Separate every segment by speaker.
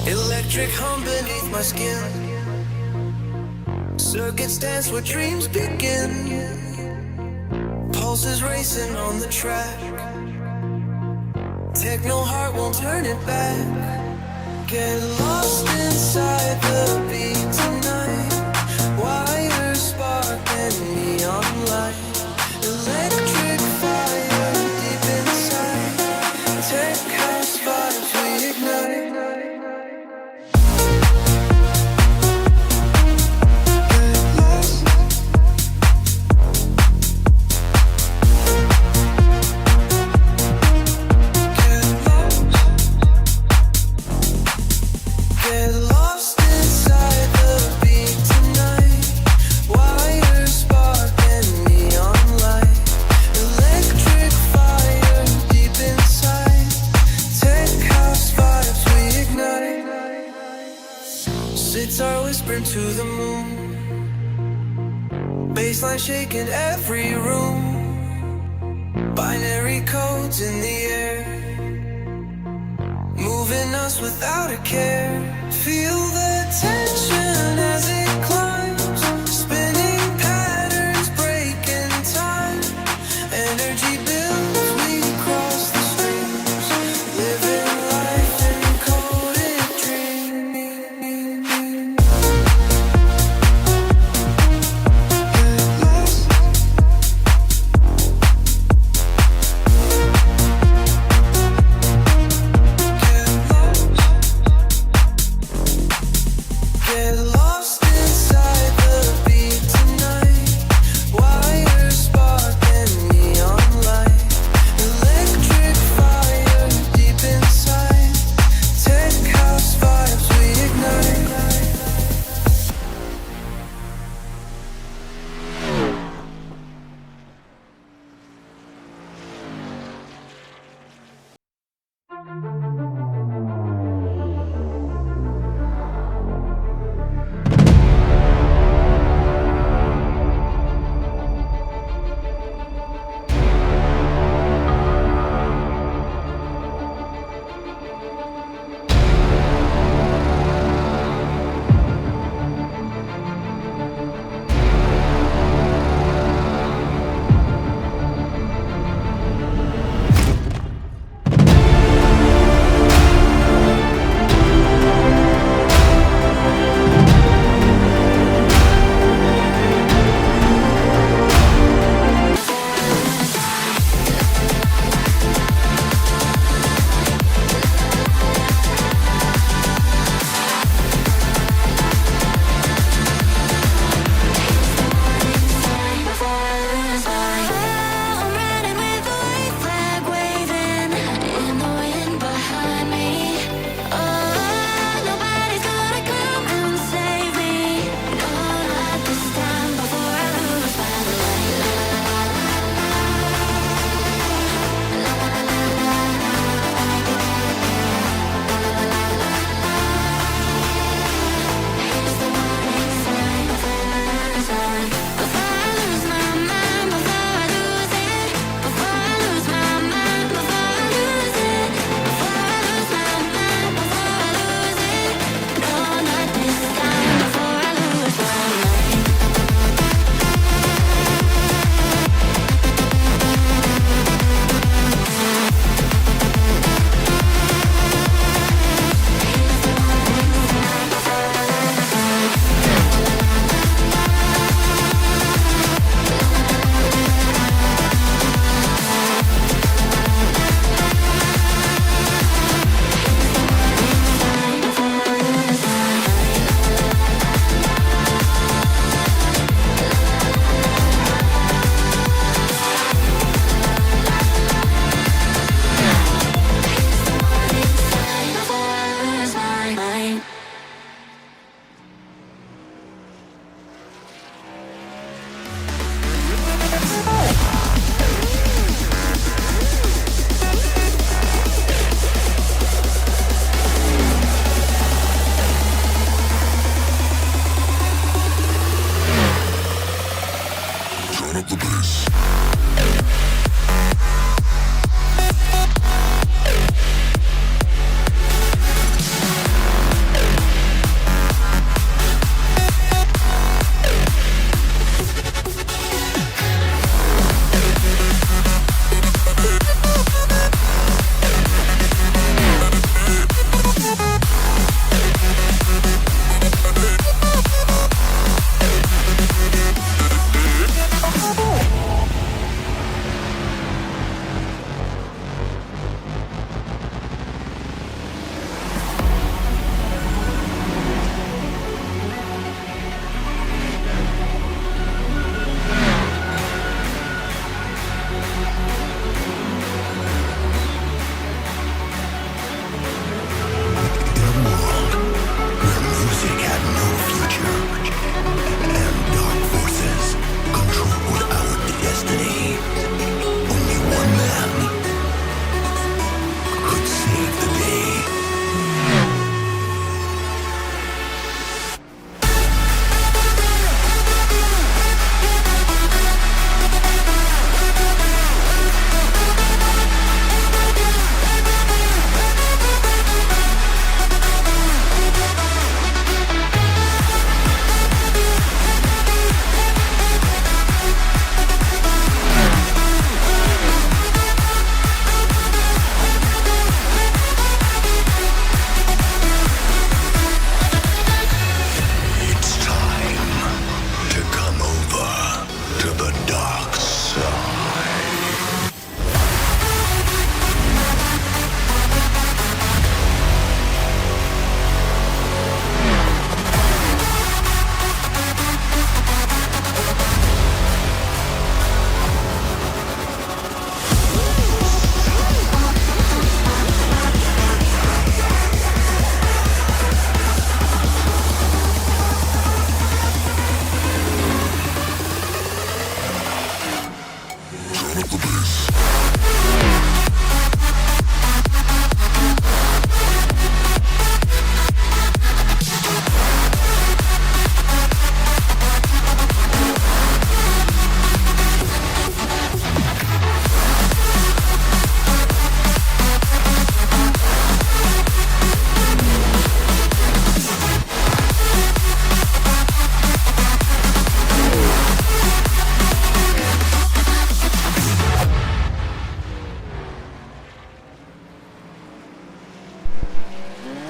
Speaker 1: Electric hum beneath my skin. Circuits dance where dreams begin. Pulses racing on the track. Techno heart won't turn it back. Get lost inside the beat tonight. Wires spark and neon light. Electric fire deep inside. Tech house vibes we ignite. To the moon, baseline shaking every room, binary codes in the air, moving us without a care. Feel the tension as it climbs, spinning patterns, breaking time. Energy builds, we cross the streams, living life in coded dreams.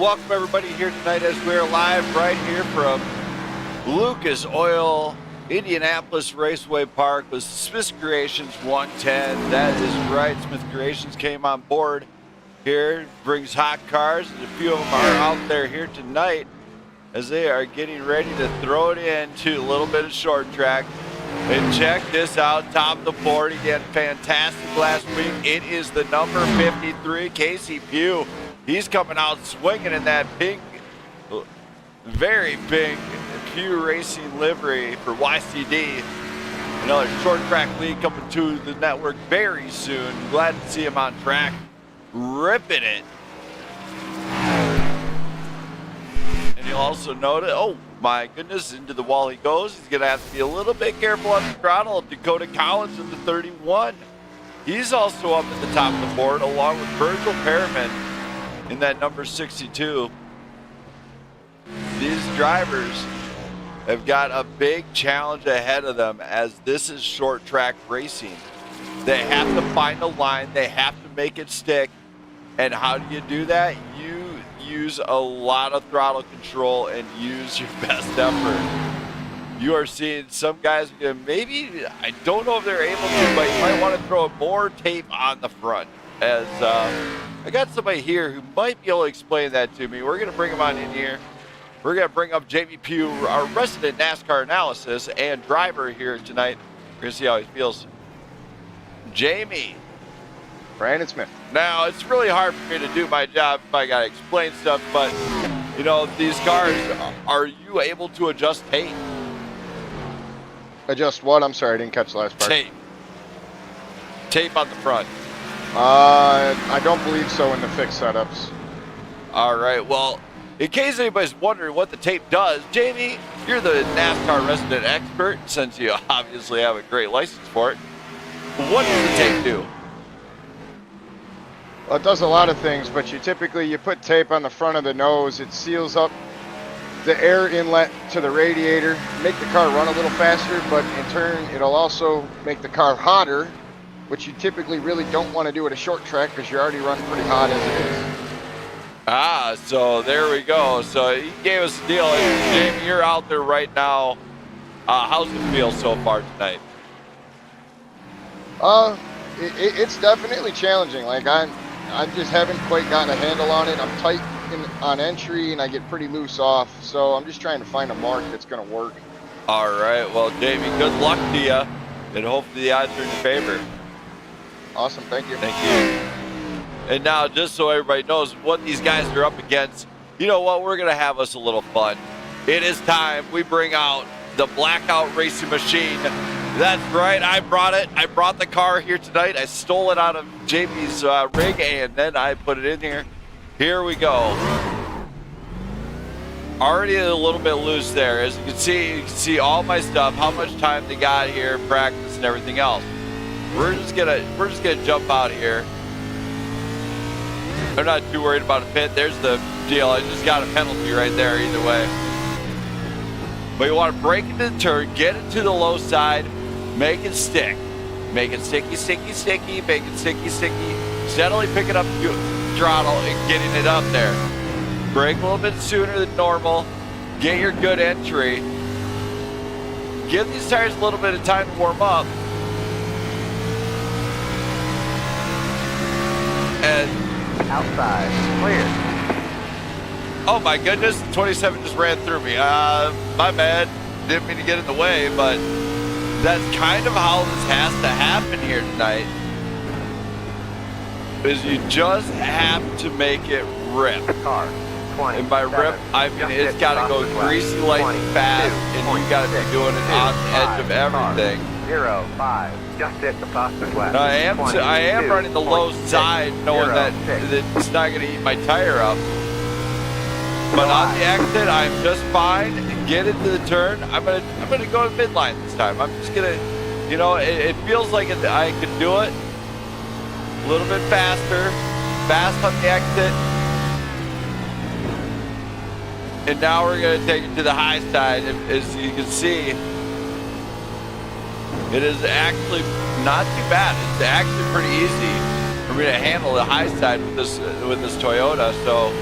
Speaker 2: welcome everybody here tonight as we're live right here from Lucas Oil, Indianapolis Raceway Park with Smith Creations 110. That is right, Smith Creations came on board here, brings hot cars, and a few of them are out there here tonight as they are getting ready to throw it into a little bit of short track. And check this out, top of the board again, fantastic last week. It is the number 53, Casey Pugh. He's coming out swinging in that pink, very big Pugh Racing livery for YCD. Another short track lead coming to the network very soon. Glad to see him on track, ripping it. And you'll also notice, oh my goodness, into the wall he goes. He's going to have to be a little bit careful on the throttle. Dakota Collins in the 31. He's also up at the top of the board along with Virgil Perriman in that number 62. These drivers have got a big challenge ahead of them as this is short track racing. They have to find a line, they have to make it stick. And how do you do that? You use a lot of throttle control and use your best effort. You are seeing some guys, maybe, I don't know if they're able to, but you might want to throw more tape on the front. As I got somebody here who might be able to explain that to me. We're going to bring him on in here. We're going to bring up Jamie Pugh, our resident NASCAR analysis and driver here tonight. We're going to see how he feels. Jamie.
Speaker 3: Brandon Smith.
Speaker 2: Now, it's really hard for me to do my job if I got to explain stuff, but, you know, these cars, are you able to adjust tape?
Speaker 3: Adjust what? I'm sorry, I didn't catch the last part.
Speaker 2: Tape. Tape on the front.
Speaker 3: I don't believe so in the fixed setups.
Speaker 2: All right, well, in case anybody's wondering what the tape does, Jamie, you're the NASCAR resident expert, since you obviously have a great license for it. What does the tape do?
Speaker 3: Well, it does a lot of things, but you put tape on the front of the nose. It seals up the air inlet to the radiator, make the car run a little faster, but in turn, it'll also make the car hotter, which you typically really don't want to do at a short track because you already run pretty hot as it is.
Speaker 2: Ah, so there we go. So he gave us a deal. Jamie, you're out there right now. How's it feel so far tonight?
Speaker 3: It's definitely challenging. Like I just haven't quite gotten a handle on it. I'm tight on entry and I get pretty loose off. So I'm just trying to find a mark that's going to work.
Speaker 2: All right. Well, Jamie, good luck to you. And hopefully the odds are in your favor.
Speaker 3: Awesome. Thank you.
Speaker 2: Thank you. And now, just so everybody knows what these guys are up against, you know what? We're going to have us a little fun. It is time we bring out the Blackout racing machine. That's right, I brought it. I brought the car here tonight. I stole it out of JP's rig, and then I put it in here. Here we go. Already a little bit loose there. As you can see all my stuff, how much time they got here, practice, and everything else. We're just gonna jump out here. I'm not too worried about a pit. There's the deal. I just got a penalty right there either way. But you want to break into the turn, get it to the low side, make it stick. Make it sticky, sticky, sticky, make it sticky, sticky. Steadily picking up the throttle and getting it up there. Brake a little bit sooner than normal. Get your good entry. Give these tires a little bit of time to warm up. And
Speaker 4: outside, clear.
Speaker 2: Oh my goodness, 27 just ran through me. My bad. Didn't mean to get in the way, but that's kind of how this has to happen here tonight. Is you just have to make it rip.
Speaker 4: Car, 20,
Speaker 2: and by rip, I mean it's got to go greasy, light, and fast, and you got to be doing it on the edge of everything.
Speaker 4: 0-5, just hit the fastest left.
Speaker 2: Now, I am running the low side, knowing that it's not going to eat my tire up. But on the exit, I'm just fine. Get into the turn. I'm gonna go to midline this time. I'm just gonna, you know, it feels like I can do it a little bit faster, fast on the exit. And now we're gonna take it to the high side. As you can see, it is actually not too bad. It's actually pretty easy for me to handle the high side with this Toyota. So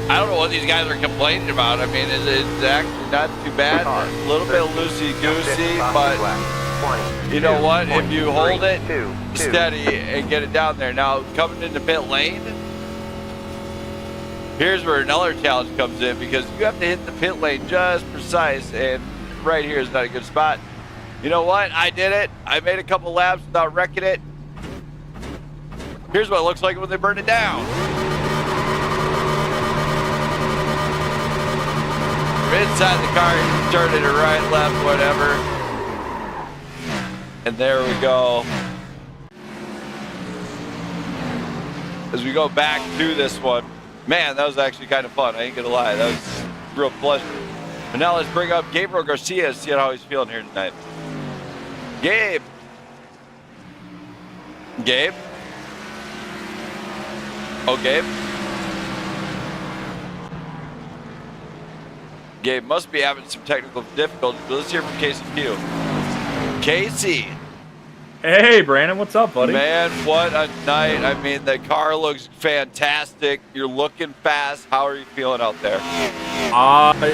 Speaker 2: I don't know what these guys are complaining about. I mean, it's actually not too bad. A little bit loosey-goosey, but you know what? If you hold it steady and get it down there. Now, coming into pit lane, here's where another challenge comes in because you have to hit the pit lane just precise, and right here is not a good spot. You know what? I did it. I made a couple laps without wrecking it. Here's what it looks like when they burn it down. From inside the car, you turn it to right, left, whatever. And there we go. As we go back to this one, man, that was actually kind of fun. I ain't gonna lie, that was a real pleasure. But now let's bring up Gabriel Garcia, see how he's feeling here tonight. Gabe. Gabe. Oh, Gabe. Gabe must be having some technical difficulties, but let's hear from KCQ. Casey.
Speaker 5: Hey, Brandon, what's up, buddy?
Speaker 2: Man, what a night. I mean, the car looks fantastic. You're looking fast. How are you feeling out there?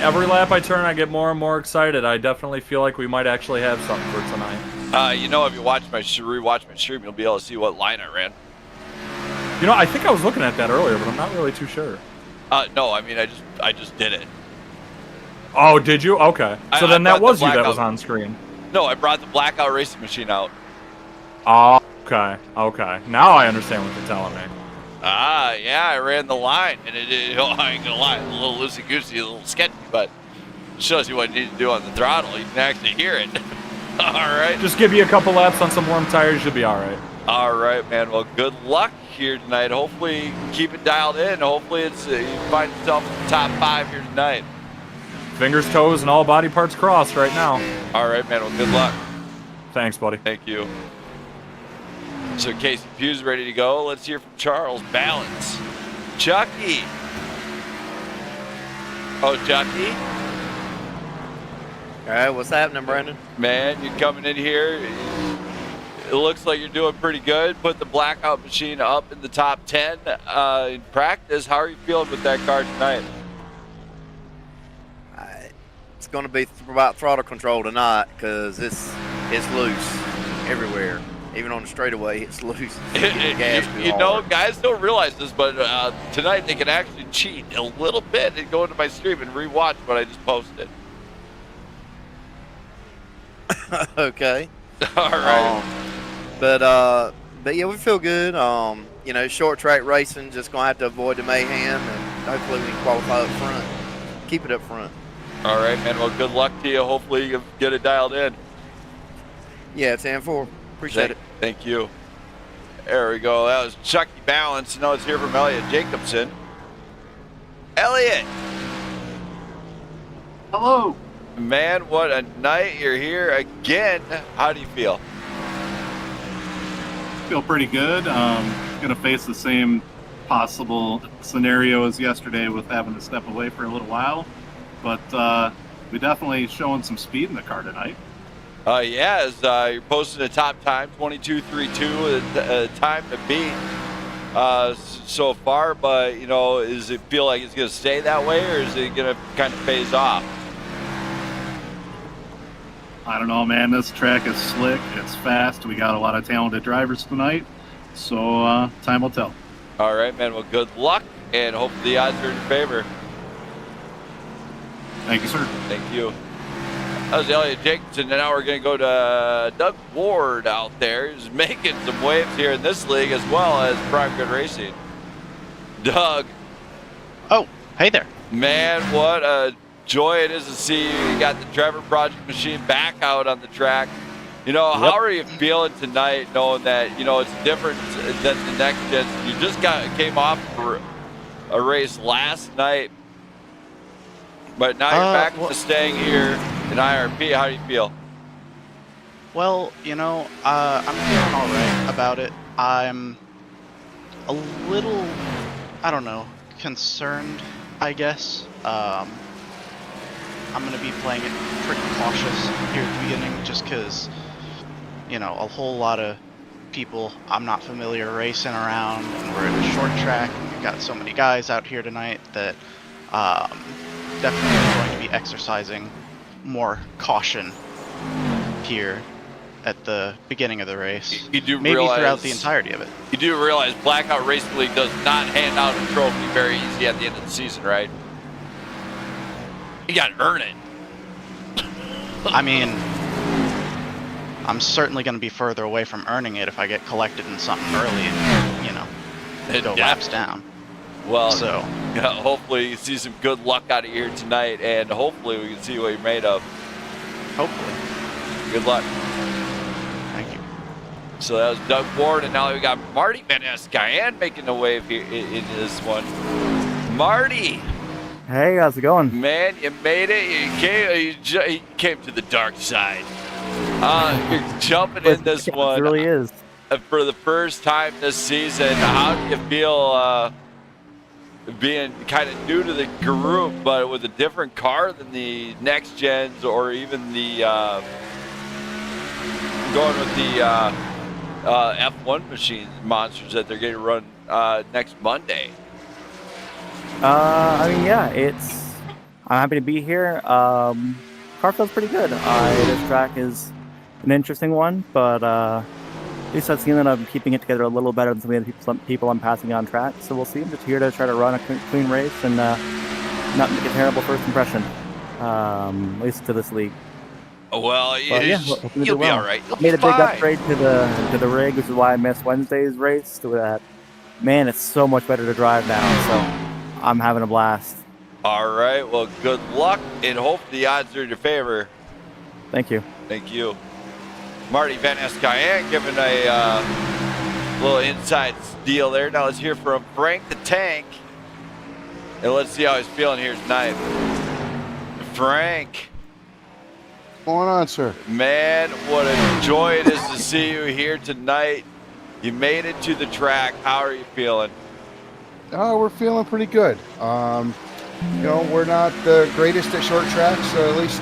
Speaker 5: Every lap I turn, I get more and more excited. I definitely feel like we might actually have something for tonight.
Speaker 2: You know, if you watch rewatch my stream, you'll be able to see what line I ran.
Speaker 5: You know, I think I was looking at that earlier, but I'm not really too sure.
Speaker 2: No, I mean, I just did it.
Speaker 5: Oh, did you? Okay. So then that was you that was on screen.
Speaker 2: No, I brought the Blackout racing machine out.
Speaker 5: Oh, okay. Okay. Now I understand what you're telling me.
Speaker 2: Yeah, I ran the line, and I ain't gonna lie, a little loosey-goosey, a little sketchy, but it shows you what you need to do on the throttle. You can actually hear it. All right.
Speaker 5: Just give you a couple laps on some warm tires, you'll be all right.
Speaker 2: All right, man. Well, good luck here tonight. Hopefully, you keep it dialed in. Hopefully, it's you find yourself in the top 5 here tonight.
Speaker 5: Fingers, toes, and all body parts crossed right now.
Speaker 2: All right, man. Well, good luck.
Speaker 5: Thanks, buddy.
Speaker 2: Thank you. So Casey Pugh's ready to go. Let's hear from Charles Balance. Chucky. Oh, Chucky.
Speaker 6: All right, what's happening, Brandon?
Speaker 2: Man, you're coming in here. It looks like you're doing pretty good. Put the Blackout machine up in the top 10 in practice. How are you feeling with that car tonight?
Speaker 6: It's going to be about throttle control tonight because it's loose everywhere. Even on the straightaway, it's loose.
Speaker 2: You know, guys don't realize this, but tonight they can actually cheat a little bit and go into my stream and rewatch what I just posted.
Speaker 6: Okay.
Speaker 2: All right.
Speaker 6: But yeah, we feel good. You know, short track racing, just gonna have to avoid the mayhem, and hopefully we can qualify up front. Keep it up front.
Speaker 2: All right, man. Well, good luck to you. Hopefully you get it dialed in.
Speaker 6: Yeah, 10-4. Appreciate it.
Speaker 2: Thank you. There we go. That was Chucky Balance. Now it's here from Elliot Jacobson. Elliot.
Speaker 7: Hello.
Speaker 2: Man, what a night. You're here again. How do you feel?
Speaker 7: Feel pretty good. Gonna face the same possible scenario as yesterday with having to step away for a little while, but we definitely showing some speed in the car tonight.
Speaker 2: Yeah, as you're posting a top time, 22.32, time to beat so far. But you know, does it feel like it's going to stay that way, or is it going to kind of phase off?
Speaker 7: I don't know, man. This track is slick. It's fast. We got a lot of talented drivers tonight, so time will tell.
Speaker 2: All right, man. Well, good luck, and hope the odds are in your favor.
Speaker 7: Thank you, sir.
Speaker 2: Thank you. That was Elliot Jacobson, and now we're going to go to Doug Ward out there. He's making some waves here in this league as well as Prime Good Racing. Doug.
Speaker 8: Oh, hey there.
Speaker 2: Man, what a joy it is to see you. You got the Trevor Project machine back out on the track. You know, how are you feeling tonight knowing that, you know, it's different than the next gen? You just came off for a race last night, but now you're back to staying here in IRP. How do you feel?
Speaker 8: Well, you know, I'm feeling all right about it. I'm a little, I don't know, concerned, I guess. I'm going to be playing it pretty cautious here at the beginning just because, you know, a whole lot of people I'm not familiar racing around, and we're at a short track, and we've got so many guys out here tonight that Definitely going to be exercising more caution here at the beginning of the race.
Speaker 2: You do
Speaker 8: Maybe
Speaker 2: realize,
Speaker 8: throughout the entirety of it.
Speaker 2: You do realize Blackout Racing League does not hand out a trophy very easy at the end of the season, right? You got to earn it.
Speaker 8: I mean, I'm certainly going to be further away from earning it if I get collected in something early and, you know, go laps down.
Speaker 2: Well,
Speaker 8: So,
Speaker 2: yeah, hopefully you see some good luck out of here tonight, and hopefully we can see what you're made of.
Speaker 8: hopefully.
Speaker 2: Good luck.
Speaker 8: Thank you.
Speaker 2: So that was Doug Ward, and now we got Marty Van Escayan making the wave here in this one. Marty,
Speaker 9: Hey, how's it going?
Speaker 2: man, you made it. You came to the dark side. You're jumping in this one.
Speaker 9: It really is.
Speaker 2: For the first time this season. How do you feel being kind of new to the group, but with a different car than the next gens, or even the going with the F1 machines, monsters that they're going to run next Monday?
Speaker 9: I mean, yeah, I'm happy to be here. Car feels pretty good. This track is an interesting one, but at least I've seen that I'm keeping it together a little better than some of the people I'm passing on track. So we'll see. I'm just here to try to run a clean race and not make a terrible first impression, at least to this league.
Speaker 2: Well,
Speaker 9: But yeah,
Speaker 2: you'll be all right. You'll
Speaker 9: Made a
Speaker 2: be
Speaker 9: big
Speaker 2: fine.
Speaker 9: upgrade to the rig, which is why I missed Wednesday's race. So that, man, it's so much better to drive now. So I'm having a blast.
Speaker 2: All right. Well, good luck, and hope the odds are in your favor.
Speaker 9: Thank you.
Speaker 2: Thank you. Marty Van Escayan giving a little inside deal there. Now let's hear from Frank the Tank, and let's see how he's feeling here tonight. Frank.
Speaker 10: What's going on, sir?
Speaker 2: Man, what a joy it is to see you here tonight. You made it to the track. How are you feeling?
Speaker 10: We're feeling pretty good. You know, we're not the greatest at short tracks, at least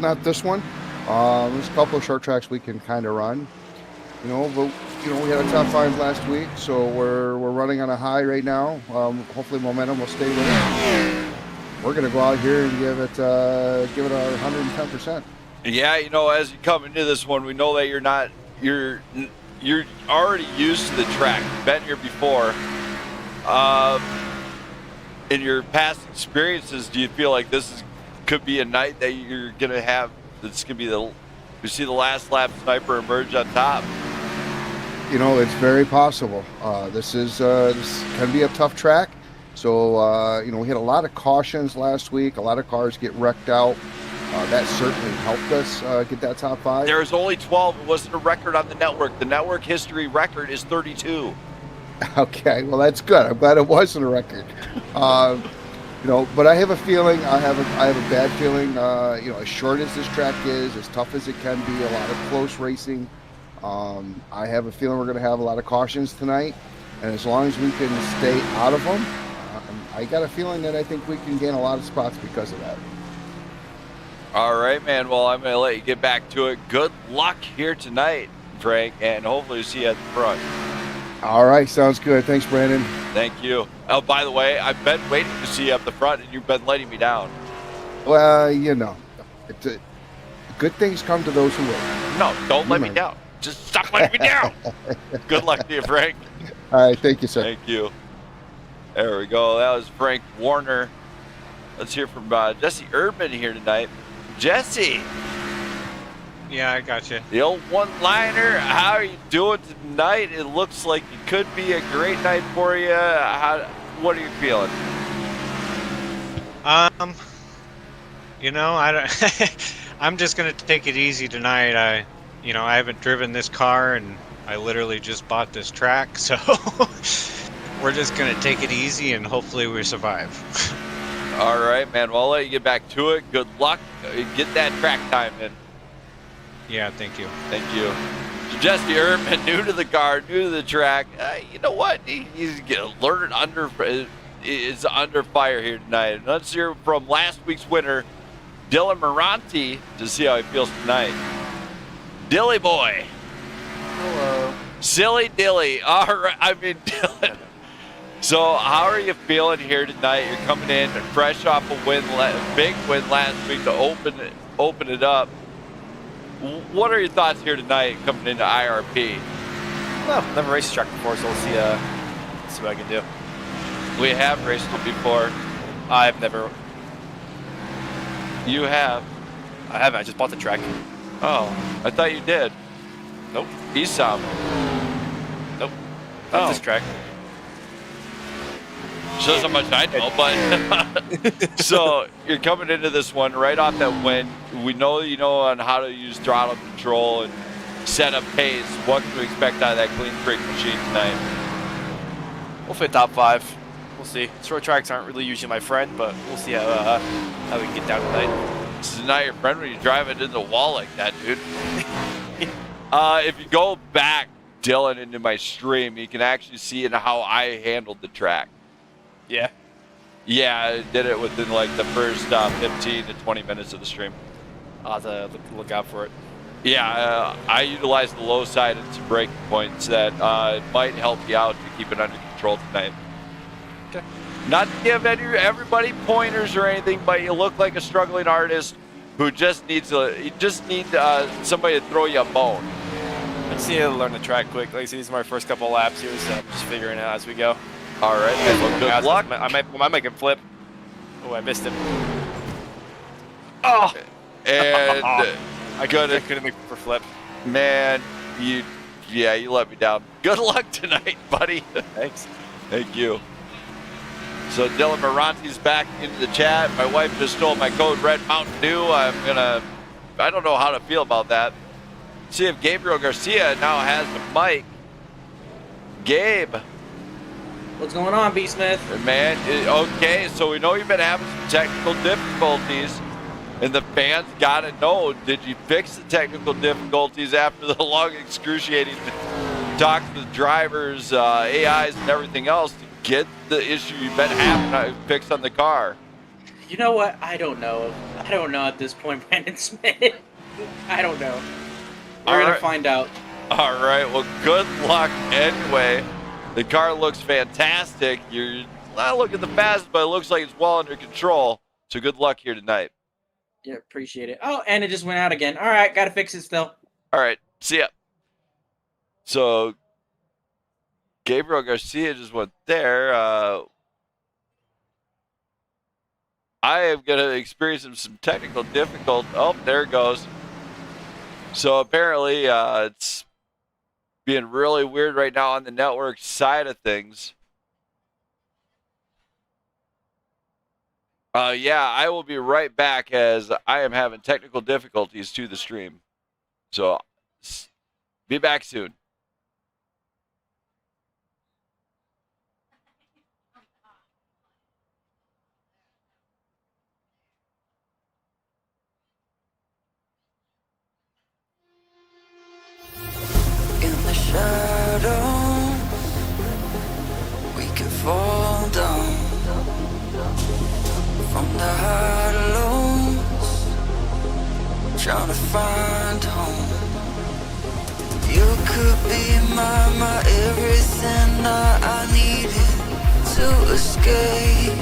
Speaker 10: not this one. There's a couple of short tracks we can kind of run, you know, but you know we had a top 5 last week, so we're running on a high right now. Hopefully, momentum will stay with us. We're gonna go out here and give it our 110%.
Speaker 2: Yeah, you know, as you come into this one, we know that you're already used to the track. You've been here before. In your past experiences, do you feel like this could be a night that you're gonna have? This could be you see the last lap sniper emerge on top.
Speaker 10: You know, it's very possible. This can be a tough track. So, you know, we had a lot of cautions last week. A lot of cars get wrecked out. That certainly helped us get that top 5.
Speaker 2: There's only 12. It wasn't a record on the network. The network history record is 32.
Speaker 10: Okay, well, that's good. I'm glad it wasn't a record. You know, but I have a feeling, I have a bad feeling, you know, as short as this track is, as tough as it can be, a lot of close racing. I have a feeling we're going to have a lot of cautions tonight. And as long as we can stay out of them, I got a feeling that I think we can gain a lot of spots because of that.
Speaker 2: All right, man. Well, I'm going to let you get back to it. Good luck here tonight, Frank, and hopefully we'll see you at the front.
Speaker 10: All right, sounds good. Thanks, Brandon.
Speaker 2: Thank you. Oh, by the way, I've been waiting to see you up the front, and you've been letting me down.
Speaker 10: Well, you know, good things come to those who wait.
Speaker 2: No, don't let me down. Just stop letting me down. Good luck to you, Frank.
Speaker 10: All right, thank you, sir.
Speaker 2: Thank you. There we go. That was Frank Warner. Let's hear from Jesse Erdman here tonight. Jesse.
Speaker 11: Yeah, I got you.
Speaker 2: The old one-liner. How are you doing tonight? It looks like it could be a great night for you. What are you feeling?
Speaker 11: You know, I don't. I'm just gonna take it easy tonight. I haven't driven this car, and I literally just bought this track, so we're just gonna take it easy, and hopefully we survive.
Speaker 2: All right, man. Well, I'll let you get back to it. Good luck. Get that track time in.
Speaker 11: Yeah, thank you.
Speaker 2: Thank you. Jesse Erdman, new to the car, new to the track. You know what? He's learning is under fire here tonight. And let's hear from last week's winner, Dylan Murante, to see how he feels tonight. Dilly boy.
Speaker 12: Hello.
Speaker 2: Silly Dilly. All right. I mean, Dylan. So, how are you feeling here tonight? You're coming in fresh off a big win last week to open it up. What are your thoughts here tonight coming into IRP?
Speaker 12: Well, never raced a track before, so we'll see what I can do.
Speaker 2: We have raced it before.
Speaker 12: I've never.
Speaker 2: You have?
Speaker 12: I haven't. I just bought the track.
Speaker 2: Oh, I thought you did.
Speaker 12: Nope.
Speaker 2: ESOP.
Speaker 12: Nope. Not this track.
Speaker 2: Shows how much I know, but so you're coming into this one right off that win. We know you know on how to use throttle control and set up pace. What can we expect out of that clean freak machine tonight?
Speaker 12: Hopefully top 5. We'll see. Short tracks aren't really usually my friend, but we'll see how we can get down tonight.
Speaker 2: This is not your friend when you drive it into the wall like that, dude. If you go back, Dylan, into my stream, you can actually see how I handled the track.
Speaker 12: Yeah.
Speaker 2: Yeah, I did it within like the first 15 to 20 minutes of the stream.
Speaker 12: I'll have to look out for it.
Speaker 2: Yeah, I utilized the low side and some braking points that might help you out to keep it under control tonight.
Speaker 12: Okay.
Speaker 2: Not to give everybody pointers or anything, but you look like a struggling artist who just needs somebody to throw you a bone.
Speaker 12: I just need to learn the track quick. Like I said, these are my first couple of laps here, so I'm just figuring it out as we go.
Speaker 2: All right, well, good luck.
Speaker 12: I might make him flip. Oh, I missed him.
Speaker 2: Oh, and
Speaker 12: I couldn't make him for flip.
Speaker 2: Man, you let me down. Good luck tonight, buddy.
Speaker 12: Thanks.
Speaker 2: Thank you. So Dylan Murante's back into the chat. My wife just stole my code Red Mountain Dew. I don't know how to feel about that. See if Gabriel Garcia now has the mic. Gabe.
Speaker 13: What's going on, B. Smith?
Speaker 2: Man, okay, so we know you've been having some technical difficulties, and the fans got to know, did you fix the technical difficulties after the long, excruciating talk to the drivers, AIs, and everything else to get the issue you've been having fixed on the car?
Speaker 13: You know what? I don't know. I don't know at this point, Brandon Smith. I don't know. We're going to find out.
Speaker 2: All right, well, good luck anyway. The car looks fantastic. You're not looking the fastest, but it looks like it's well under control. So good luck here tonight.
Speaker 13: Yeah, appreciate it. Oh, and it just went out again. All right, got to fix it still.
Speaker 2: All right, see ya. So Gabriel Garcia just went there. I am going to experience some technical difficulty. Oh, there it goes. So apparently it's being really weird right now on the network side of things. Yeah, I will be right back as I am having technical difficulties to the stream. So be back soon.
Speaker 1: In the shadow, we can fall down from the high lows, trying to find home. You could be my everything I needed to escape.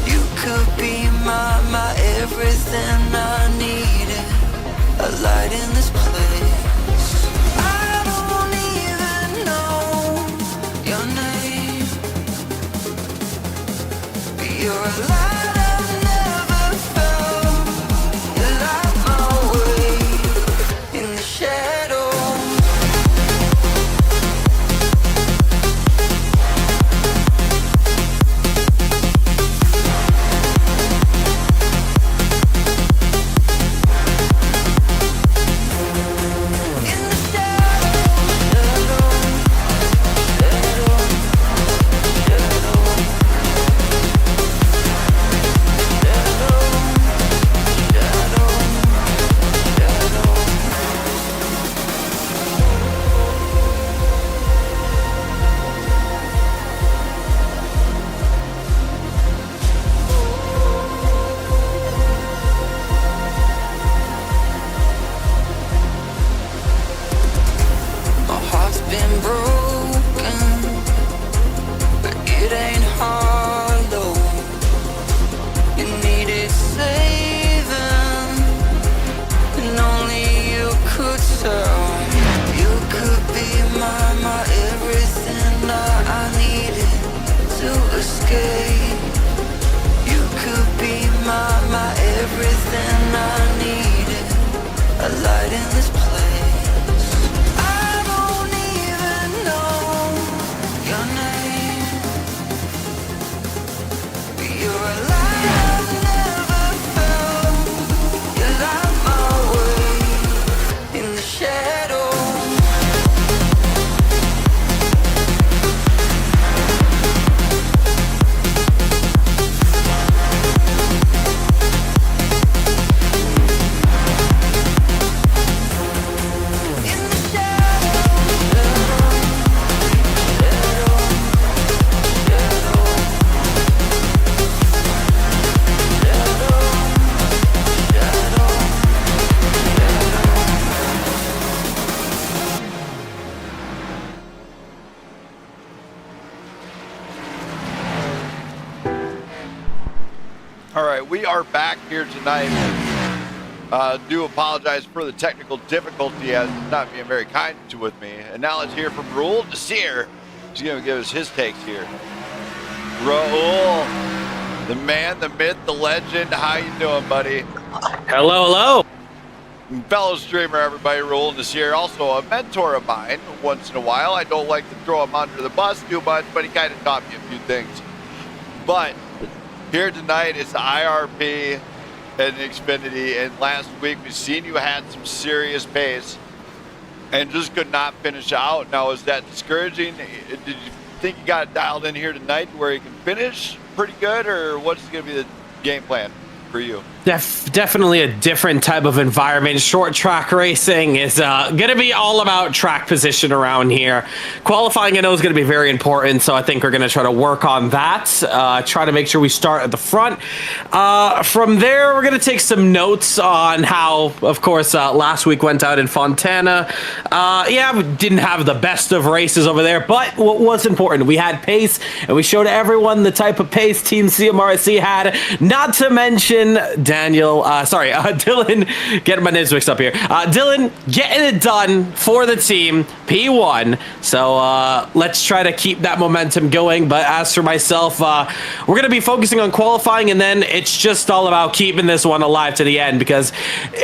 Speaker 1: You could be my everything I needed, a light in this place. I don't even know your name, but you're a light I've never felt. You light my way in the shadow.
Speaker 2: All right, we are back here tonight. Do apologize for the technical difficulty as not being very kind to with me. And now let's hear from Raul Desir. He's going to give us his takes here. Raul, the man, the myth, the legend. How you doing, buddy?
Speaker 14: Hello, hello.
Speaker 2: Fellow streamer, everybody. Raul Desir, also a mentor of mine. Once in a while, I don't like to throw him under the bus too much, but he kind of taught me a few things. But here tonight, it's the IRP and Xfinity, and last week we've seen you had some serious pace and just could not finish out. Now, is that discouraging? Did you think you got it dialed in here tonight where you can finish pretty good, or what's going to be the game plan for you?
Speaker 14: Definitely a different type of environment. Short track racing is going to be all about track position around here. Qualifying, I know, is going to be very important, so I think we're going to try to work on that. Try to make sure we start at the front. From there, we're going to take some notes on how, of course, last week went out in Fontana. Yeah, we didn't have the best of races over there, but what was important, we had pace, and we showed everyone the type of pace Team CMRC had, not to mention Dylan, getting my names mixed up here. Dylan getting it done for the team, P1. So let's try to keep that momentum going. But as for myself, we're going to be focusing on qualifying, and then it's just all about keeping this one alive to the end, because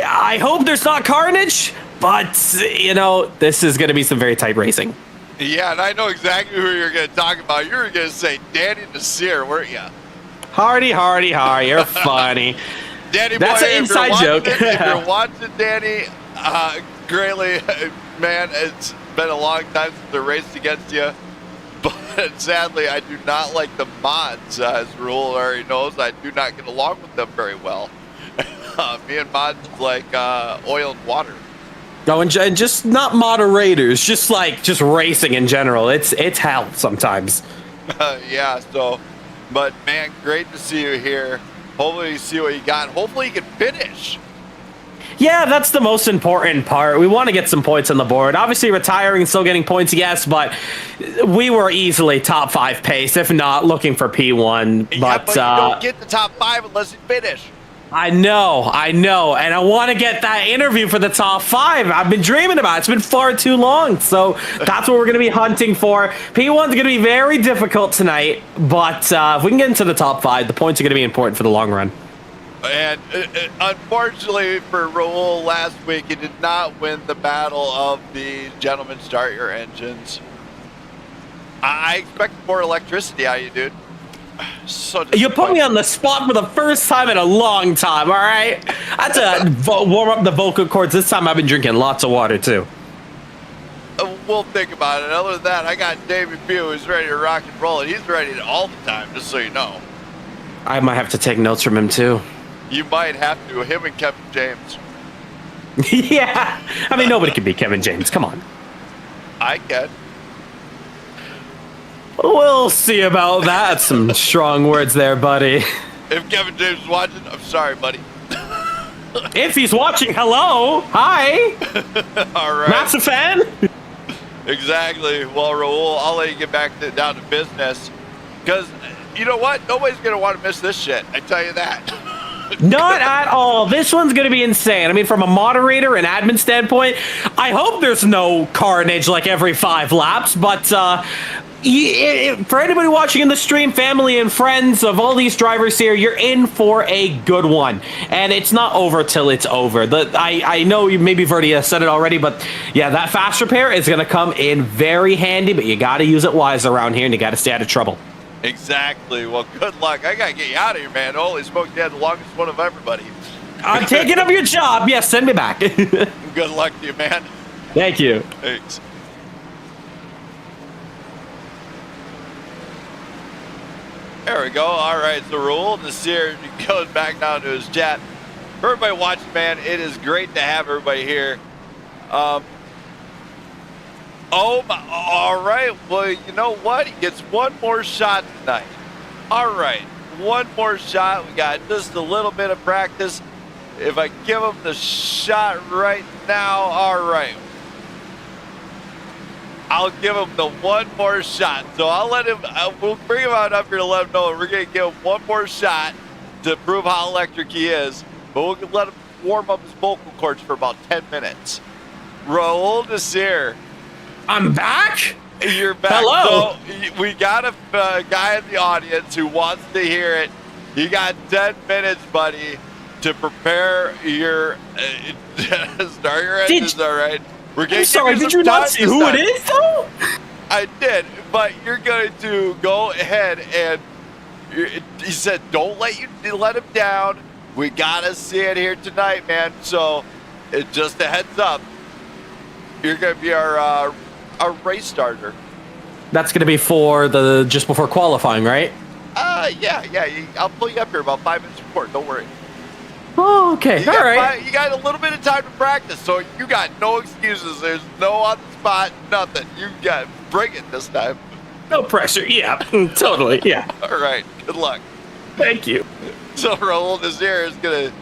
Speaker 14: I hope there's not carnage, but, you know, this is going to be some very tight racing.
Speaker 2: Yeah, and I know exactly who you're going to talk about. You were going to say Danny Nasir, weren't you?
Speaker 14: Hardy, you're funny.
Speaker 2: Danny,
Speaker 14: that's
Speaker 2: boy,
Speaker 14: an inside joke.
Speaker 2: If you're watching Danny, greatly, man, it's been a long time since I raced against you. But sadly, I do not like the mods, as Raul already knows. I do not get along with them very well. Me and mods like oil and water.
Speaker 14: Oh, and just not moderators, just racing in general. It's hell sometimes.
Speaker 2: Yeah, so, but man, great to see you here. Hopefully you see what you got. Hopefully you can finish.
Speaker 14: Yeah, that's the most important part. We want to get some points on the board. Obviously, retiring and still getting points, yes, but we were easily top 5 pace, if not looking for P1. But,
Speaker 2: yeah, but you don't get the top 5 unless you finish.
Speaker 14: I know, and I want to get that interview for the top 5. I've been dreaming about it. It's been far too long, so that's what we're going to be hunting for. P1's going to be very difficult tonight, but if we can get into the top 5, the points are going to be important for the long run.
Speaker 2: And unfortunately for Raul, last week he did not win the battle of the gentlemen start your engines. I expect more electricity out of you, dude. So
Speaker 14: you put me on the spot for the first time in a long time, all right? I had to warm up the vocal cords. This time I've been drinking lots of water, too.
Speaker 2: We'll think about it. Other than that, I got Davey Pugh who's ready to rock and roll, and he's ready all the time, just so you know.
Speaker 14: I might have to take notes from him, too.
Speaker 2: You might have to. Him and Kevin James.
Speaker 14: Yeah. I mean, nobody can beat Kevin James. Come on.
Speaker 2: I can.
Speaker 14: We'll see about that. Some strong words there, buddy.
Speaker 2: If Kevin James is watching, I'm sorry, buddy.
Speaker 14: If he's watching, hello. Hi.
Speaker 2: All right.
Speaker 14: Massive fan.
Speaker 2: Exactly. Well, Raul, I'll let you get back down to business. Because, you know what? Nobody's going to want to miss this shit. I tell you that.
Speaker 14: Not at all. This one's going to be insane. I mean, from a moderator and admin standpoint, I hope there's no carnage like every 5 laps, but for anybody watching in the stream, family and friends of all these drivers here, you're in for a good one. And it's not over till it's over. I know you maybe have already said it already, but yeah, that fast repair is going to come in very handy, but you got to use it wise around here and you got to stay out of trouble.
Speaker 2: Exactly. Well, good luck. I got to get you out of here, man. Holy smoke, you had the longest one of everybody.
Speaker 14: I'm taking up your job. Yes, send me back.
Speaker 2: Good luck to you, man.
Speaker 14: Thank you.
Speaker 2: Thanks. There we go. All right, so Raul Nasir goes back down to his chat. For everybody watching, man, it is great to have everybody here. Oh, my, all right. Well, you know what? He gets one more shot tonight. All right, one more shot. We got just a little bit of practice. If I give him the shot right now, all right. I'll give him the one more shot. So I'll let him, we'll bring him out up here to let him know we're going to give him one more shot. to prove how electric he is, but we'll let him warm up his vocal cords for about 10 minutes. Raul Desir.
Speaker 14: I'm back?
Speaker 2: You're back.
Speaker 14: Hello.
Speaker 2: So we got a guy in the audience who wants to hear it. You got 10 minutes, buddy, to prepare your start your engines, all right? We're
Speaker 14: I'm sorry, did you not see who it is, though?
Speaker 2: I did, but you're going to go ahead and he said, don't let him down. We got to see it here tonight, man. So just a heads up, you're going to be our race starter.
Speaker 14: That's going to be for just before qualifying, right?
Speaker 2: Yeah. I'll pull you up here about 5 minutes before. Don't worry.
Speaker 14: Oh, okay. All right.
Speaker 2: You got a little bit of time to practice, so you got no excuses. There's no on the spot, nothing. You got bring it this time.
Speaker 14: No pressure. Yeah, totally. Yeah.
Speaker 2: All right. Good luck.
Speaker 14: Thank you.
Speaker 2: So Raul Desir is going to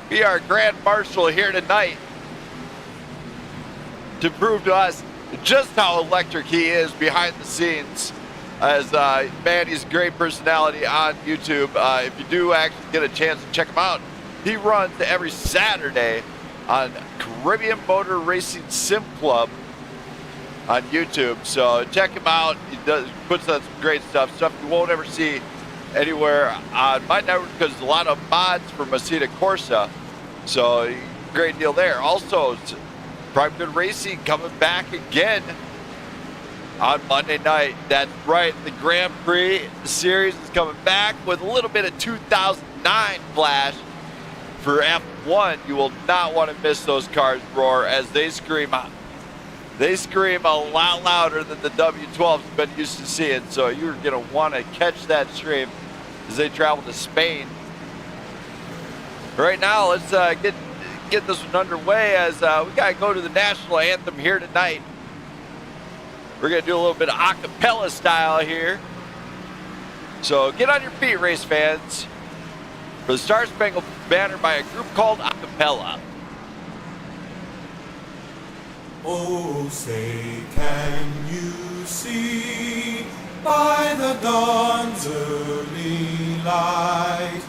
Speaker 2: be our grand marshal here tonight to prove to us just how electric he is behind the scenes. As man, he's a great personality on YouTube. If you do actually get a chance to check him out, he runs every Saturday on Caribbean Motor Racing Sim Club on YouTube. So check him out. He puts on some great stuff you won't ever see anywhere on my network because a lot of mods for Masita Corsa. So great deal there. Also, Prime Good Racing coming back again on Monday night. That's right. The Grand Prix Series is coming back with a little bit of 2009 flash for F1. You will not want to miss those cars roar as they scream out. They scream a lot louder than the W12's been used to seeing. So you're going to want to catch that stream as they travel to Spain. Right now, let's get this one underway as we got to go to the national anthem here tonight. We're going to do a little bit of a cappella style here. So get on your feet, race fans, for the Star Spangled Banner by a group called A Cappella.
Speaker 1: Oh, say, can you see by the dawn's early light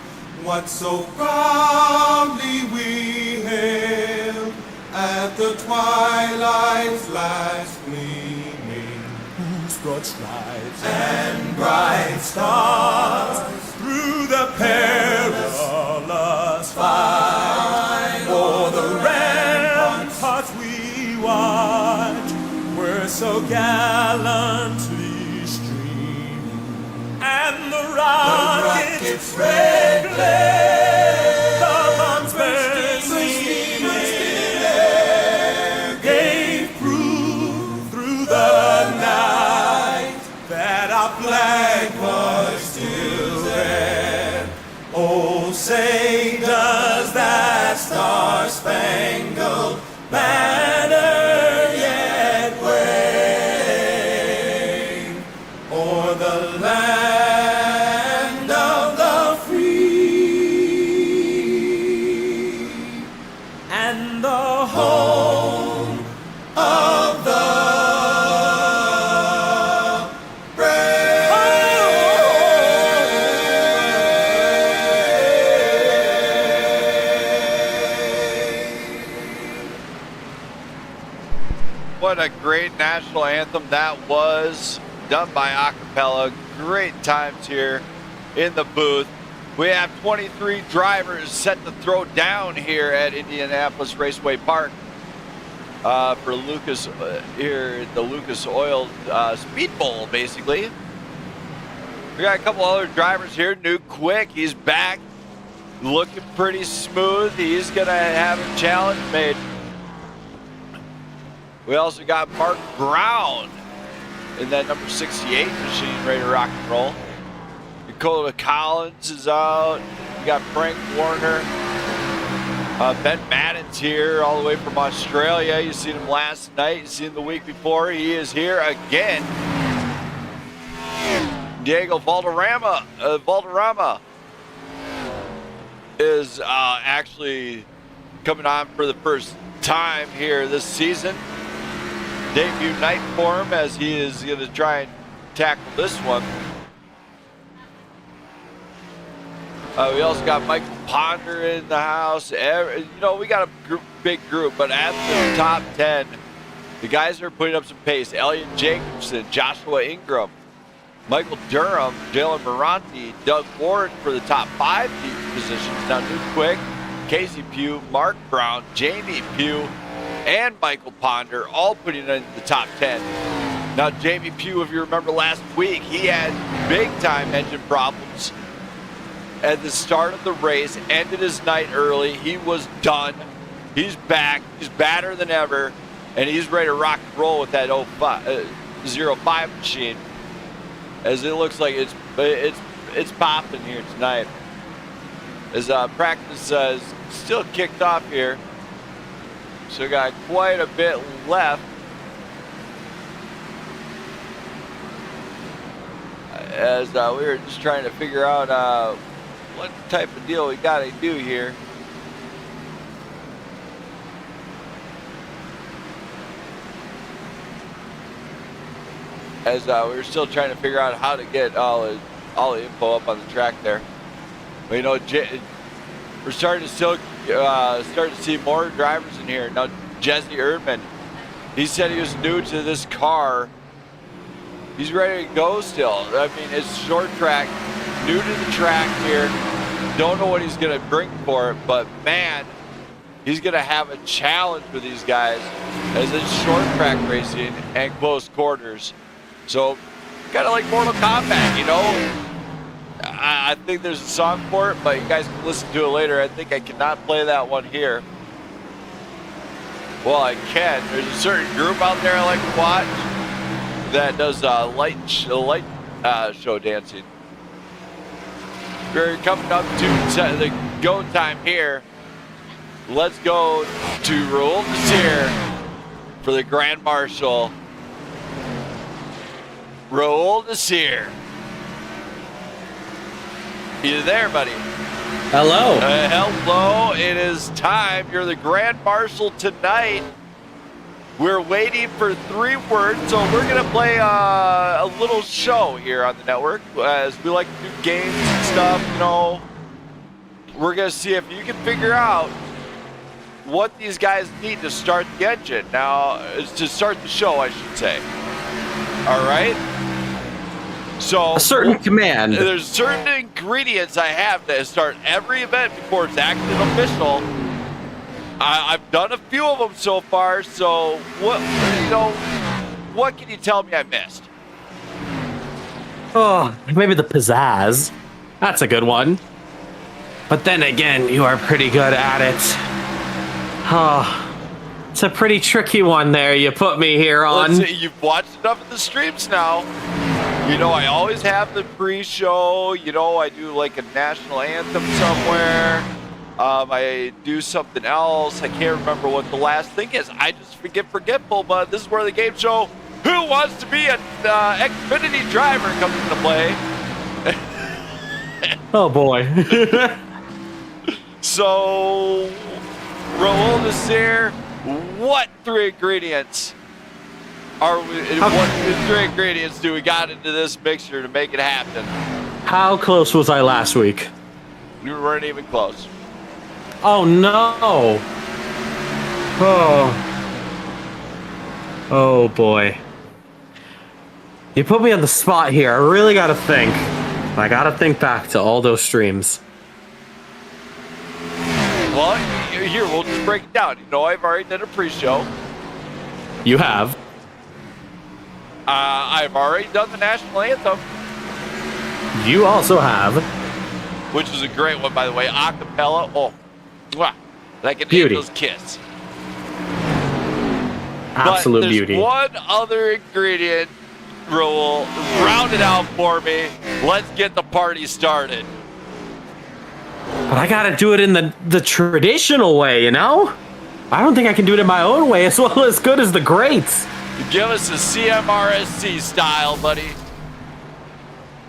Speaker 1: what so proudly we hailed at the twilight's last gleaming, whose broad stripes and bright stars through the perilous fight o'er the ramparts we watched were so gallantly streaming, and the rocket's red glare, the bombs bursting in air, gave proof through the night that our flag was still there. Oh, say does that star-spangled banner yet wave o'er the land of the free and the home of the
Speaker 2: What a great national anthem that was, done by a cappella. Great times here in the booth. We have 23 drivers set to throw down here at Indianapolis Raceway Park for Lucas here at the Lucas Oil Speed Bowl, basically. We got a couple other drivers here. New Quick, he's back, looking pretty smooth. He's gonna have a challenge made. We also got Mark Brown in that number 68 machine, ready to rock and roll. Dakota Collins is out. We got Frank Warner. Ben Madden's here all the way from Australia. You seen him last night. You seen him the week before. He is here again. Diego Valderrama is actually coming on for the first time here this season. Debut night for him as he is going to try and tackle this one. We also got Michael Ponder in the house. We got a big group, but at the top 10, the guys are putting up some pace. Elliot Jacobson, Joshua Ingram, Michael Durham, Dylan Murante, Doug Ward for the top 5 positions. Now, New Quick, Casey Pugh, Mark Brown, Jamie Pugh, and Michael Ponder all putting in the top 10. Now, Jamie Pugh, if you remember last week, he had big-time engine problems at the start of the race, ended his night early. He was done. He's back. He's badder than ever, and he's ready to rock and roll with that 05 machine. As it looks like it's popping here tonight. As practice is still kicked off here, so got quite a bit left. As we were just trying to figure out what type of deal we got to do here. As we were still trying to figure out how to get all the info up on the track there. But we're starting to start to see more drivers in here. Now, Jesse Erdman, he said he was new to this car. He's ready to go still. I mean, it's short track, new to the track here. Don't know what he's going to bring for it, but man, he's going to have a challenge with these guys as it's short track racing and close quarters. So, kind of like Mortal Kombat, I think there's a song for it, but you guys can listen to it later. I think I cannot play that one here. Well, I can. There's a certain group out there I like to watch that does light show dancing. We're coming up to the go time here. Let's go to Raul Desir for the Grand Marshal. Raul Desir. You there, buddy?
Speaker 14: Hello.
Speaker 2: Hello. It is time. You're the Grand Marshal tonight. We're waiting for 3 words, so we're going to play a little show here on the network. As we like to do games and stuff, We're going to see if you can figure out what these guys need to start the engine. Now, to start the show, I should say. All right? So
Speaker 14: a certain command.
Speaker 2: There's certain ingredients I have to start every event before it's actually official. I've done a few of them so far. So what can you tell me I missed?
Speaker 14: Oh, maybe the pizzazz. That's a good one. But then again, you are pretty good at it. Oh, it's a pretty tricky one there you put me here on.
Speaker 2: You've watched enough of the streams now. I always have the pre-show. I do like a national anthem somewhere. I do something else. I can't remember what the last thing is. I just get forgetful, but this is where the game show Who Wants to Be an Xfinity Driver comes into play.
Speaker 14: Oh, boy.
Speaker 2: So, Raul Desir, what 3 ingredients what 3 ingredients do we got into this mixture to make it happen?
Speaker 14: How close was I last week?
Speaker 2: You weren't even close.
Speaker 14: Oh, no. Oh, boy. You put me on the spot here. I really got to think. I got to think back to all those streams.
Speaker 2: Well, here, we'll just break it down. I've already done a pre-show.
Speaker 14: You have.
Speaker 2: I've already done the national anthem.
Speaker 14: You also have.
Speaker 2: Which is a great one, by the way. Acapella. Oh, mwah, like an
Speaker 14: beauty.
Speaker 2: Angel's kiss.
Speaker 14: Absolute beauty.
Speaker 2: There's one other ingredient, Raul. Round it out for me. Let's get the party started.
Speaker 14: But I gotta do it in the traditional way, I don't think I can do it in my own way as well as good as the greats.
Speaker 2: Give us a CMRSC style, buddy.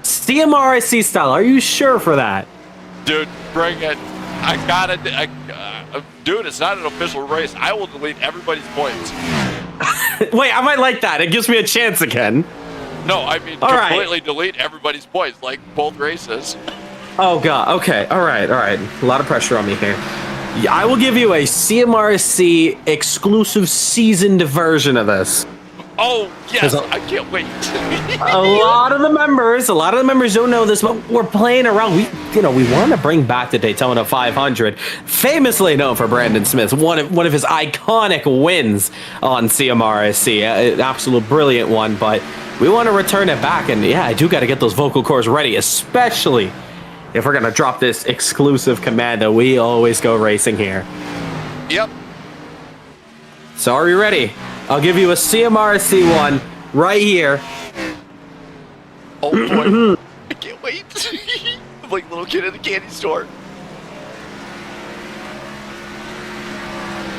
Speaker 14: CMRSC style, are you sure for that?
Speaker 2: Dude, bring it. Dude, it's not an official race. I will delete everybody's points.
Speaker 14: Wait, I might like that. It gives me a chance again.
Speaker 2: No, I mean
Speaker 14: All
Speaker 2: completely delete everybody's points, like both races.
Speaker 14: Oh god. Okay. All right. A lot of pressure on me here. I will give you a CMRC exclusive seasoned version of this.
Speaker 12: Oh yes, I can't wait.
Speaker 14: A lot of the members don't know this, but we're playing around. We want to bring back the Daytona 500, famously known for Brandon Smith's one of his iconic wins on CMRSC, an absolute brilliant one. But we want to return it back, and yeah, I do got to get those vocal cords ready, especially if we're gonna drop this exclusive Commando. We always go racing here.
Speaker 12: Yep.
Speaker 14: So are you ready? I'll give you a CMRC one right here.
Speaker 12: Oh boy. I can't wait. I'm like a little kid in the candy store.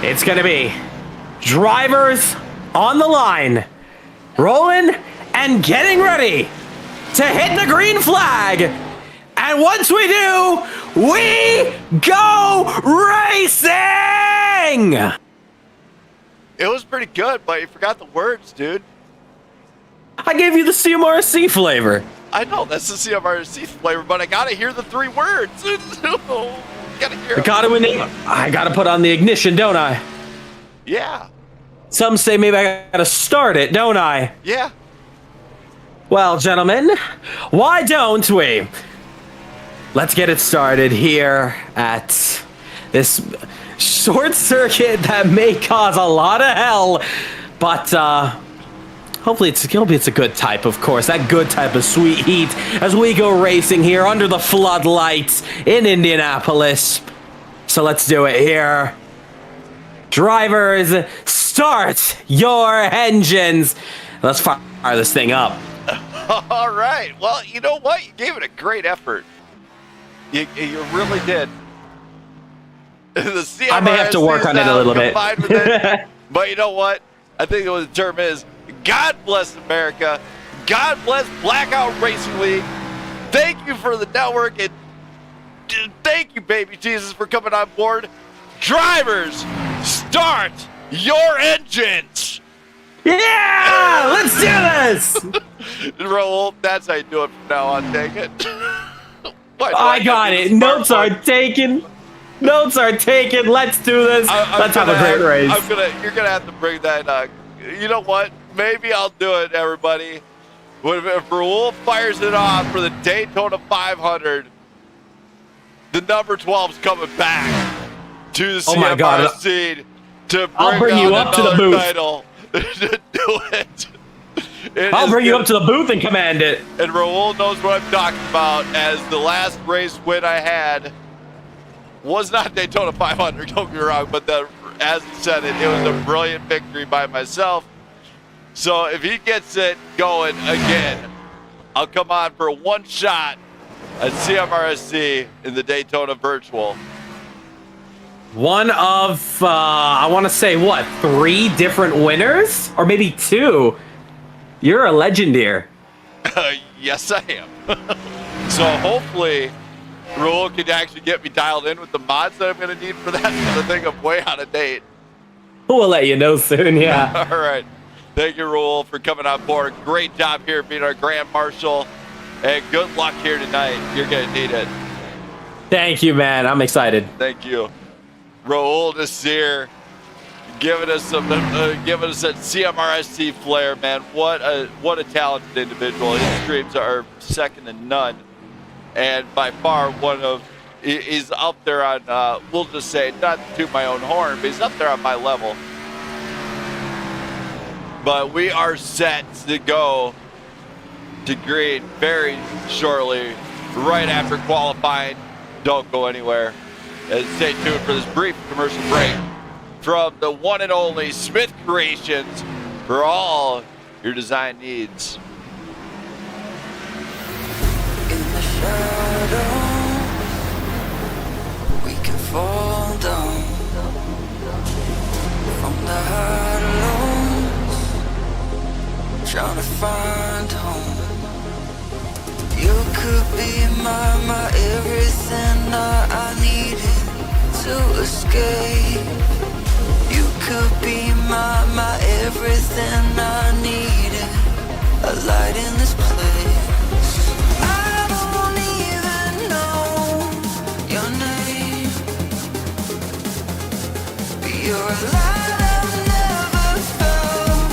Speaker 14: It's gonna be drivers on the line, rolling and getting ready to hit the green flag. And once we do, we go racing!
Speaker 2: It was pretty good, but you forgot the words, dude.
Speaker 14: I gave you the CMRC flavor.
Speaker 2: I know, that's the CMRC flavor, but I gotta hear the 3 words. Gotta hear
Speaker 14: I gotta put on the ignition, don't I?
Speaker 2: Yeah.
Speaker 14: Some say maybe I gotta start it, don't I?
Speaker 2: Yeah.
Speaker 14: Well, gentlemen, why don't we? Let's get it started here at this short circuit that may cause a lot of hell, but hopefully it's a good type, of course, that good type of sweet heat as we go racing here under the floodlights in Indianapolis. So let's do it here. Drivers, start your engines. Let's fire this thing up.
Speaker 2: All right. Well, you know what? You gave it a great effort. You really did. The
Speaker 14: I may have to work on it a little bit.
Speaker 2: But you know what? I think what the term is, God bless America. God bless Blackout Racing League. Thank you for the network, and thank you, baby Jesus, for coming on board. Drivers, start your engines.
Speaker 14: Yeah, let's do this.
Speaker 2: Raul, that's how you do it from now on. Take it.
Speaker 14: I got it. Notes are taken. Let's do this. Let's have a great race.
Speaker 2: You're gonna have to bring that. You know what? Maybe I'll do it, everybody. If Raul fires it off for the Daytona 500, the number 12's coming back to the CMRC to bring
Speaker 14: you up to the booth.
Speaker 2: Title to do it.
Speaker 14: I'll bring you up to the booth and command it.
Speaker 2: And Raul knows what I'm talking about, as the last race win I had was not Daytona 500, don't get me wrong, but as he said it was a brilliant victory by myself. So if he gets it going again, I'll come on for one shot at CMRSC in the Daytona Virtual.
Speaker 14: One of, I want to say, 3 different winners? Or maybe 2. You're a legend here.
Speaker 2: Yes, I am. So hopefully, Raul can actually get me dialed in with the mods that I'm going to need for that, because I think I'm way out of date.
Speaker 14: We'll let you know soon, yeah.
Speaker 2: All right. Thank you, Raul, for coming on board. Great job here being our Grand Marshal. And good luck here tonight. You're going to need it.
Speaker 14: Thank you, man. I'm excited.
Speaker 2: Thank you. Raul Nasir giving us that CMRSC flair, man. What a talented individual. His streams are second to none, and by far he's up there on. We'll just say, not to toot my own horn, but he's up there on my level. But we are set to go to green very shortly, right after qualifying. Don't go anywhere. And stay tuned for this brief commercial break from the one and only Smith Creations for all your design needs.
Speaker 1: In the shadow, we can fall down from the high lows, trying to find home. You could be my everything I needed to escape. You could be my everything I needed. A light in this place. I don't even know You're a light I've never felt.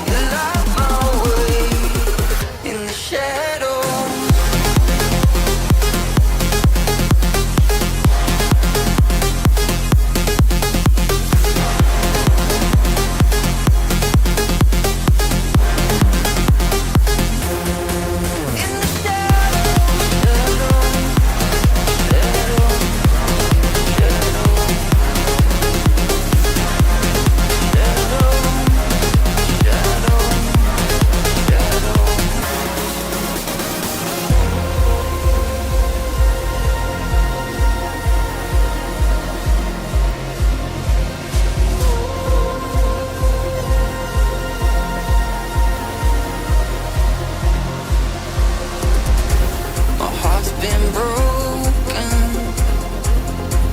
Speaker 1: You light my way in the shadow. My heart's been broken,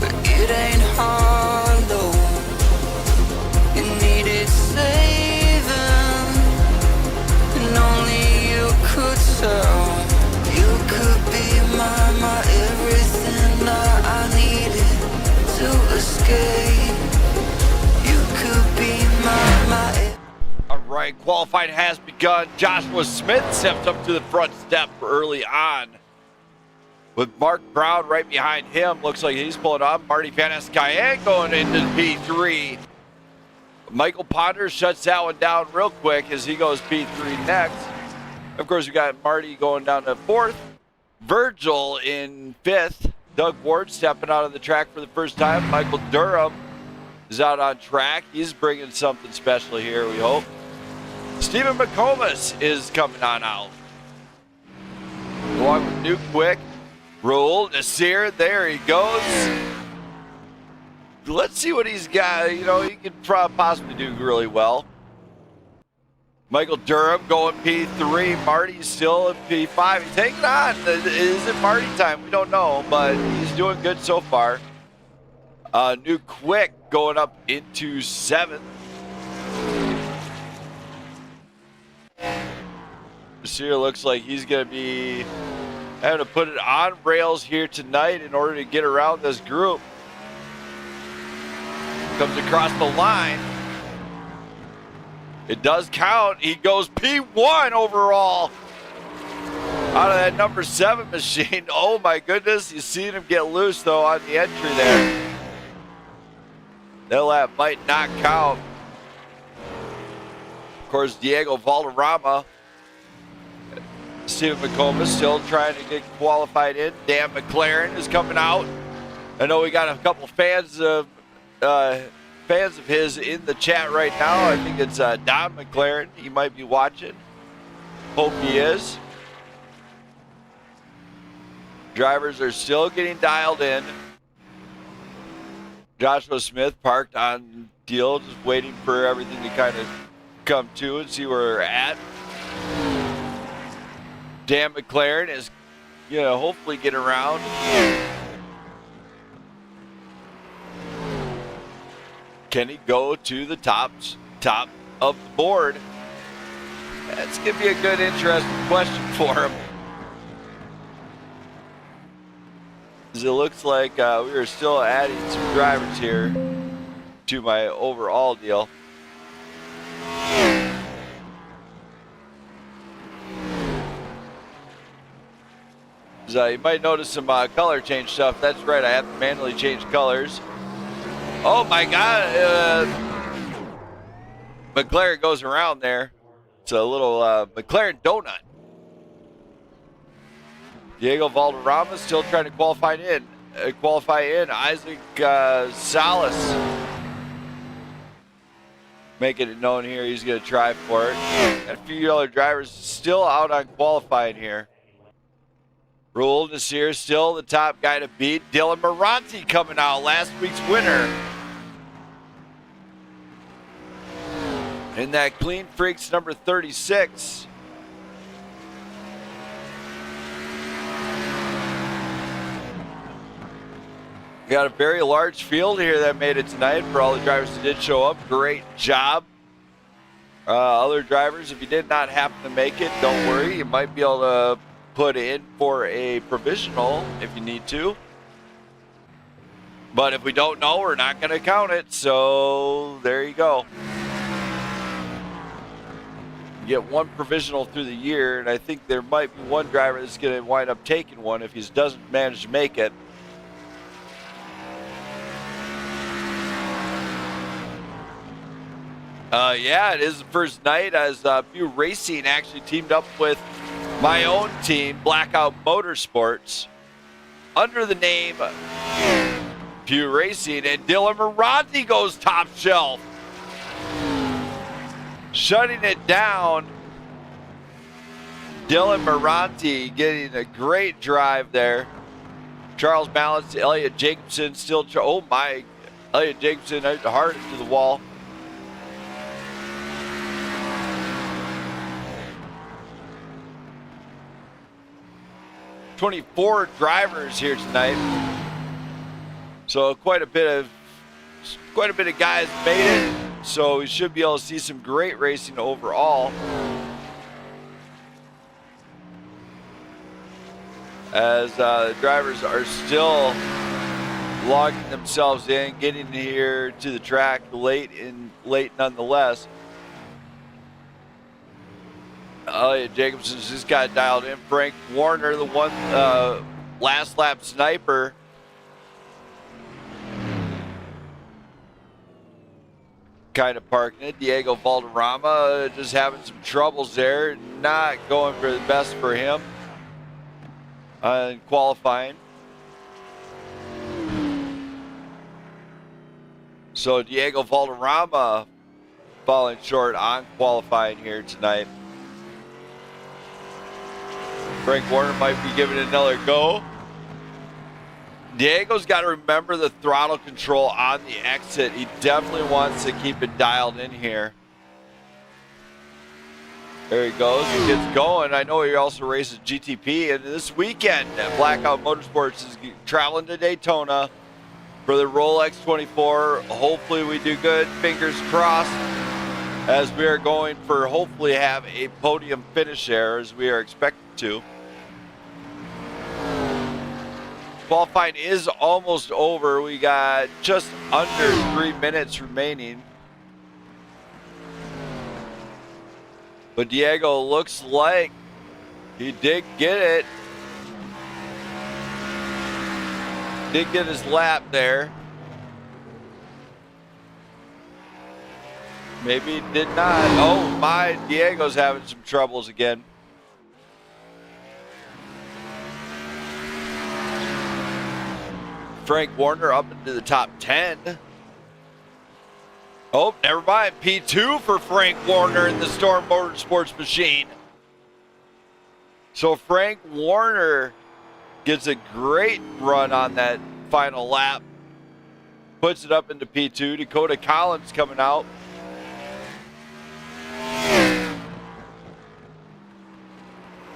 Speaker 1: but it ain't hollow. It needed saving, and only you could tell. You could be my everything that I needed to escape. You could be my.
Speaker 2: All right, qualifying has begun. Joshua Smith stepped up to the front step early on, with Mark Brown right behind him. Looks like he's pulling up. Marty Van Escayen going into P3. Michael Ponder shuts that one down real quick as he goes P3 next. Of course, we got Marty going down to 4th. Virgil in 5th. Doug Ward stepping out of the track for the first time. Michael Durham is out on track. He's bringing something special here, we hope. Stephen McComas is coming on out. Along with Nuke Quick. Raul Nasir, there he goes. Let's see what he's got. You know, he could possibly do really well. Michael Durham going P3. Marty's still in P5. He's hanging on. Is it Marty time? We don't know, but he's doing good so far. Nuke Quick going up into 7th. Nasir looks like he's going to be having to put it on rails here tonight in order to get around this group. Comes across the line. It does count. He goes P1 overall out of that number 7 machine. Oh my goodness. You seen him get loose though on the entry there. That lap might not count. Of course, Diego Valderrama. Stephen McComas still trying to get qualified in. Dan McLaren is coming out. I know we got a couple fans of his in the chat right now. I think it's Don McLaren. He might be watching. Hope he is. Drivers are still getting dialed in. Joshua Smith parked on deal, just waiting for everything to kind of come to and see where we're at. Dan McLaren is, hopefully get around. Can he go to the top of the board? That's going to be a good, interesting question for him. As it looks like we are still adding some drivers here to my overall deal. You might notice some color change stuff. That's right, I have to manually change colors. Oh my God, McLaren goes around there. It's a little McLaren donut. Diego Valderrama still trying to qualify in. Isaac Salas making it known here he's going to try for it. And a few other drivers still out on qualifying here. Raul Nasir still the top guy to beat. Dylan Murante coming out, last week's winner. In that Clean Freaks number 36. We got a very large field here that made it tonight for all the drivers that did show up. Great job. Other drivers, if you did not happen to make it, don't worry. You might be able to put in for a provisional if you need to. But if we don't know, we're not going to count it. So there you go. You get one provisional through the year, and I think there might be one driver that's going to wind up taking one if he doesn't manage to make it. Yeah, it is the first night as Pew Racing actually teamed up with my own team, Blackout Motorsports, under the name Pew Racing, and Dylan Murante goes top shelf, shutting it down. Dylan Murante getting a great drive there. Charles Balance, Elliot Jacobson still, oh my, Elliot Jacobson hard into the wall. "24 drivers here tonight, so quite a bit of guys made it. So we should be able to see some great racing overall. As drivers are still logging themselves in, getting here to the track late nonetheless. Elliot Jacobson's just got dialed in. Frank Warner, the one last lap sniper, kind of parking it. Diego Valderrama just having some troubles there. Not going for the best for him in qualifying. So Diego Valderrama falling short on qualifying here tonight. Frank Warner might be giving it another go. Diego's got to remember the throttle control on the exit. He definitely wants to keep it dialed in here. There he goes. He gets going. I know he also races GTP. And this weekend, Blackout Motorsports is traveling to Daytona for the Rolex 24. Hopefully we do good. Fingers crossed. As we are going for hopefully have a podium finish there as we are expected to. Qualifying is almost over. We got just under 3 minutes remaining. But Diego looks like he did get it. Did get his lap there. Maybe he did not. Oh my, Diego's having some troubles again. Frank Warner up into the top 10. Oh, never mind. P2 for Frank Warner in the Storm Motorsports machine. So Frank Warner gets a great run on that final lap. Puts it up into P2. Dakota Collins coming out.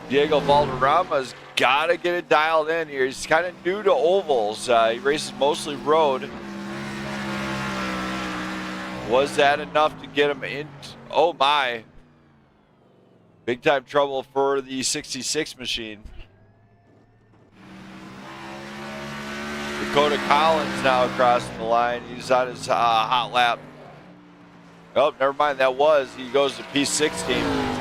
Speaker 2: Diego Valderrama's got to get it dialed in here. He's kind of new to ovals. He races mostly road. Was that enough to get him in? Oh my. Big time trouble for the 66 machine. Dakota Collins now crossing the line. He's on his hot lap. Oh, never mind. That was. He goes to P16.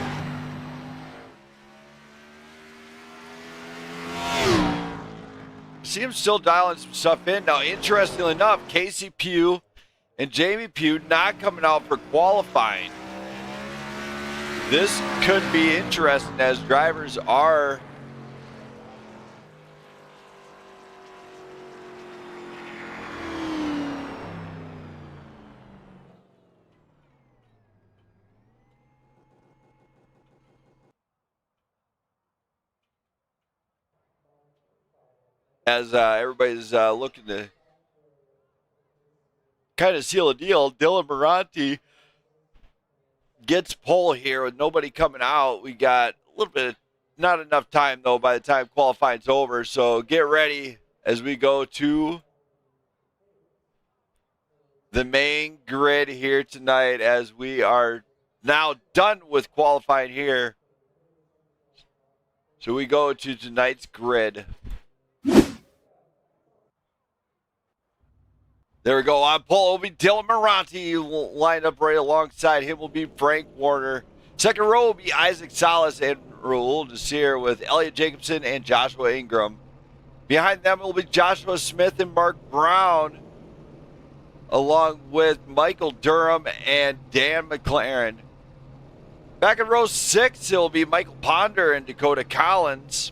Speaker 2: See him still dialing some stuff in. Now, interestingly enough, Casey Pugh and Jamie Pugh not coming out for qualifying. This could be interesting as drivers are everybody's looking to kind of seal a deal. Dylan Murante gets pole here with nobody coming out. We got a little bit, not enough time though by the time qualifying's over. So get ready as we go to the main grid here tonight as we are now done with qualifying here. So we go to tonight's grid. There we go. On pole will be Dylan Murante. Lined up right alongside him will be Frank Warner. Second row will be Isaac Salas and Raul Desir with Elliot Jacobson and Joshua Ingram. Behind them will be Joshua Smith and Mark Brown, along with Michael Durham and Dan McLaren. Back in row 6, it will be Michael Ponder and Dakota Collins.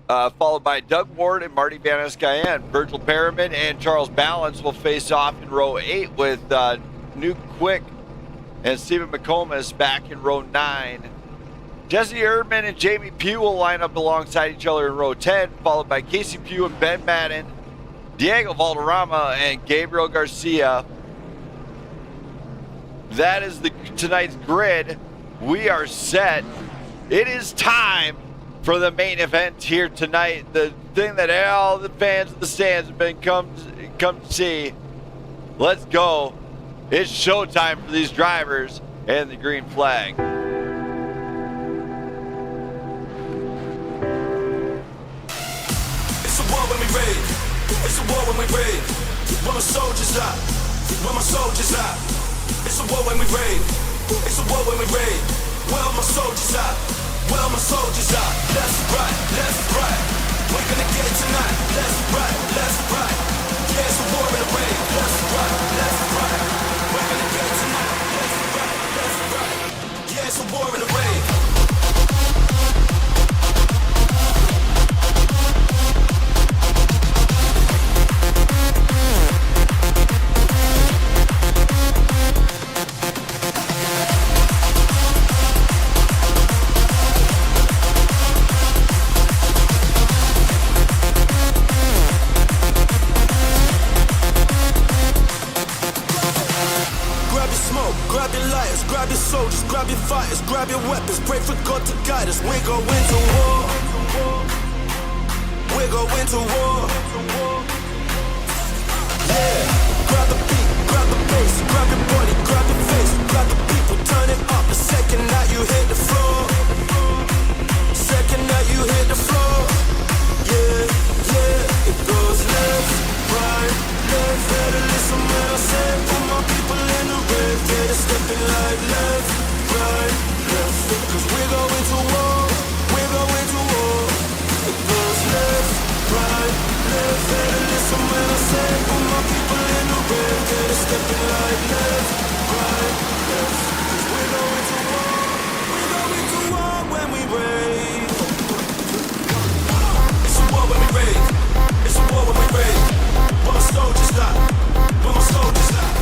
Speaker 2: Followed by Doug Ward and Marty Van Escayan. Virgil Perriman and Charles Ballance will face off in row 8 with Nuke Quick and Stephen McComas back in row 9. Jesse Erdman and Jamie Pugh will line up alongside each other in row 10, followed by Casey Pugh and Ben Madden, Diego Valderrama and Gabriel Garcia. That is tonight's grid. We are set. It is time for the main event here tonight. The thing that all the fans in the stands have been come to see. Let's go. It's showtime for these drivers and the green flag.
Speaker 1: It's a war when we raid. It's a war when we raid. Where my soldiers at? Where my soldiers at? It's a war when we raid. It's a war when we raid. Where my soldiers at? Where my soldiers at? Left, right, left, right. We're gonna get it tonight. Left, right, left, right. Yeah, it's a war in the raid. Left, right, left, right. We're gonna get it tonight. Left, right, left, right. Yeah, it's a war in the raid. Grab your lighters, grab your soldiers, grab your fighters, grab your weapons, pray for God to guide us. We're going to war. We're going to war. Yeah. Grab the beat, grab the bass, grab your body, grab your face, grab the people, turn it up the second that you hit the floor. Second that you hit the floor. Yeah, yeah. It goes left, right, left. Better listen when I say, put my people in the red. Get it stepping like left, right, left. Cause we're going to war, we're going to war. It goes left, right, left. Better listen when I say, put my people in the red. Get it stepping like left, right, left. Cause we're going to war, we're going to war when we raid. It's a war when we raid. It's a war when we raid. Where my soldiers lie, where my soldiers lie.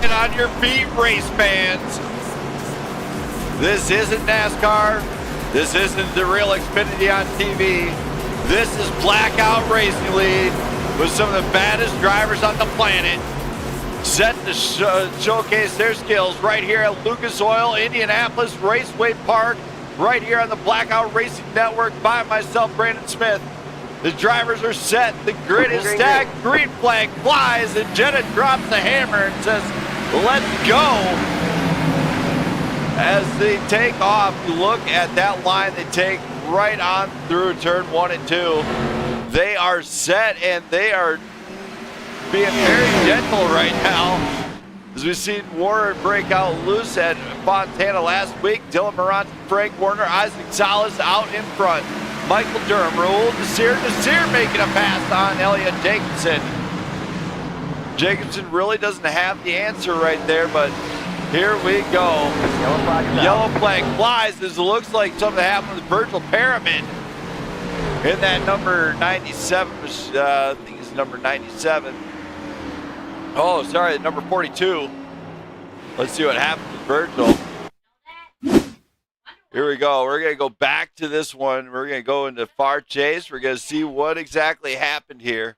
Speaker 2: And on your feet, race fans. This isn't NASCAR. This isn't the real Xfinity on TV. This is Blackout Racing League with some of the baddest drivers on the planet, set to showcase their skills right here at Lucas Oil Indianapolis Raceway Park, right here on the Blackout Racing Network by myself, Brandon Smith. The drivers are set, the grid is stacked, green flag flies, and Jenna drops the hammer and says, let's go. As they take off, you look at that line they take right on through turn 1 and 2. They are set and they are being very gentle right now. As we've seen Warren break out loose at Fontana last week, Dylan Murante, Frank Warner, Isaac Salas out in front. Michael Durham, Raul Desir making a pass on Elliot Jacobson. Jacobson really doesn't have the answer right there, but here we go. Yellow flag flies as it looks like something happened with Virgil Perriman in that number 97, which I think is number 97. Oh, sorry, number 42. Let's see what happened with Virgil. Here we go. We're going to go back to this one. We're going to go into far chase. We're going to see what exactly happened here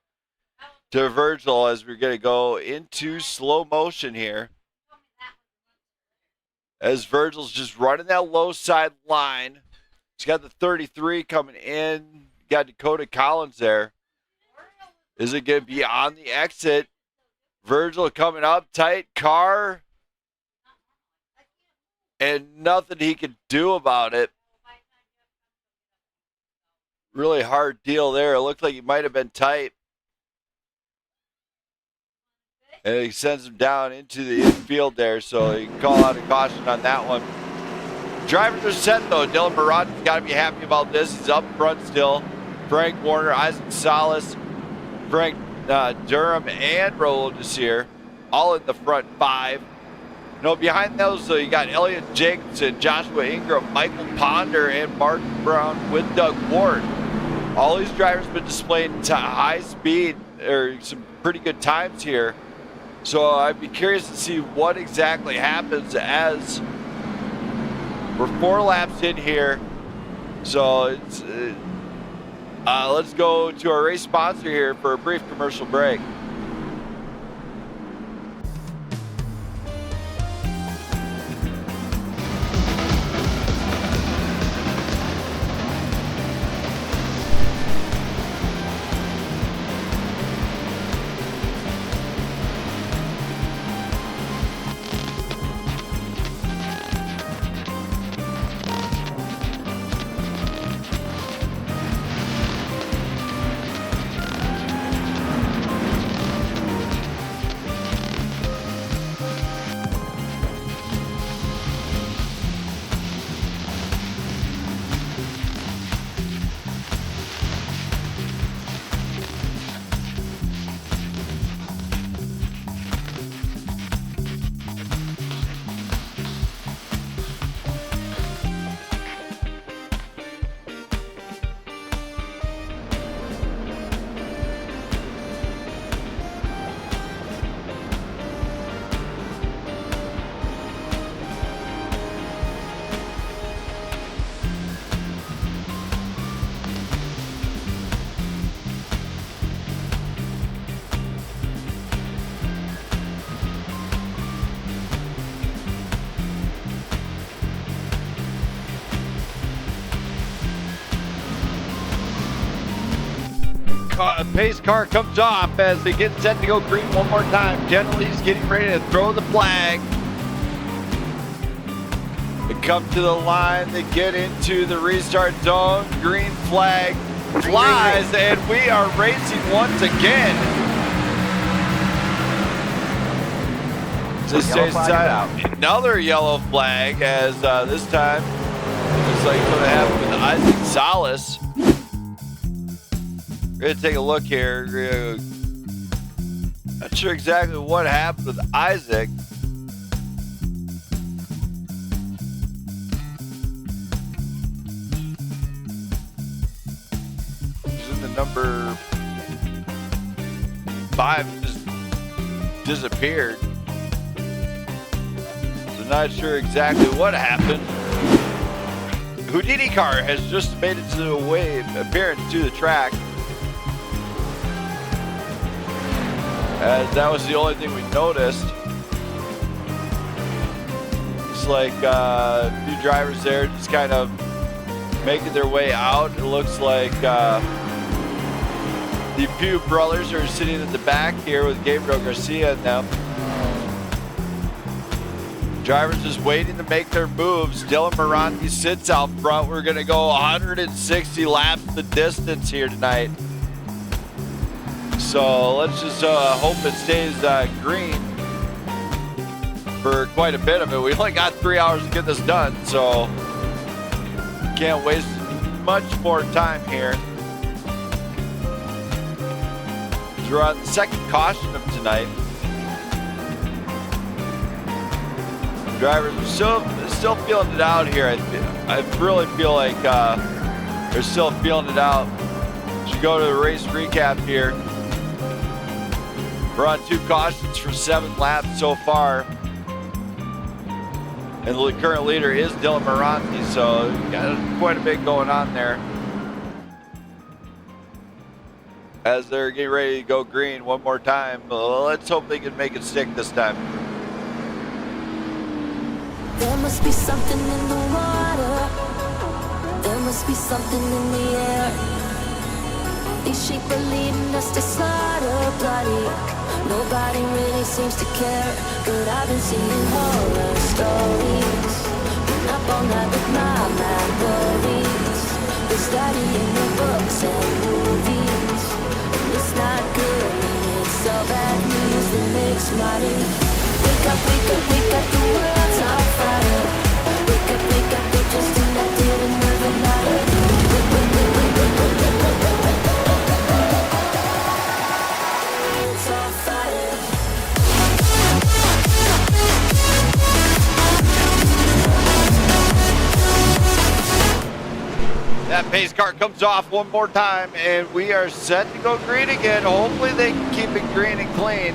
Speaker 2: to Virgil as we're going to go into slow motion here. As Virgil's just running that low side line. He's got the 33 coming in. Got Dakota Collins there. Is it going to be on the exit? Virgil coming up, tight car. And nothing he could do about it. really hard deal there. It looked like he might have been tight. And he sends him down into the infield there, so you can call out a caution on that one. Drivers are set, though. Dylan Murante's got to be happy about this. He's up front still. Frank Warner, Isaac Salas, Frank Durham, and Rolo Desir, all in the front five. You know, behind those, you got Elliot Jacobson, Joshua Ingram, Michael Ponder, and Martin Brown with Doug Ward. All these drivers have been displaying high speed, or some pretty good times here. So I'd be curious to see what exactly happens as we're 4 laps in here. So it's, let's go to our race sponsor here for a brief commercial break. Pace car comes off as they get set to go green one more time. Gently's getting ready to throw the flag. They come to the line, they get into the restart zone. Green flag flies, and we are racing once again. This stays out. Another yellow flag as this time looks like it's going to happen with Isaac Salas. We're going to take a look here. Not sure exactly what happened with Isaac. He's in the number 5, just disappeared. So not sure exactly what happened. Houdini car has just made its appearance to the track. As that was the only thing we noticed. It's like a few drivers there just kind of making their way out. It looks like the Pugh brothers are sitting in the back here with Gabriel Garcia and them. Drivers just waiting to make their moves. Dylan Murante sits out front. We're going to go 160 laps the distance here tonight. So let's just hope it stays green for quite a bit of it. We only got 3 hours to get this done, so can't waste much more time here. We're on the second caution of tonight. Drivers are still feeling it out here. I really feel like they're still feeling it out. Should go to the race recap here. We're on 2 cautions for 7 laps so far. And the current leader is Dylan Murante, so got quite a bit going on there. As they're getting ready to go green one more time. Let's hope they can make it stick this time.
Speaker 1: There must be something in the water. There must be something in the air. These sheep are leading us to slaughter, bloody. Nobody really seems to care. But I've been seeing horror stories. Been up all night with my memories. Been studying the books started. Wake up, the world's on fire. Wake up, it just turned out didn't never matter. It's on fire.
Speaker 2: That pace car comes off one more time, and we are set to go green again. Hopefully they can keep it green and clean.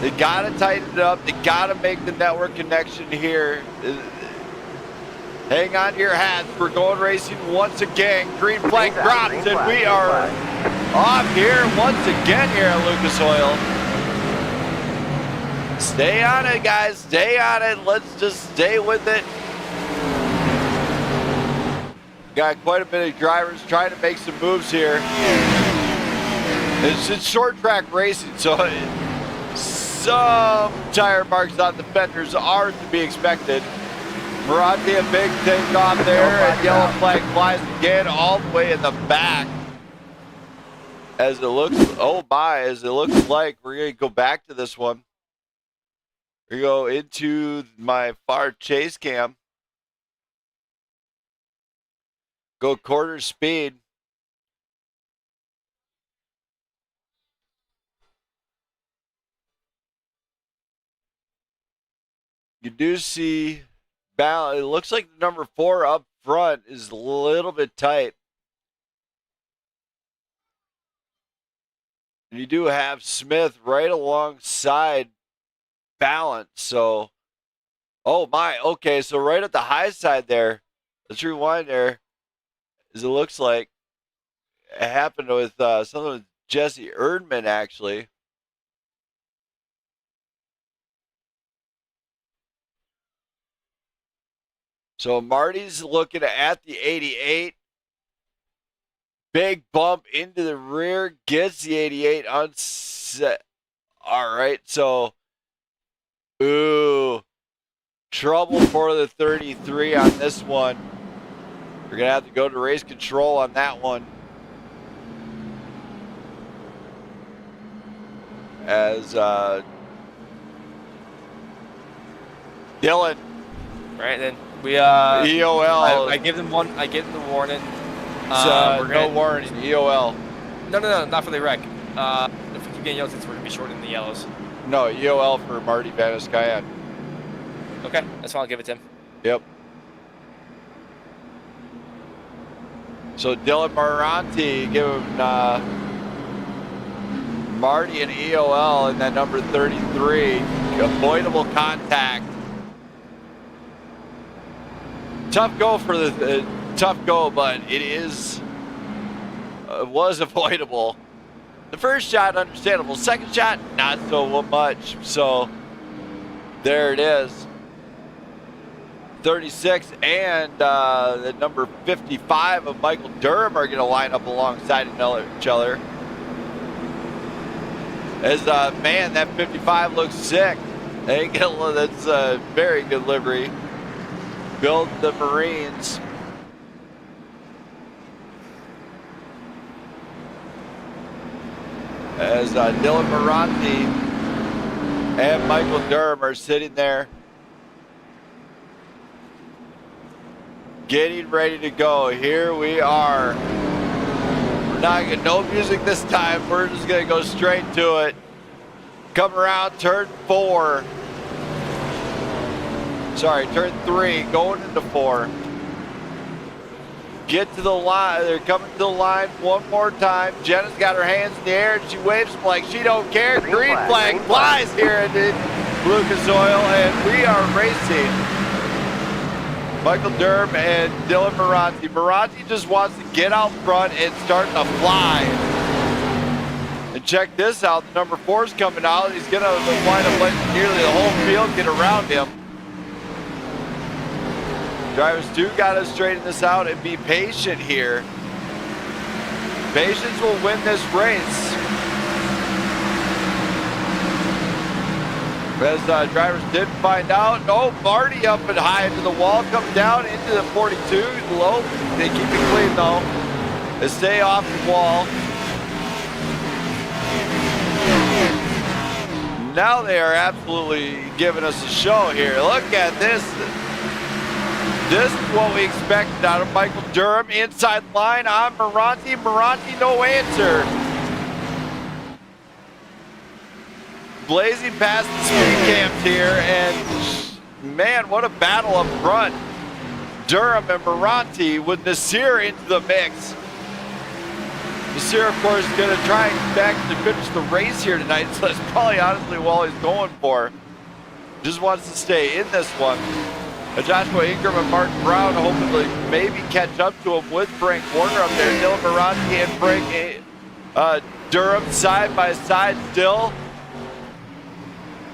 Speaker 2: They got to tighten it up. They got to make the network connection here. Hang on to your hats. We're going racing once again. Green flag drops, and we are off here once again here at Lucas Oil. Stay on it, guys. Stay on it. Let's just stay with it. Got quite a bit of drivers trying to make some moves here. It's short track racing, so some tire marks on the fenders are to be expected. Murante, a big takeoff there, and yellow flag flies again all the way in the back. As it looks, oh my, as it looks like we're going to go back to this one. We go into my far chase cam. Go quarter speed. You do see balance. It looks like the number 4 up front is a little bit tight. And you do have Smith right alongside balance. So, oh my, okay. So right at the high side there, let's rewind there. As it looks like it happened with something with Jesse Erdman, actually. So Marty's looking at the 88. Big bump into the rear, gets the 88 unset. All right, so, ooh, trouble for the 33 on this one. We're going to have to go to race control on that one. As Dylan.
Speaker 12: Right, then we
Speaker 2: EOL.
Speaker 12: I give them one. I give them the warning.
Speaker 2: No warning. EOL.
Speaker 12: No, not for the wreck. If we keep getting yellows, we're gonna be shorting the yellows.
Speaker 2: No, EOL for Marty Vaniscayenne.
Speaker 12: Okay, that's fine. I'll give it to him.
Speaker 2: Yep. So Dylan Murante giving Marty an EOL and then number 33, avoidable contact. Tough go for the tough go, but it was avoidable. The first shot, understandable. Second shot, not so much. So there it is. 36 and the number 55 of Michael Durham are going to line up alongside each other. As man, that 55 looks sick. That's a very good livery. Build the Marines. As Dylan Murante and Michael Durham are sitting there, getting ready to go. Here we are. We're not getting no music this time. We're just gonna go straight to it. Come around turn 4. Sorry, turn 3, going into 4. Get to the line. They're coming to the line one more time. Jenna's got her hands in the air and she waves them like she don't care. Green flag flies here at Lucas Oil, and we are racing. Michael Durham and Dylan Murante. Murante just wants to get out front and start to fly. And check this out. The number 4 is coming out. He's going to wind up letting nearly the whole field get around him. Drivers do got to straighten this out and be patient here. Patience will win this race. As drivers did find out, oh, Marty up and high into the wall, comes down into the 42, low. They keep it clean though. They stay off the wall. Now they are absolutely giving us a show here. Look at this. This is what we expected out of Michael Durham. Inside line on Murante. Murante, no answer. Blazing past the speed camps here, and man, what a battle up front. Durham and Murante with Nasir into the mix. Nasir, of course, is going to try and back to finish the race here tonight, so that's probably honestly all he's going for. Just wants to stay in this one. Joshua Ingram and Mark Brown hoping to maybe catch up to him with Frank Warner up there. Dylan Murante and Frank Durham side by side still.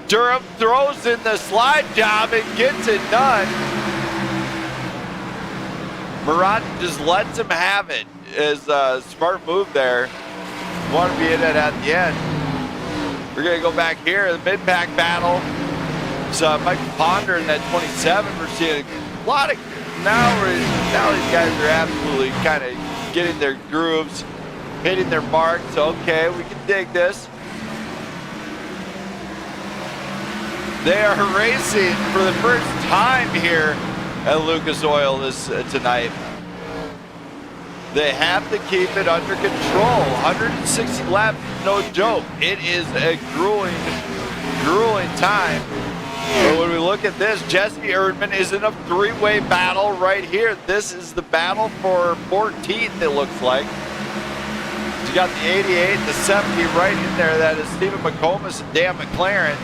Speaker 2: Durham throws in the slide job and gets it done. Murante just lets him have it. Is a smart move there. Want to be in it at the end. We're going to go back here, the mid-pack battle. So Michael Ponder in that 27. We're seeing a lot of, now these guys are absolutely kind of getting their grooves, hitting their marks. Okay, we can dig this. They are racing for the first time here at Lucas Oil tonight. They have to keep it under control. 160 laps, no joke. It is a grueling time. But when we look at this, Jesse Erdman is in a three-way battle right here. This is the battle for 14th, it looks like. You got the 88, the 70 right in there. That is Stephen McComas and Dan McLaren.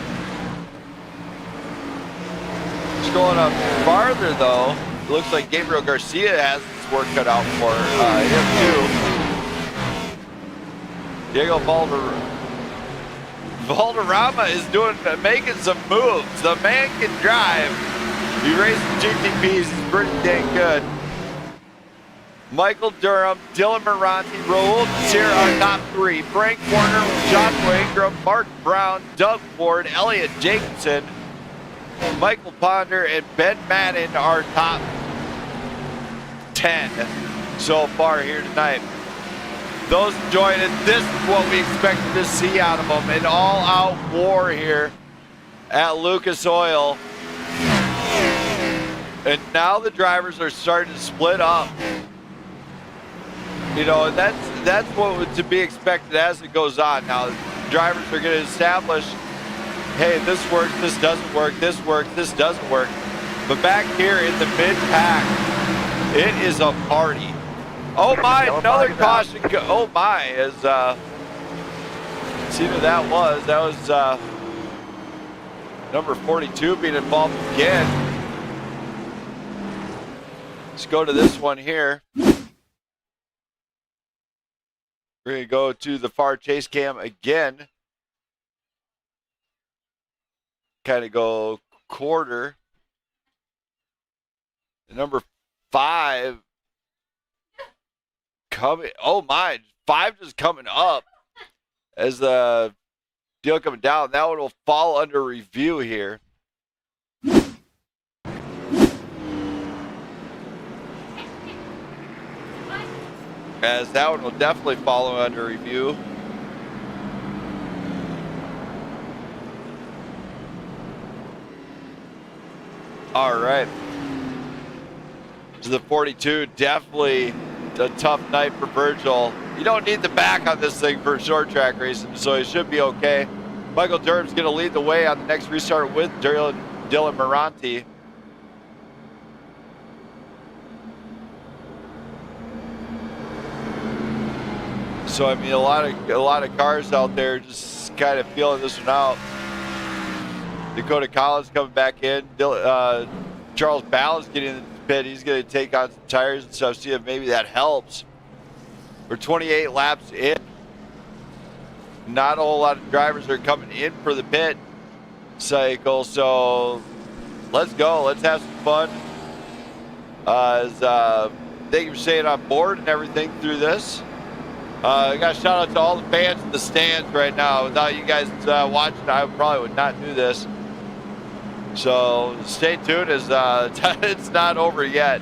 Speaker 2: Just going up farther, though, it looks like Gabriel Garcia has his work cut out for him, too. Diego Valderrama is making some moves. The man can drive. He races GTPs. He's pretty dang good. Michael Durham, Dylan Murante, Raul Nasir are top three. Frank Warner, Joshua Ingram, Mark Brown, Doug Ward, Elliot Jacobson, Michael Ponder, and Ben Madden are top 10 so far here tonight. Those joining, this is what we expected to see out of them. An all-out war here at Lucas Oil. And now the drivers are starting to split up. You know, and that's what was to be expected as it goes on. Now, drivers are going to establish, hey, this works, this doesn't work, this works, this doesn't work. But back here in the mid-pack, it is a party. Oh my, another caution. Oh my, as see who that was. That was number 42 being involved again. Let's go to this one here. We're going to go to the far chase cam again. Kind of go quarter. Number 5 coming. Oh my, 5 just coming up as the deal coming down. That one will fall under review here. As that one will definitely follow under review. All right. To the 42, definitely a tough night for Virgil. You don't need the back on this thing for short track racing, so it should be okay. Michael Durham's going to lead the way on the next restart with Dylan Murante. So I mean, a lot of cars out there just kind of feeling this one out. Dakota Collins coming back in. Charles Ball's getting in the pit. He's going to take on some tires and stuff. See if maybe that helps. We're 28 laps in. Not a whole lot of drivers are coming in for the pit cycle. So let's go. Let's have some fun. Thank you for staying on board and everything through this. I got a shout out to all the fans in the stands right now. Without you guys watching, I probably would not do this. So stay tuned as it's not over yet.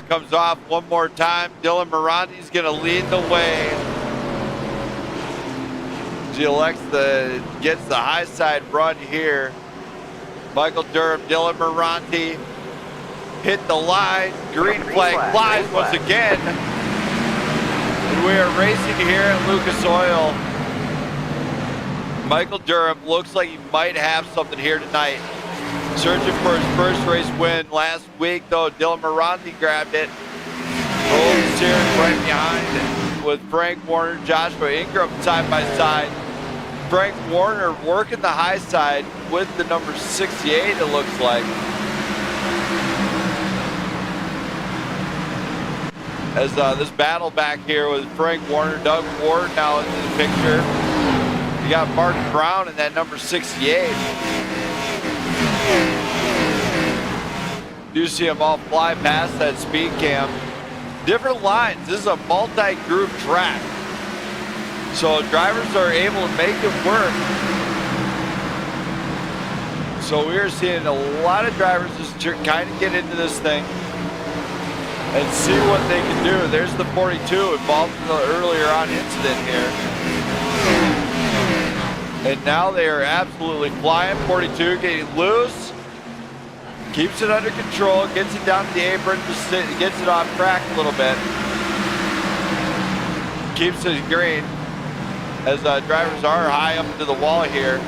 Speaker 2: comes off one more time. Dylan Murante's going to lead the way. Gets the high side run here. Michael Durham, Dylan Murante hit the line. Green flag flies once again. And we are racing here at Lucas Oil. Michael Durham looks like he might have something here tonight. Searching for his first race win last week, though. Dylan Murante grabbed it. Rolled the steering right behind with Frank Warner, Joshua Ingram side by side. Frank Warner working the high side with the number 68, it looks like. As this battle back here with Frank Warner, Doug Ward now in the picture. You got Mark Brown in that number 68. You see them all fly past that speed cam. Different lines. This is a multi-group track. So drivers are able to make it work. So we are seeing a lot of drivers just kind of get into this thing and see what they can do. There's the 42 involved in the earlier on incident here. And now they are absolutely flying. 42 getting loose. Keeps it under control, gets it down to the apron, just gets it off track a little bit. Keeps it green as drivers are high up into the wall here.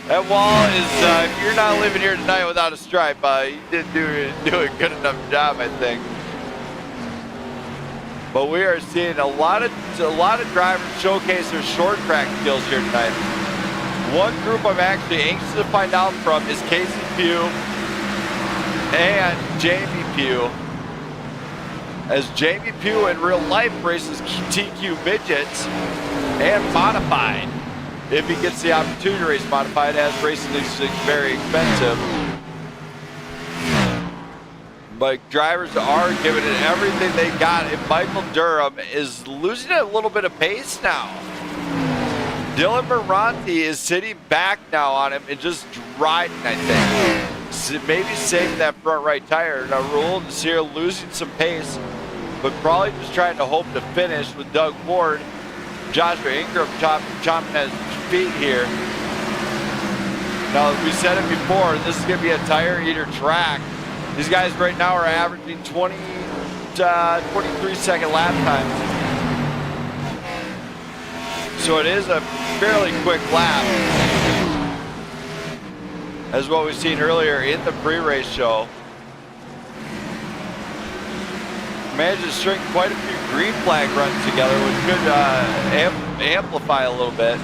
Speaker 2: That wall is, if you're not living here tonight without a stripe, you didn't do a good enough job, I think. But we are seeing a lot of drivers showcase their short track skills here tonight. One group I'm actually anxious to find out from is Casey Pugh and Jamie Pugh. As Jamie Pugh in real life races TQ midgets and modified. If he gets the opportunity to race modified, as racing is very expensive. But drivers are giving it everything they got, and Michael Durham is losing a little bit of pace now. Dylan Murante is sitting back now on him and just riding, I think. So maybe saving that front right tire. Now Raul Nasir losing some pace, but probably just trying to hope to finish with Doug Ward. Joshua Ingram chomping at his feet here. Now, we said it before, this is going to be a tire eater track. These guys right now are averaging 23 second lap times. So it is a fairly quick lap. As what we've seen earlier in the pre-race show. Managed to string quite a few green flag runs together, which could amplify a little bit.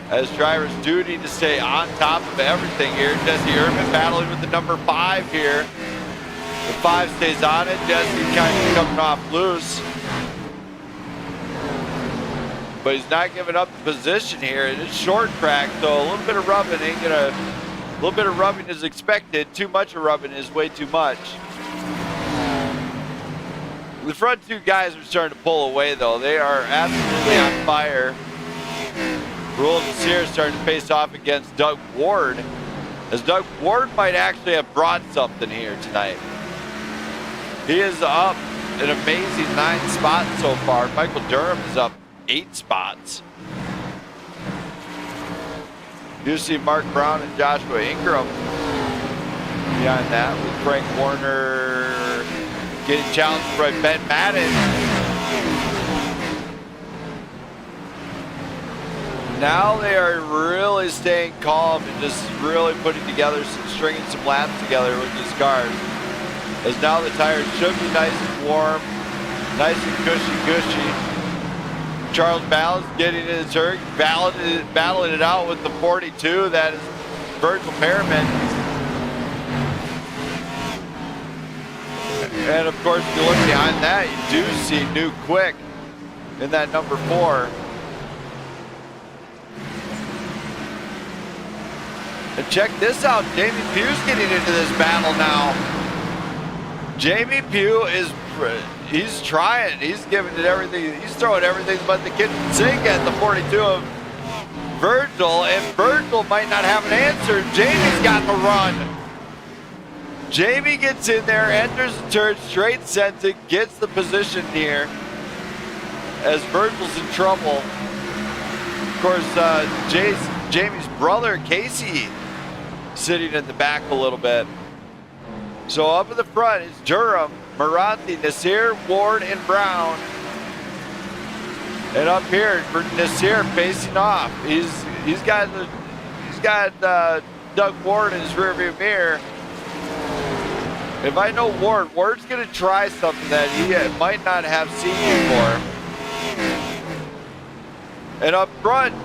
Speaker 2: As drivers do need to stay on top of everything here. Jesse Erdman battling with the number 5 here. The 5 stays on it. Jesse kind of coming off loose. But he's not giving up the position here. It is short track, so a little bit of rubbing ain't gonna. A little bit of rubbing is expected. Too much of rubbing is way too much. The front 2 guys are starting to pull away, though. They are absolutely on fire. Raul Nasir starting to face off against Doug Ward, as Doug Ward might actually have brought something here tonight. He is up an amazing 9 spots so far. Michael Durham is up 8 spots. You see Mark Brown and Joshua Ingram behind that, with Frank Warner getting challenged by Ben Madden. Now they are really staying calm and just really putting together, stringing some laps together with these cars. As now the tires should be nice and warm, nice and gushy. Charles Ballard's getting in his turn, battling it out with the 42. That is Virgil Perriman. And of course, if you look behind that, you do see New Quick in that number 4. And check this out, Jamie Pugh's getting into this battle now. Jamie Pugh he's trying, he's giving it everything, he's throwing everything but the kitchen sink at the 42 of Virgil, and Virgil might not have an answer. Jamie's got the run. Jamie gets in there, enters the turn, straight sends it, gets the position here as Virgil's in trouble. Of course, Jamie's brother, Casey, sitting in the back a little bit. So up in the front is Durham, Murante, Nasir, Ward, and Brown. And up here for Nasir facing off. He's got Doug Ward in his rearview mirror. If I know Ward's gonna try something that he might not have seen before. And up front,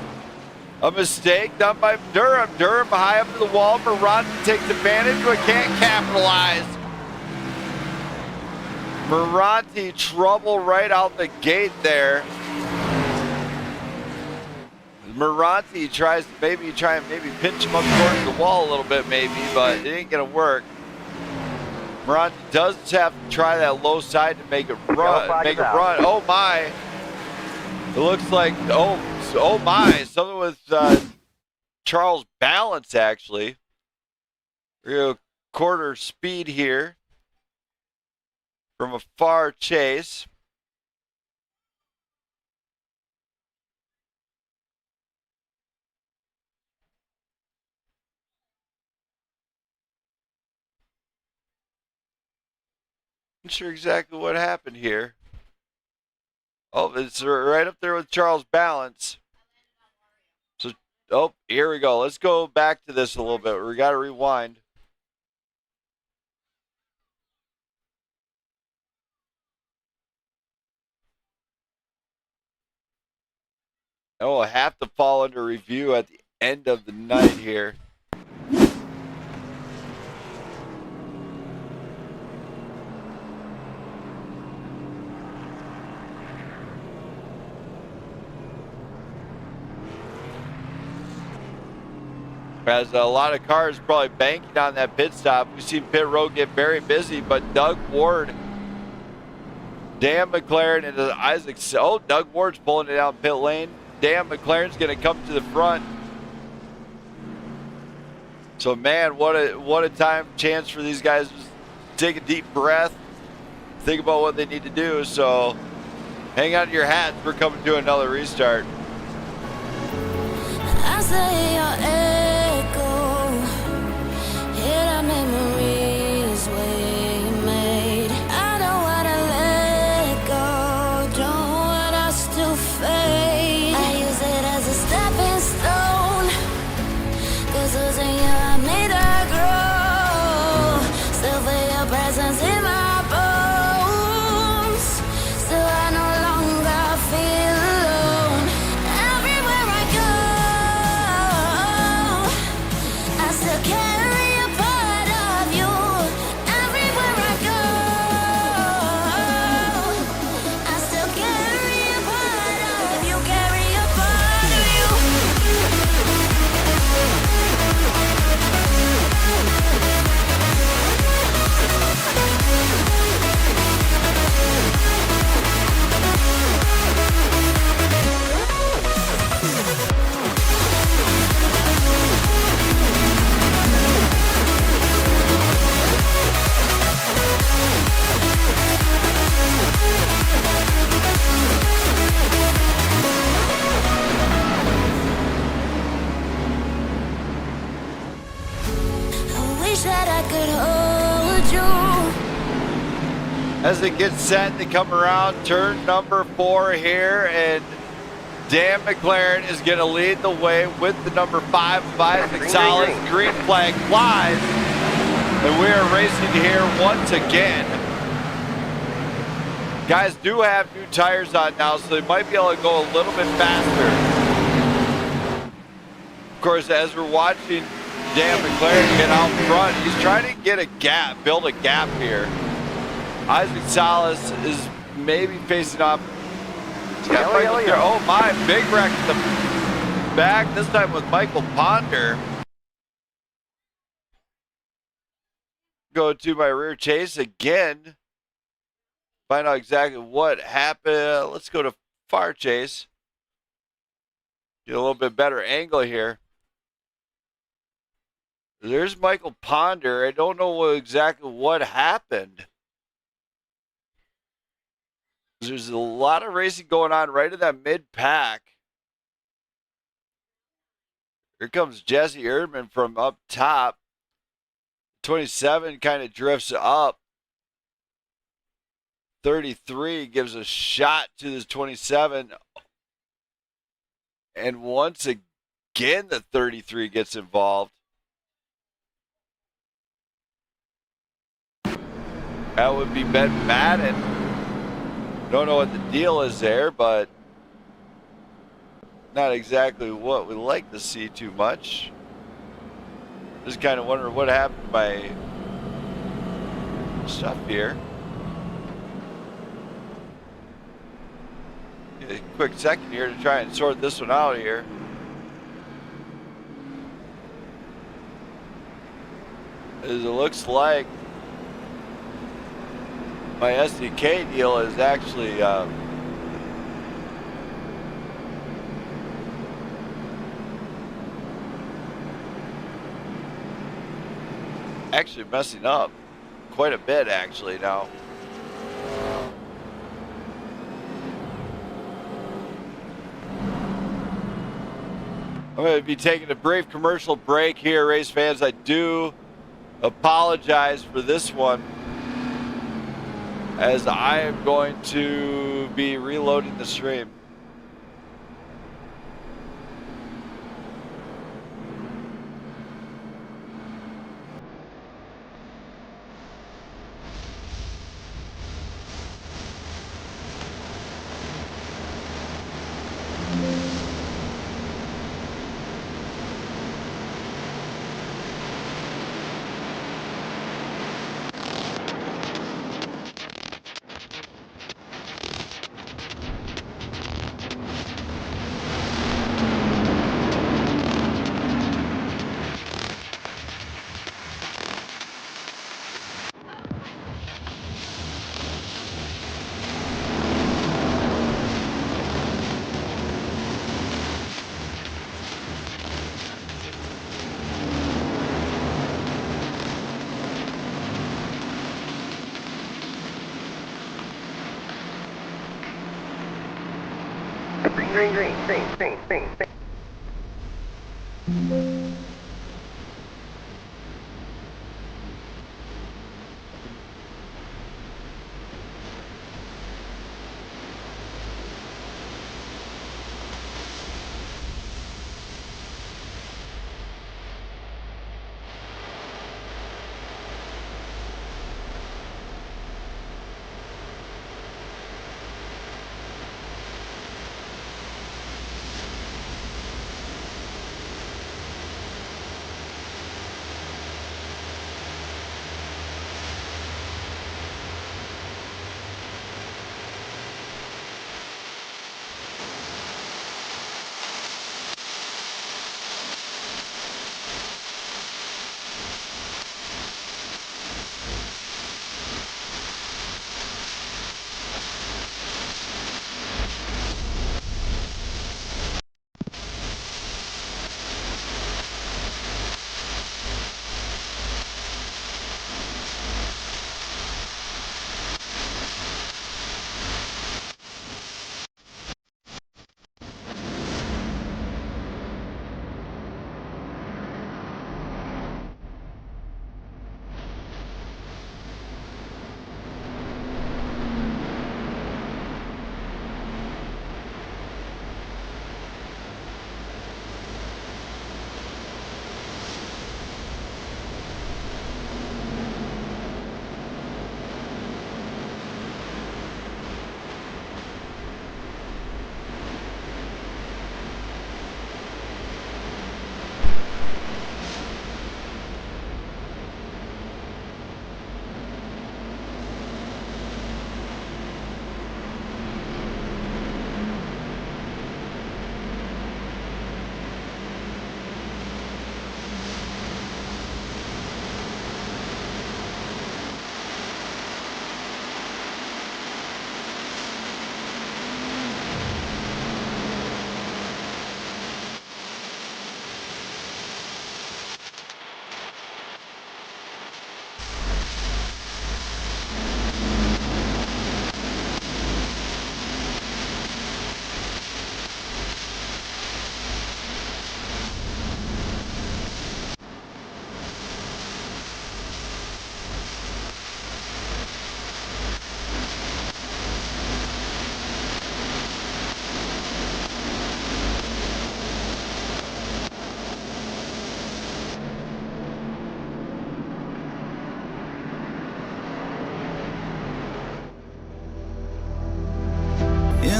Speaker 2: a mistake done by Durham. Durham high up to the wall. Murante takes advantage, but can't capitalize. Murante trouble right out the gate there. Murante tries to maybe pinch him up towards the wall a little bit, but it ain't gonna work. Murante does have to try that low side to make it run. Oh my! It looks like oh my! Something with Charles Balance actually. Real quarter speed here from a far chase. Not sure exactly what happened here. Oh, it's right up there with Charles Balance. So, oh, here we go. Let's go back to this a little bit. We got to rewind. Oh, I have to fall under review at the end of the night here. As a lot of cars probably banking on that pit stop. We've seen pit road get very busy, but Doug Ward, Dan McLaren, and Isaac. Oh, Doug Ward's pulling it out pit lane. Dan McLaren's going to come to the front. So, man, what a time chance for these guys to take a deep breath, think about what they need to do. So, hang on to your hats. We're coming to another restart.
Speaker 1: I say your echo, hear the memories we made. I don't wanna let go, don't want us to fade. I use it as a stepping stone, 'cause losing you I made her grow. Still feel your presence in my bones, still I no longer feel alone. Everywhere I go, I still carry a part of you. Everywhere I go, I still carry a part of you. Carry a part of you. I wish that I could hold you.
Speaker 2: As it gets set to come around turn number 4 here, and Dan McLaren is going to lead the way with the number 5, Isaac Salas. Green flag flies, and we are racing here once again. Guys do have new tires on now, so they might be able to go a little bit faster. Of course, as we're watching Dan McLaren get out front, he's trying to get a gap, build a gap here. Isaac Salas is maybe facing off. Oh my, big wreck at the back, this time with Michael Ponder. Go to my rear chase again. Find out exactly what happened. Let's go to far chase. Get a little bit better angle here. There's Michael Ponder. I don't know exactly what happened. There's a lot of racing going on right in that mid-pack. Here comes Jesse Erdman from up top. 27 kind of drifts up. 33 gives a shot to this 27. And once again, the 33 gets involved. That would be Ben Madden. Don't know what the deal is there, but not exactly what we like to see too much. Just kind of wondering what happened to my stuff here. Get a quick second here to try and sort this one out here. As it looks like my SDK deal is actually messing up quite a bit actually now. I'm going to be taking a brief commercial break here, race fans. I do apologize for this one, as I am going to be reloading the stream.
Speaker 4: Green.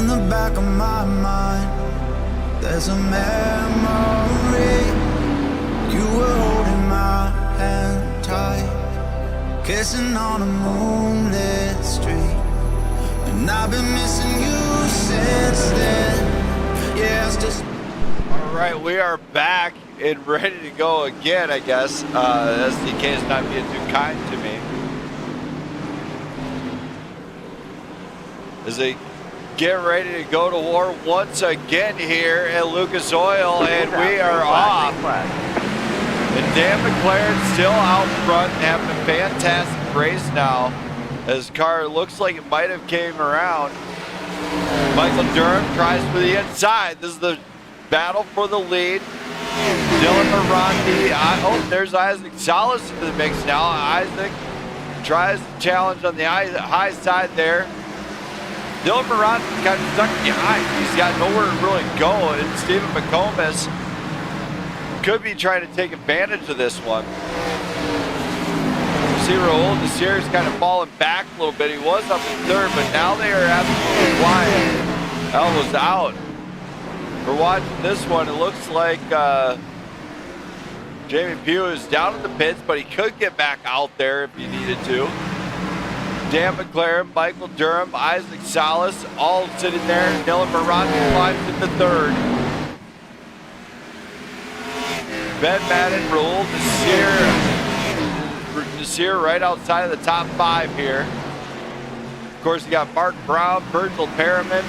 Speaker 1: In the back of my mind, there's a memory. You were holding my hand tight, kissing on a moonlit street. And I've been missing you since then. Yeah, it's just...
Speaker 2: All right, we are back and ready to go again, I guess. SDK is not being too kind to me. As they get ready to go to war once again here at Lucas Oil, and we are off. And Dan McLaren still out front, having a fantastic race now. As car looks like it might have came around. Michael Durham tries for the inside. This is the battle for the lead. Dylan Murante. Oh, there's Isaac Salas into the mix now. Isaac tries the challenge on the high side there. Dylan Murante kind of stuck behind. He's got nowhere to really go. And Stephen McComas could be trying to take advantage of this one. See Raul the Series kind of falling back a little bit. He was up in third, but now they are absolutely flying. That was out. We're watching this one. It looks like Jamie Pugh is down in the pits, but he could get back out there if he needed to. Dan McLaren, Michael Durham, Isaac Salas, all sitting there. Dylan Murante climbs into third. Ben Madden, Raul Nasir right outside of the top 5 here. Of course, you got Mark Brown, Virgil Perriman,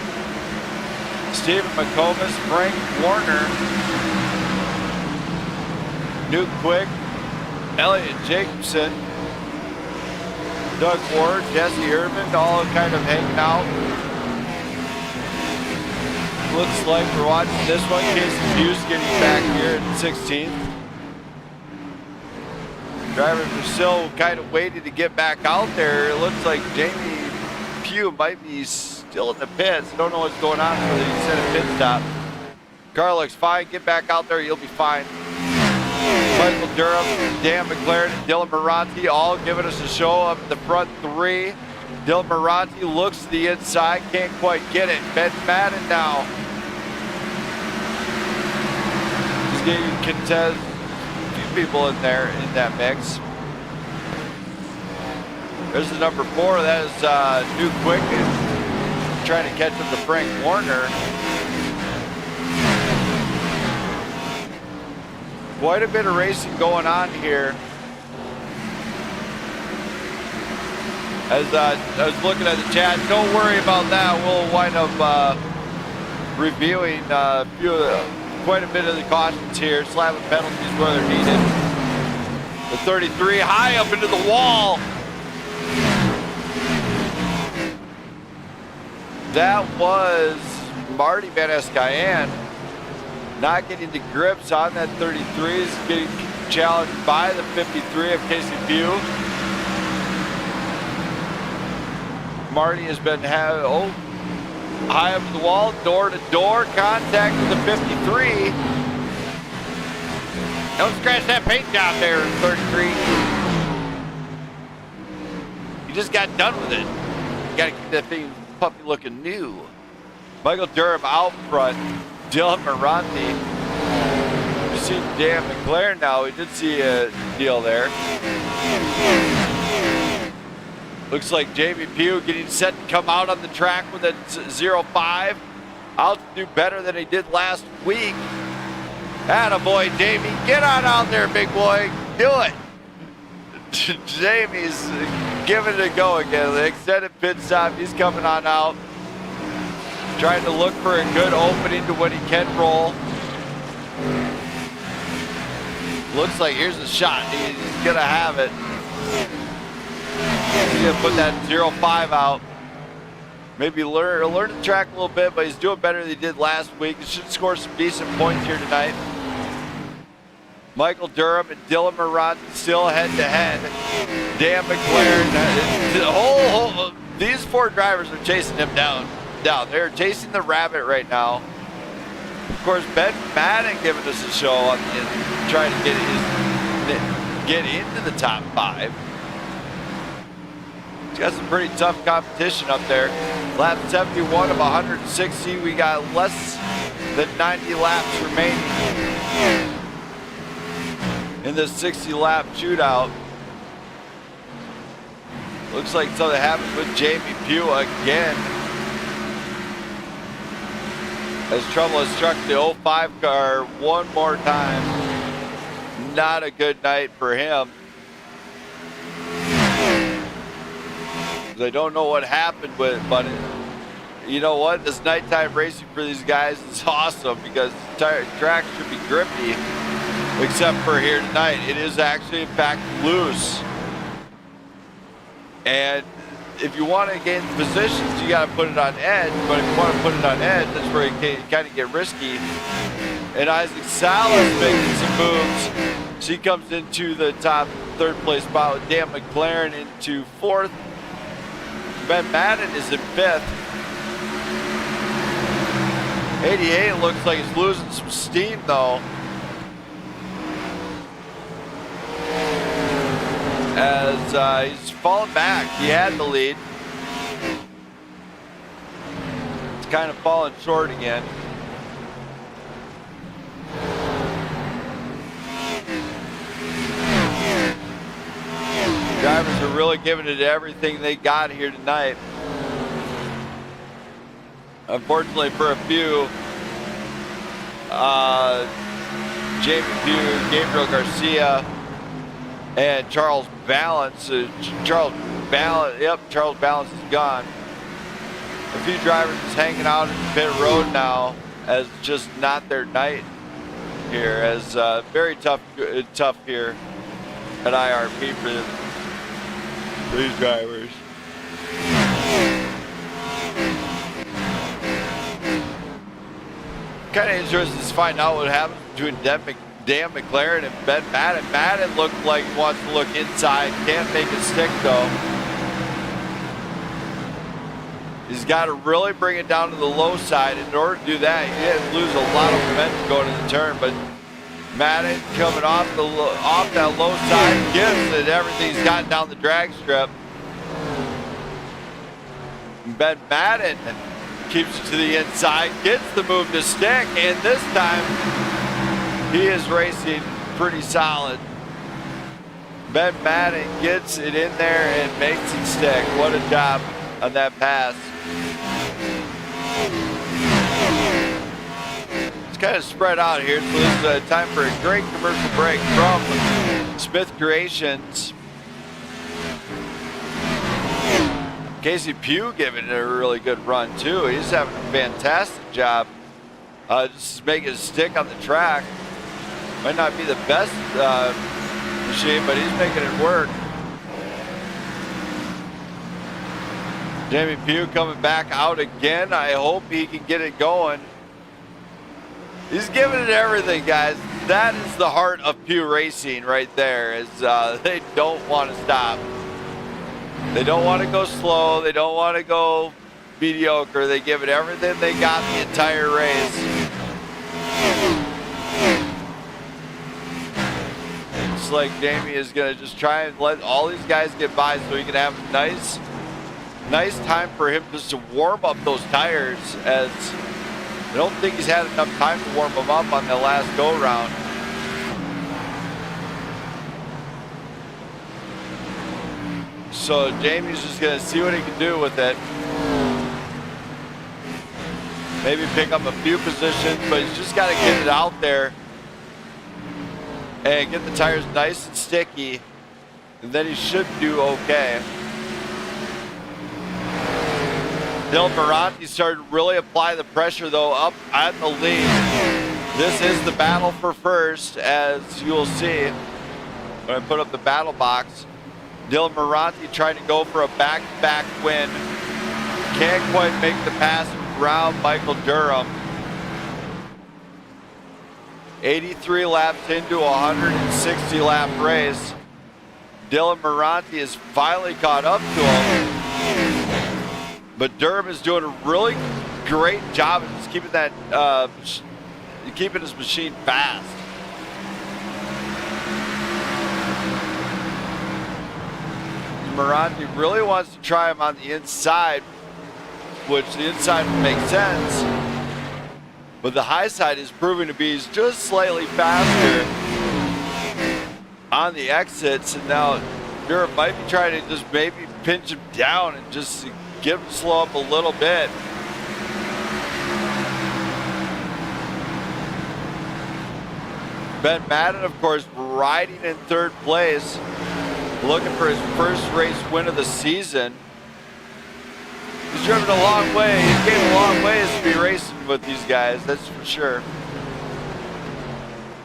Speaker 2: Stephen McComas, Frank Warner, Nuke Quick, Elliot Jacobson, Doug Ward, Jesse Irvin, all kind of hanging out. Looks like we're watching this one. Casey Hughes getting back here in 16th. Drivers are still kind of waiting to get back out there. It looks like Jamie Pugh might be still in the pits. Don't know what's going on for the incentive pit stop. Car looks fine. Get back out there. You'll be fine. Michael Durham, Dan McLaren, and Dylan Murante all giving us a show up at the front 3. Dylan Murante looks to the inside. Can't quite get it. Ben Madden now. He's getting contest. People in there in that mix. There's the number 4. That is New Quick trying to catch up to Frank Warner. Quite a bit of racing going on here. As I was looking at the chat, don't worry about that. We'll wind up reviewing quite a bit of the cautions here, slapping penalties where they're needed. The 33 high up into the wall. That was Marty Van Escayan not getting the grips on that 33. Is getting challenged by the 53 of Casey Pugh. Marty has been high up the wall, door-to-door contact with the 53. Don't scratch that paint job there, 33. You just got done with it. You gotta keep that thing puppy looking new. Michael Durham out front. Dylan Murante. You see Dan McLaren now. We did see a deal there. Looks like Jamie Pugh getting set to come out on the track with a 0.5. Out to do better than he did last week. Attaboy, Jamie. Get on out there, big boy. Do it. Jamie's giving it a go again. The extended pit stop. He's coming on out. Trying to look for a good opening to when he can roll. Looks like here's a shot. He's going to have it. He's going to put that 0.5 out. Maybe learn the track a little bit, but he's doing better than he did last week. He should score some decent points here tonight. Michael Durham and Dylan Murante still head-to-head. Dan McLaren. These 4 drivers are chasing him down. They're chasing the rabbit right now. Of course, Ben Madden giving us a show on trying to get into the top 5. He's got some pretty tough competition up there. Lap 71 of 160. We got less than 90 laps remaining in this 60-lap shootout. Looks like something happened with Jamie Pugh again, as trouble has struck the 05 car one more time. Not a good night for him. They don't know what happened with it, but you know what? This nighttime racing for these guys is awesome because the track should be grippy, except for here tonight. It is actually, in fact, loose. And if you want to gain positions, you got to put it on edge. But if you want to put it on edge, that's where you kind of get risky. And Isaac Salas making some moves. She comes into the top third place spot with Dan McLaren into fourth. Ben Madden is in fifth. 88 looks like he's losing some steam though, as he's fallen back. He had the lead. It's kind of falling short again. Drivers are really giving it everything they got here tonight. Unfortunately for a few, Jamie Pugh, Gabriel Garcia, and Charles Balance. Charles Balance is gone. A few drivers just hanging out in the pit road now, as just not their night here. As very tough here at IRP for these drivers. Kind of interesting to find out what happens between Dan McLaren and Ben Madden. Madden looked like he wants to look inside. Can't make it stick though. He's got to really bring it down to the low side. In order to do that, he didn't lose a lot of momentum going to the turn, but Madden coming off that low side, gives it everything he's got down the drag strip. Ben Madden keeps it to the inside, gets the move to stick, and this time he is racing pretty solid. Ben Madden gets it in there and makes it stick. What a job on that pass. Kind of spread out here, so this is time for a great commercial break from Smith Creations. Casey Pugh giving it a really good run too. He's having a fantastic job just making it stick on the track. Might not be the best machine, but he's making it work. Jamie Pugh coming back out again. I hope he can get it going. He's giving it everything, guys. That is the heart of Pugh Racing right there, is they don't want to stop. They don't want to go slow. They don't want to go mediocre. They give it everything they got the entire race. It's like Jamie is going to just try and let all these guys get by so he can have a nice time for him just to warm up those tires, as I don't think he's had enough time to warm them up on the last go-round. So Jamie's just going to see what he can do with it. Maybe pick up a few positions, but he's just got to get it out there and get the tires nice and sticky, and then he should do okay. Dylan Murante started to really apply the pressure though up at the lead. This is the battle for first, as you'll see when I put up the battle box. Dylan Murante trying to go for a back-to-back win. Can't quite make the pass around Michael Durham. 83 laps into a 160 lap race. Dylan Murante is finally caught up to him. But Durham is doing a really great job of just keeping that, keeping his machine fast. Murante really wants to try him on the inside which the inside would make sense. But the high side is proving to be just slightly faster on the exits, and now Europe might be trying to just maybe pinch him down and just get him to slow up a little bit. Ben Madden, of course, riding in third place, looking for his first race win of the season. He's driven a long way. He's came a long ways to be racing with these guys, that's for sure. Of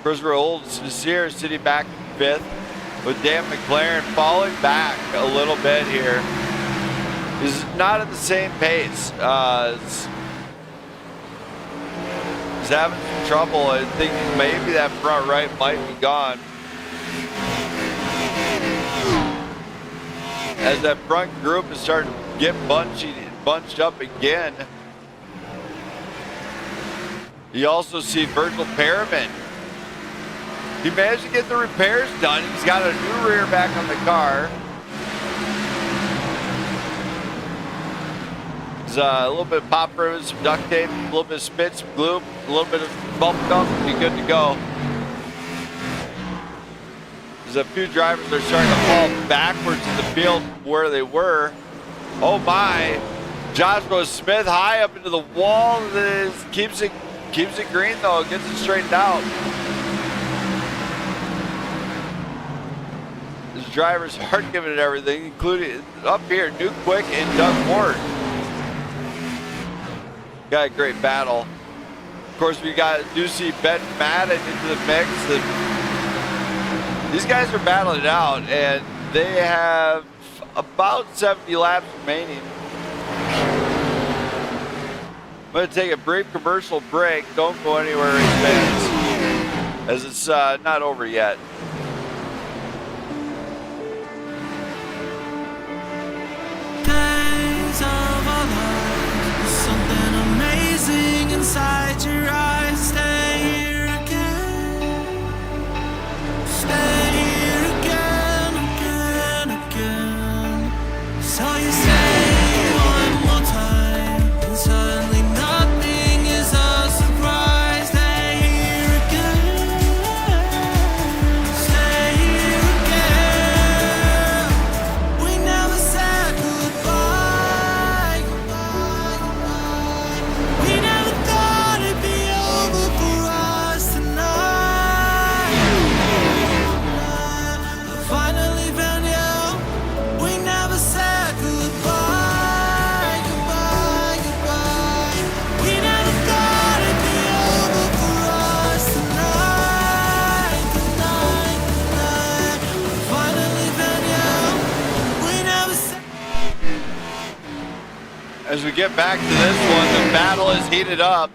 Speaker 2: course, we're old Sincere sitting back in fifth, with Dan McLaren falling back a little bit here. He's not at the same pace. He's having some trouble. I think maybe that front right might be gone. As that front group is starting to get bunched up again. You also see Virgil Perriman. He managed to get the repairs done. He's got a new rear back on the car. There's a little bit of pop ribbons, some duct tape, a little bit of spit, some glue, a little bit of bubble gum, be good to go. There's a few drivers that are starting to fall backwards in the field from where they were. Oh my! Joshua Smith high up into the wall. Keeps it green though. Gets it straightened out. His drivers aren't giving it everything, including up here, New Quick and Doug Ward. Got a great battle. Of course, we do see Ben Madden into the mix. These guys are battling it out, and they have about 70 laps remaining. I'm going to take a brief commercial break. Don't go anywhere, race fans, as it's not over yet.
Speaker 1: Days of our lives, something amazing inside your eyes. Stay here again. Stay here again, again. So you say one more time, and suddenly nothing is a surprise. Stay here again. Stay here again. We never said goodbye. We never thought it'd be over for us tonight. I finally found you. We never said goodbye, goodbye, goodbye. We never thought it'd be over for us tonight, tonight, tonight. I finally found you. We never said.
Speaker 2: As we get back to this one, the battle is heated up.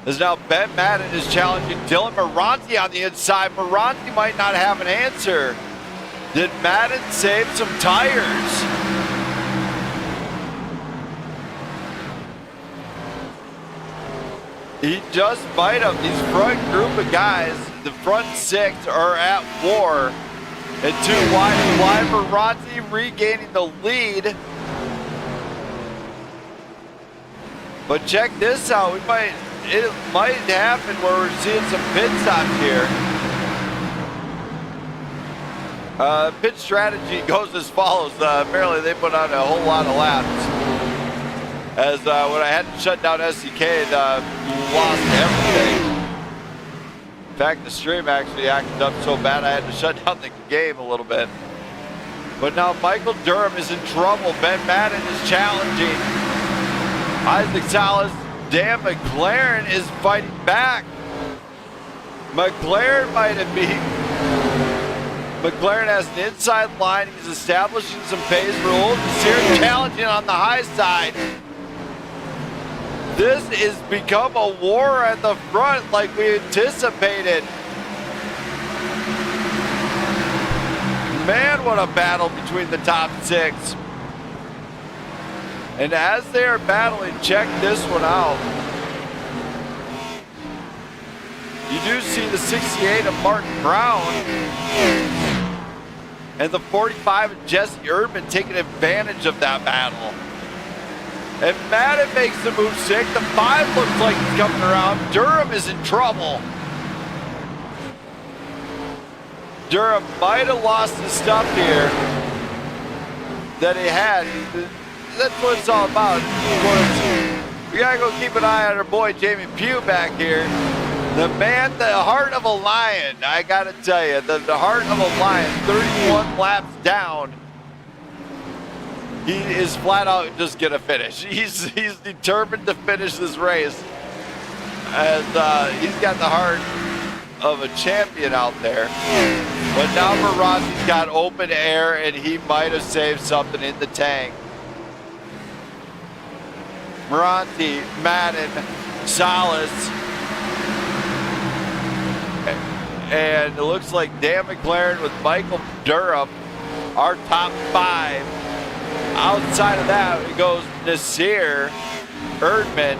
Speaker 2: As now Ben Madden is challenging Dylan Murante on the inside. Murante might not have an answer. Did Madden save some tires? He just might have. These front group of guys, the front six, are at war. And two wide. Murante regaining the lead. But check this out. It might happen where we're seeing some pit stops here. Pit strategy goes as follows. Apparently they put on a whole lot of laps. As when I had to shut down SDK, it lost everything. In fact, the stream actually acted up so bad I had to shut down the game a little bit. But now Michael Durham is in trouble. Ben Madden is challenging. Isaac Salas, Dan McLaren is fighting back. McLaren might have beat. McLaren has an inside line. He's establishing some pace for Old Series, challenging on the high side. This has become a war at the front like we anticipated. Man, what a battle between the top six. And as they are battling, check this one out. You do see the 68 of Martin Brown and the 45 of Jesse Erdman taking advantage of that battle. And Madden makes the move 6. The 5 looks like he's coming around. Durham is in trouble. Durham might have lost his stuff here that he had. That's what it's all about. Of course, we gotta go keep an eye on our boy Jamie Pugh back here. The man, the heart of a lion. I gotta tell you, the heart of a lion. 31 laps down. He is flat out just gonna finish. He's determined to finish this race, and he's got the heart of a champion out there. But now Murante's got open air, and he might have saved something in the tank. Murante, Madden, Salas, and it looks like Dan McLaren with Michael Durham, our top 5. Outside of that, it goes Nasir, Erdman,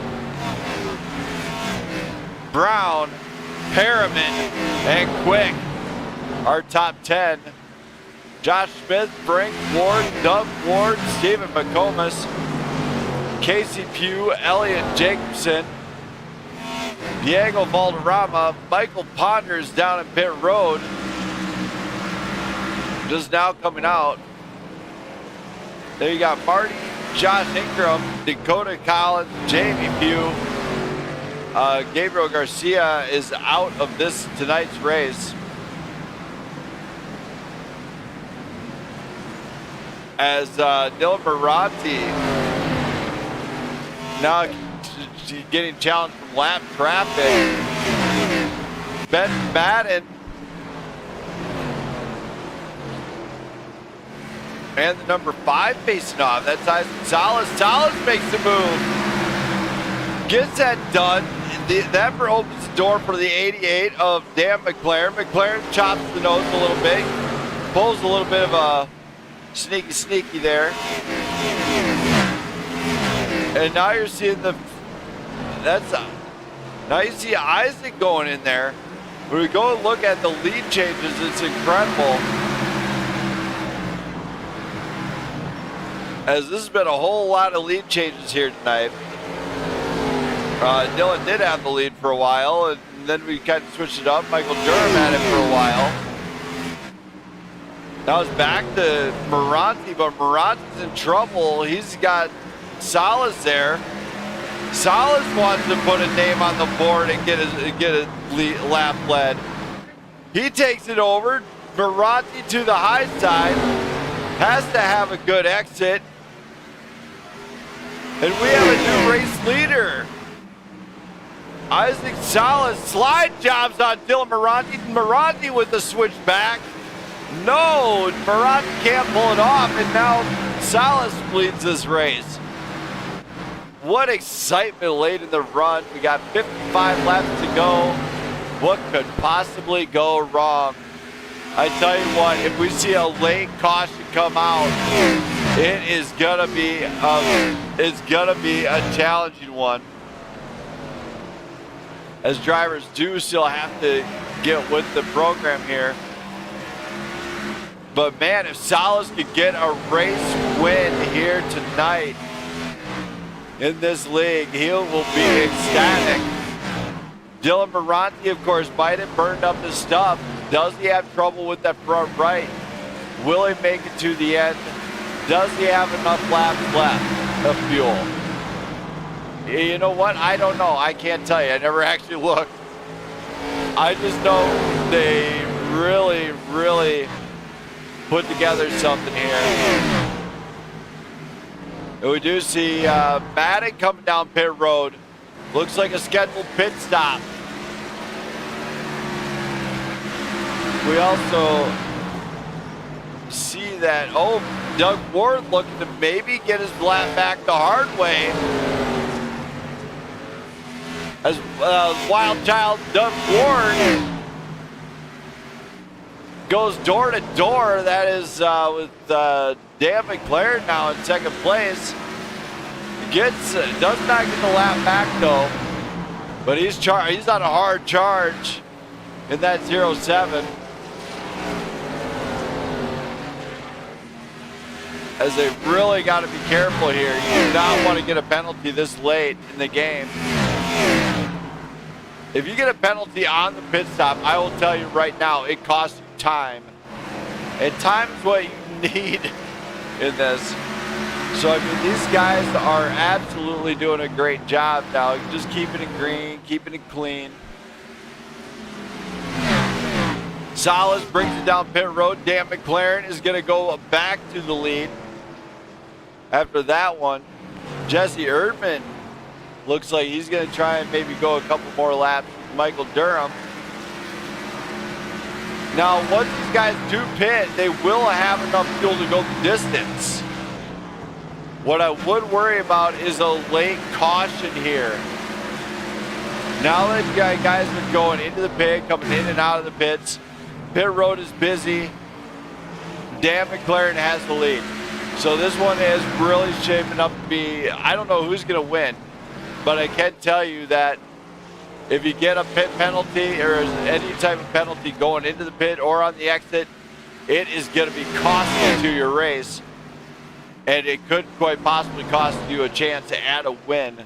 Speaker 2: Brown, Harriman, and Quick. Our top 10. Josh Smith, Frank Ward, Doug Ward, Stephen McComas, Casey Pugh, Elliot Jacobson, Diego Valderrama, Michael Ponders down in pit road. Just now coming out. There you got Marty, Josh Ingram, Dakota Collins, Jamie Pugh. Gabriel Garcia is out of tonight's race. As Dylan Murante now getting challenged from lap traffic. Ben Madden and the number 5 facing off. That's Isaac Salas. Salas makes the move. Gets that done. That opens the door for the 88 of Dan McLaren. McLaren chops the nose a little bit. Pulls a little bit of a sneaky there. And now you're seeing now you see Isaac going in there. When we go and look at the lead changes, it's incredible. As this has been a whole lot of lead changes here tonight. Dylan did have the lead for a while, and then we kind of switched it up. Michael Durham had it for a while. Now it's back to Murante, but Murante's in trouble. He's got Salas there. Salas wants to put a name on the board and get a lap led. He takes it over. Murante to the high side. Has to have a good exit. And we have a new race leader. Isaac Salas slide jobs on Dylan Murante. Murante with the switch back. No, Murante can't pull it off, and now Salas leads this race. What excitement late in the run. We got 55 laps to go. What could possibly go wrong? I tell you what, if we see a late caution come out, it's gonna be a challenging one. As drivers do still have to get with the program here. But man, if Salas could get a race win here tonight in this league, he will be ecstatic. Dylan Murante, of course, might have burned up his stuff. Does he have trouble with that front right? Will he make it to the end? Does he have enough laps left of fuel? You know what? I don't know. I can't tell you. I never actually looked. I just know they really, really put together something here. And we do see Madden coming down pit road. Looks like a scheduled pit stop. We also see that, Doug Ward looking to maybe get his lap back the hard way. As Wild Child Doug Ward goes door to door. That is with Dan McLaren now in second place. Does not get the lap back though, but he's on a hard charge in that 07. as they really got to be careful here. You do not want to get a penalty this late in the game. If you get a penalty on the pit stop, I will tell you right now, it costs you time. And time is what you need in this. So, I mean, these guys are absolutely doing a great job now. Just keeping it green, keeping it clean. Salas brings it down pit road. Dan McLaren is going to go back to the lead. After that one, Jesse Erdman looks like he's going to try and maybe go a couple more laps with Michael Durham. Now, once these guys do pit, they will have enough fuel to go the distance. What I would worry about is a late caution here. Now that guys are going into the pit, coming in and out of the pits, pit road is busy. Dan McLaren has the lead. So this one is really shaping up to be, I don't know who's going to win, but I can tell you that if you get a pit penalty or any type of penalty going into the pit or on the exit, it is going to be costly to your race. And it could quite possibly cost you a chance to add a win.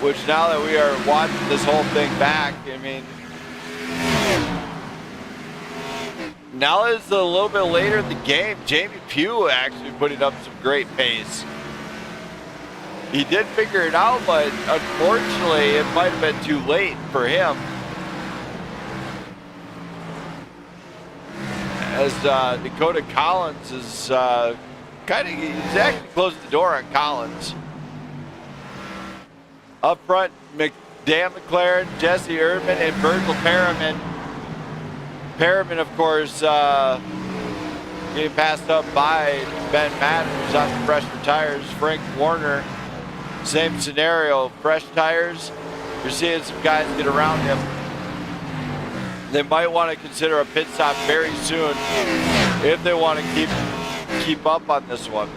Speaker 2: Which now that we are watching this whole thing back, I mean, now that it's a little bit later in the game, Jamie Pugh actually putting up some great pace. He did figure it out, but unfortunately, it might have been too late for him. As Dakota Collins is he's actually closed the door on Collins. Up front, Dan McLaren, Jesse Erdman, and Virgil Perriman. Perriman, of course, getting passed up by Ben Madden, who's on the fresher tires. Frank Warner, same scenario, fresh tires. You're seeing some guys get around him. They might want to consider a pit stop very soon if they want to keep up on this one.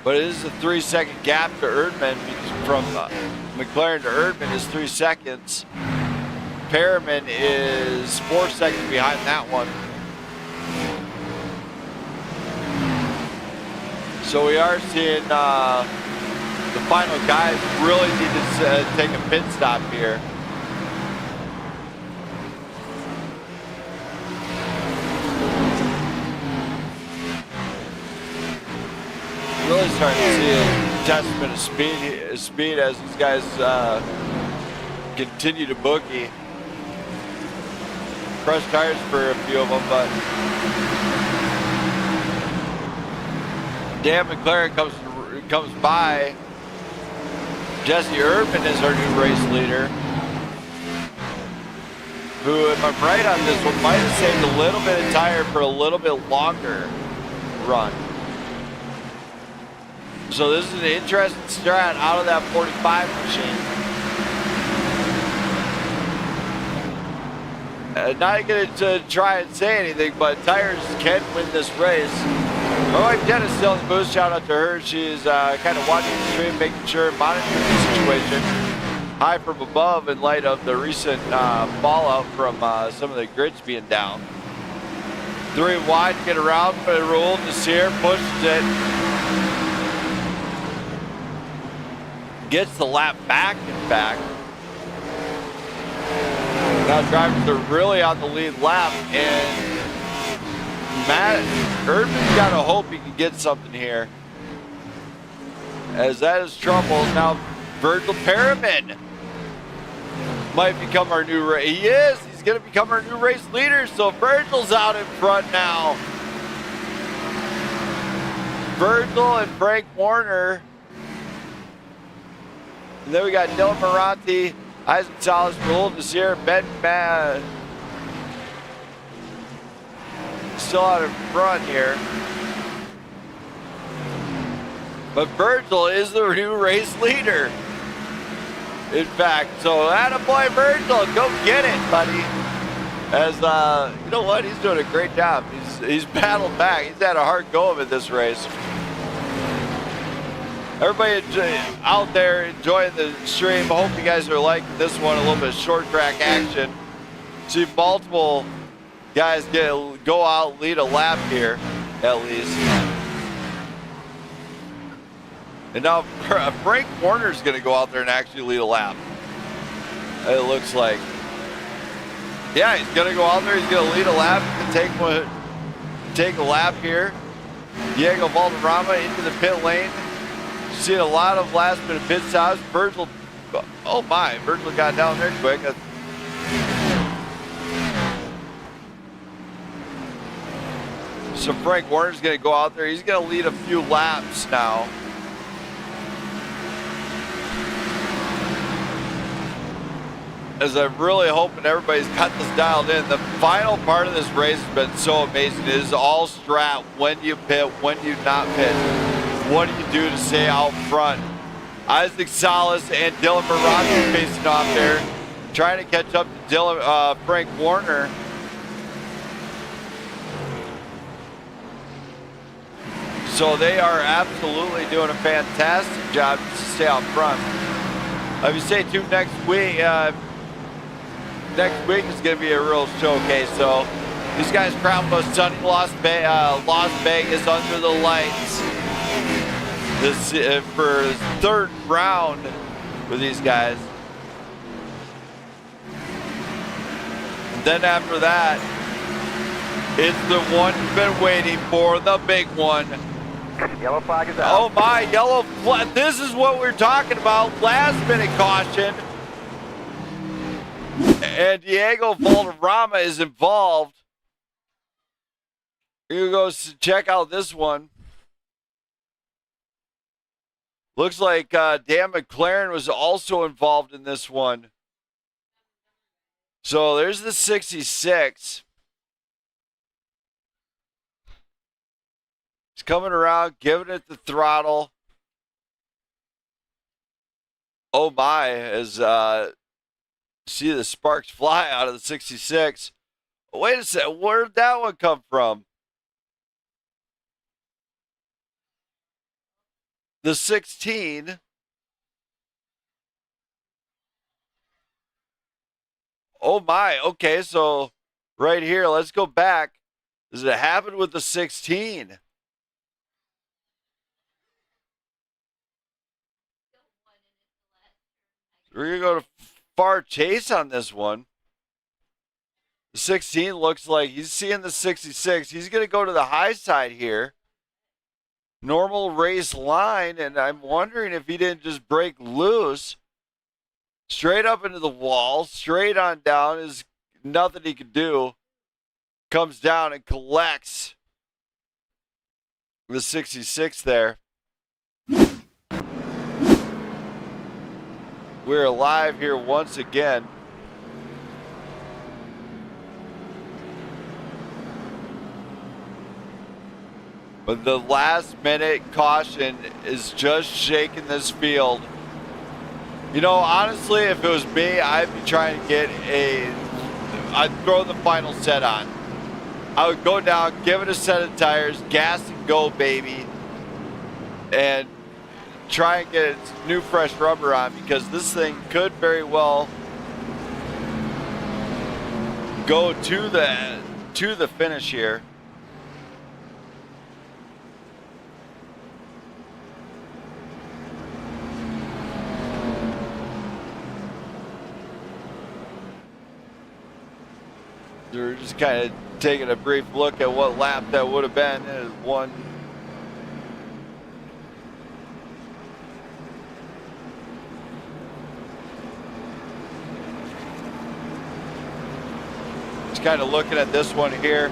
Speaker 2: But it is a 3-second gap to Erdman, because from McLaren to Erdman is 3 seconds. Perriman is 4 seconds behind that one. So we are seeing the final guys really need to take a pit stop here. Really starting to see a testament of speed as these guys continue to boogie. Crushed tires for a few of them, but Dan McLaren comes by. Jesse Erdman is our new race leader, who, if I'm right on this one, might have saved a little bit of tire for a little bit longer run. So this is an interesting strat out of that 45 machine. Not going to try and say anything, but tires can win this race. My wife Jenna's still in the booth. Shout out to her. She's kind of watching the stream, making sure, monitoring the situation. High from above in light of the recent fallout from some of the grids being down. 3 wide to get around, but Raul Nasir pushes it. Gets the lap back, in fact. Now drivers are really on the lead lap, and Erdman's got to hope he can get something here, as that is trouble. Now Virgil Perriman might become our new race. He is. He's going to become our new race leader. So Virgil's out in front now. Virgil and Frank Warner. And then we got Dylan Murante, Isaac Salas, Raul Nasir, Ben Mad. Still out in front here. But Virgil is the new race leader. In fact, so attaboy Virgil, go get it, buddy. As, you know what, he's doing a great job. He's battled back. He's had a hard go of it this race. Everybody out there enjoying the stream. I hope you guys are liking this one, a little bit of short track action. See multiple guys go out, lead a lap here, at least. And now Frank Warner's going to go out there and actually lead a lap. It looks like. Yeah, he's going to go out there. He's going to lead a lap. Take a lap here. Diego Valderrama into the pit lane. Seeing a lot of last-minute pit stops. Virgil, oh my, Virgil got down there quick. So Frank Warner's going to go out there. He's going to lead a few laps now. As I'm really hoping everybody's got this dialed in. The final part of this race has been so amazing. It is all strat. When you pit, when you not pit. What do you do to stay out front? Isaac Salas and Dylan Murante facing off there, trying to catch up to Frank Warner. So they are absolutely doing a fantastic job to stay out front. If you stay tuned next week is going to be a real showcase. So these guys travel to sunny Las Vegas under the lights. This for his third round with these guys. And then after that, it's the one you've been waiting for, the big one.
Speaker 4: Yellow flag is out.
Speaker 2: Oh my, yellow flag. This is what we're talking about. Last minute caution. And Diego Valderrama is involved. Here goes, check out this one. Looks like Dan McLaren was also involved in this one. So there's the 66. He's coming around, giving it the throttle. Oh my, as see the sparks fly out of the 66. Wait a second, where did that one come from? The 16. Oh my, okay, so right here, let's go back. Does it happen with the 16? We're going to go to far chase on this one. The 16 looks like he's seeing the 66. He's going to go to the high side here. Normal race line, and I'm wondering if he didn't just break loose. Straight up into the wall, straight on down. Is nothing he could do. Comes down and collects the 66 there. We're alive here once again. But the last minute caution is just shaking this field. You know, honestly, if it was me, I'd be trying to I'd throw the final set on. I would go down, give it a set of tires, gas and go, baby. And try and get its new fresh rubber on, because this thing could very well go to the finish here. We're just kind of taking a brief look at what lap that would have been. It was one. Just kind of looking at this one here.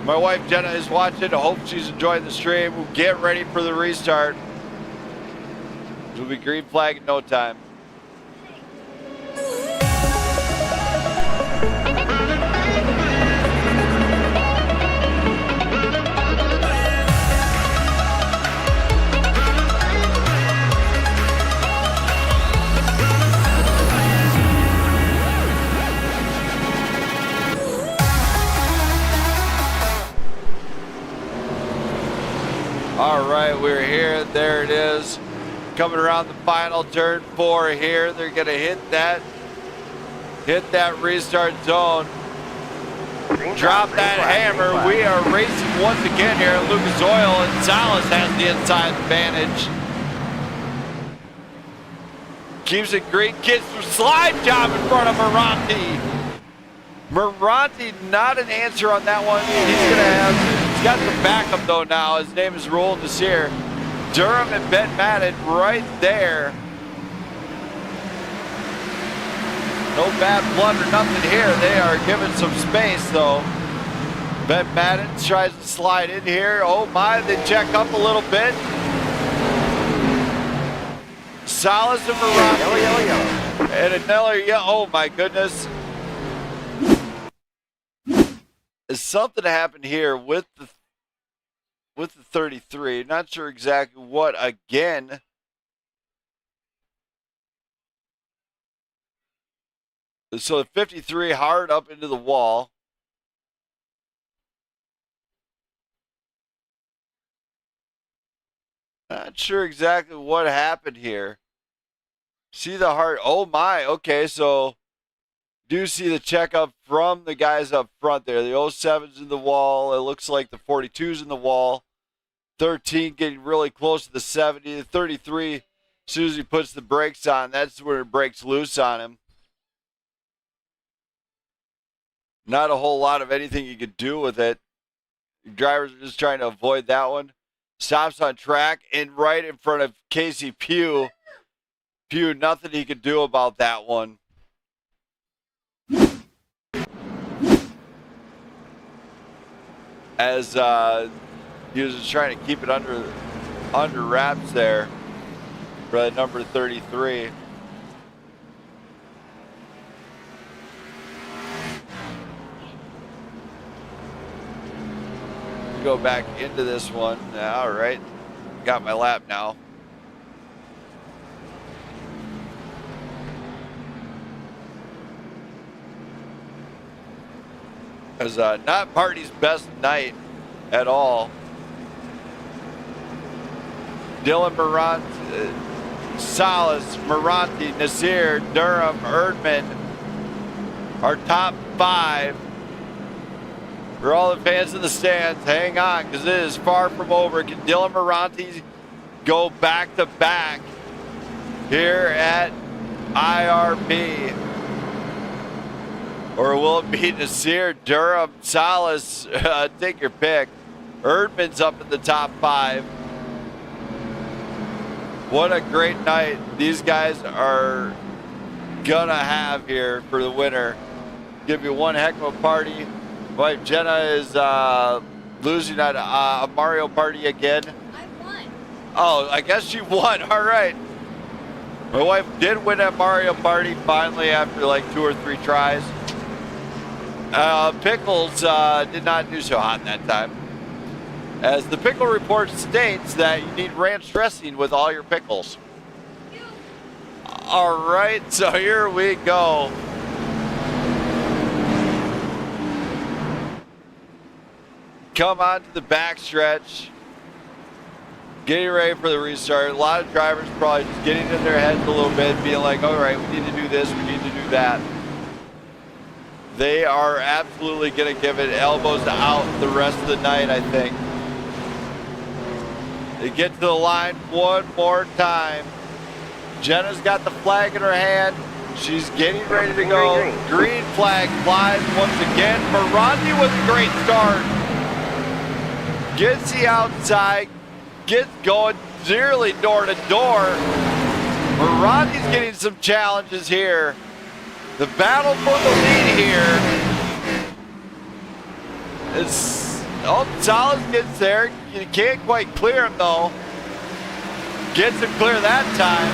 Speaker 2: My wife Jenna is watching. I hope she's enjoying the stream. We'll get ready for the restart. It'll be green flag in no time. All right, we're here. There it is. Coming around the final turn 4 here. They're going to hit that restart zone. drop that hammer. We are racing once again here at Lucas Oil, and Salas has the inside advantage. Keeps it green, gets the slide job in front of Murante. Murante, not an answer on that one. He's got the backup though now. His name is Roland Desir. Durham and Ben Madden right there. No bad blood or nothing here. They are giving some space though. Ben Madden tries to slide in here. Oh my, they check up a little bit. Salas and Murante. Yellow. And another yellow. Oh my goodness. Something happened here with the 33. Not sure exactly what again. So the 53 hard up into the wall. Not sure exactly what happened here. See the hard. Oh my. Okay, so do see the checkup from the guys up front there. The 07's in the wall. It looks like the 42's in the wall. 13 getting really close to the 70. The 33, as soon as he puts the brakes on, that's where it breaks loose on him. Not a whole lot of anything you could do with it. Drivers are just trying to avoid that one. Stops on track and right in front of Casey Pugh. Pugh, nothing he could do about that one. As he was just trying to keep it under wraps there for that number 33. Go back into this one. All right, got my lap now. It was not Marty's best night at all. Dylan Murante, Salas, Murante, Nasir, Durham, Erdman, our top 5. For all the fans in the stands, hang on, because it is far from over. Can Dylan Murante go back to back here at IRP? Or will it be Nasir, Durham, Salas? Take your pick. Erdman's up in the top 5. What a great night these guys are gonna have here for the winter. Give you one heck of a party. Wife Jenna is losing at a Mario Party again. I won. Oh, I guess she won. All right. My wife did win at Mario Party finally after like 2 or 3 tries. Pickles did not do so hot that time. As the pickle report states that you need ranch dressing with all your pickles. All right, so here we go. Come on to the backstretch. Getting ready for the restart. A lot of drivers probably just getting in their heads a little bit, being like, all right, we need to do this, we need to do that. They are absolutely going to give it elbows out the rest of the night, I think. They get to the line one more time. Jenna's got the flag in her hand. She's getting ready to go. Green flag flies once again. Murante with a great start. Gets the outside, gets going nearly door to door. Murante's getting some challenges here. The battle for the lead here is, Salas gets there. You can't quite clear him though. Gets him clear that time.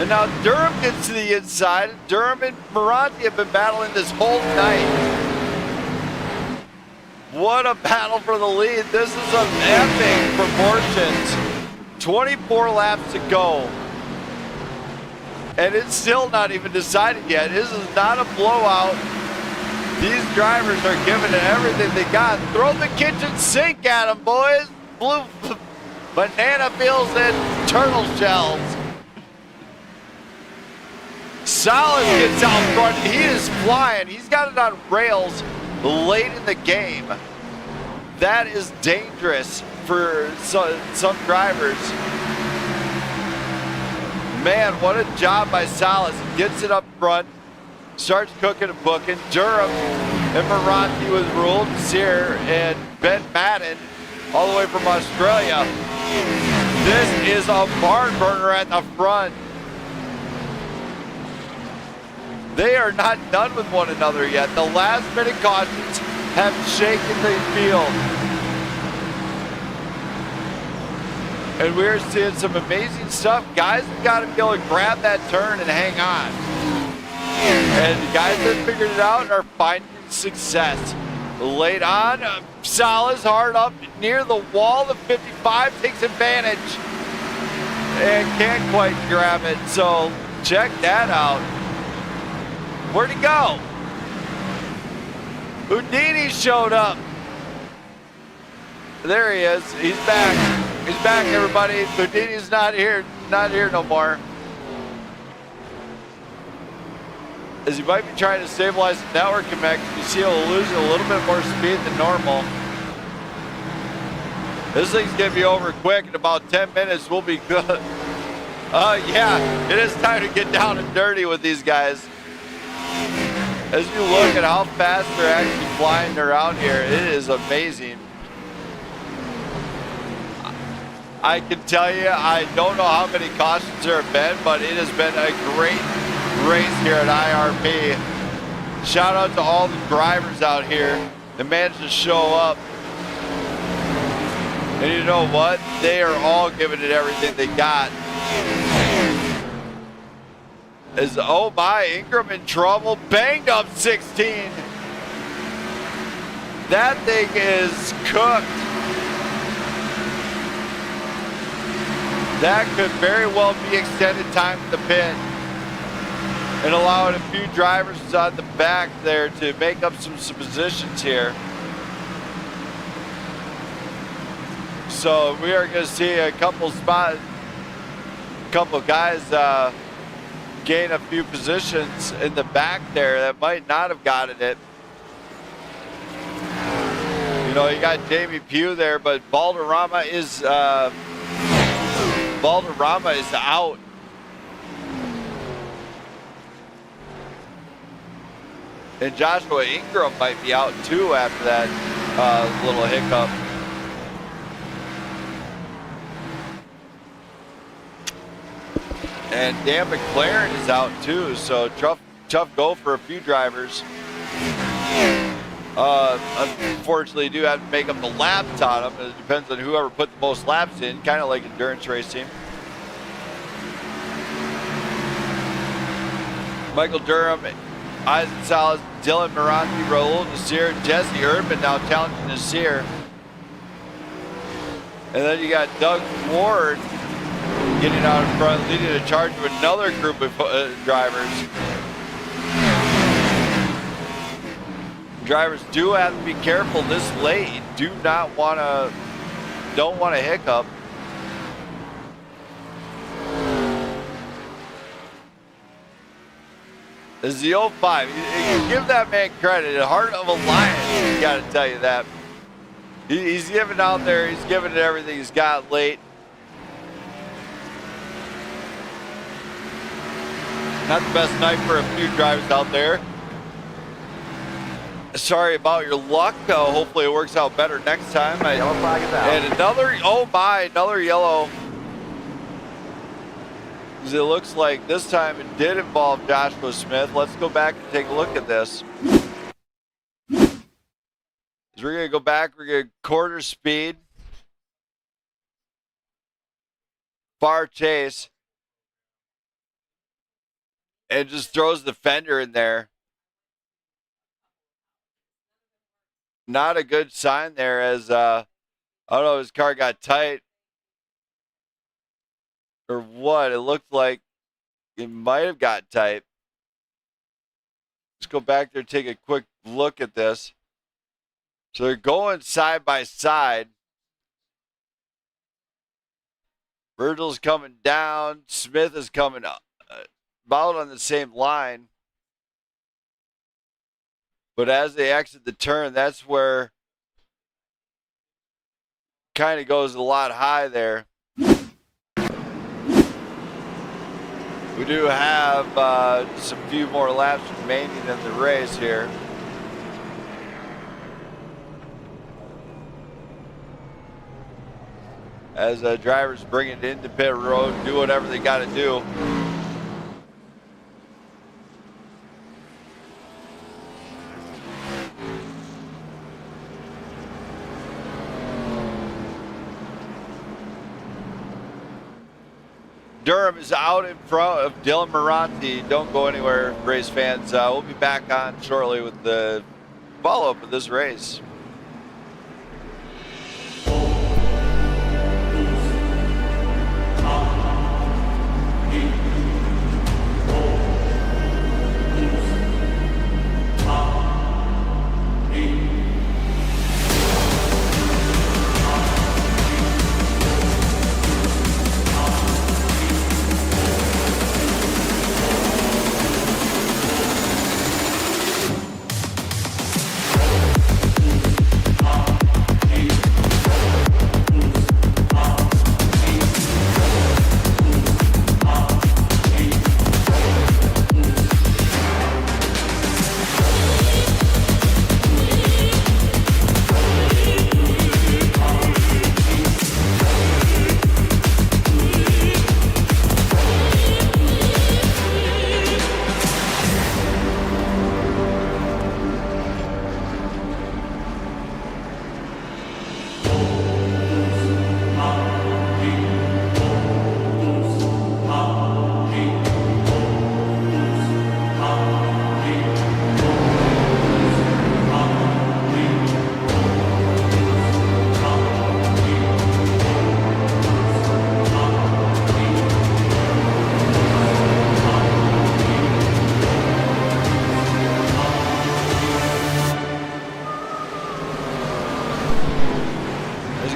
Speaker 2: And now Durham gets to the inside. Durham and Murante have been battling this whole night. What a battle for the lead. This is of epic proportions. 24 laps to go. And it's still not even decided yet. This is not a blowout. These drivers are giving it everything they got. Throw the kitchen sink at them, boys. Blue banana peels and turtle shells. Salas gets out front. He is flying. He's got it on rails late in the game. That is dangerous for some drivers. Man, what a job by Salas. He gets it up front, starts cooking and booking. Durham and Murante with Rule, Sear, and Ben Madden all the way from Australia. This is a barn burner at the front. They are not done with one another yet. The last minute cautions have shaken the field. And we're seeing some amazing stuff. Guys have got to be able to grab that turn and hang on. And the guys that figured it out are finding success. Late on, Salas hard up near the wall. The 55 takes advantage and can't quite grab it. So check that out. Where'd he go? Houdini showed up. There he is. He's back. He's back, everybody. Houdini's not here. Not here no more. As he might be trying to stabilize the network connection, you see he'll lose a little bit more speed than normal. This thing's gonna be over quick. In about 10 minutes, we'll be good. Yeah, it is time to get down and dirty with these guys. As you look at how fast they're actually flying around here, it is amazing. I can tell you, I don't know how many cautions there have been, but it has been a great race here at IRP. Shout out to all the drivers out here that managed to show up. And you know what? They are all giving it everything they got. Oh my, Ingram in trouble, banged up 16. That thing is cooked. That could very well be extended time at the pit and allowing a few drivers on the back there to make up some positions here. So we are going to see a couple guys gain a few positions in the back there that might not have gotten it. You know, you got Jamie Pugh there, but Balderrama is out. And Joshua Ingram might be out too after that little hiccup. And Dan McLaren is out too, so tough go for a few drivers. Unfortunately, you do have to make up the laps on them. It depends on whoever put the most laps in, kind of like endurance racing. Michael Durham, Isaac Salas, Dylan Murante, Raul Nasir, Jesse Erdman now challenging Nasir. And then you got Doug Ward getting out in front, leading a charge of another group of drivers. Drivers do have to be careful this late. Don't want to hiccup. This is the 05. You give that man credit. The heart of a lion, you got to tell you that. He's giving out there. He's giving it everything he's got late. Not the best night for a few drivers out there. Sorry about your luck. Hopefully it works out better next time.
Speaker 4: Yellow flag is out.
Speaker 2: And another yellow. It looks like this time it did involve Joshua Smith. Let's go back and take a look at this. So we're going to go back. We're going to quarter speed. Far chase. And just throws the fender in there. Not a good sign there as, I don't know, his car got tight. Or what? It looked like it might have got tight. Let's go back there and take a quick look at this. So they're going side by side. Virgil's coming down. Smith is coming up. about on the same line. But as they exit the turn, that's where kind of goes a lot high there. We do have just a few more laps remaining in the race here. As drivers bring it into pit road, do whatever they got to do. Durham is out in front of Dylan Murante. Don't go anywhere, race fans. We'll be back on shortly with the follow-up of this race.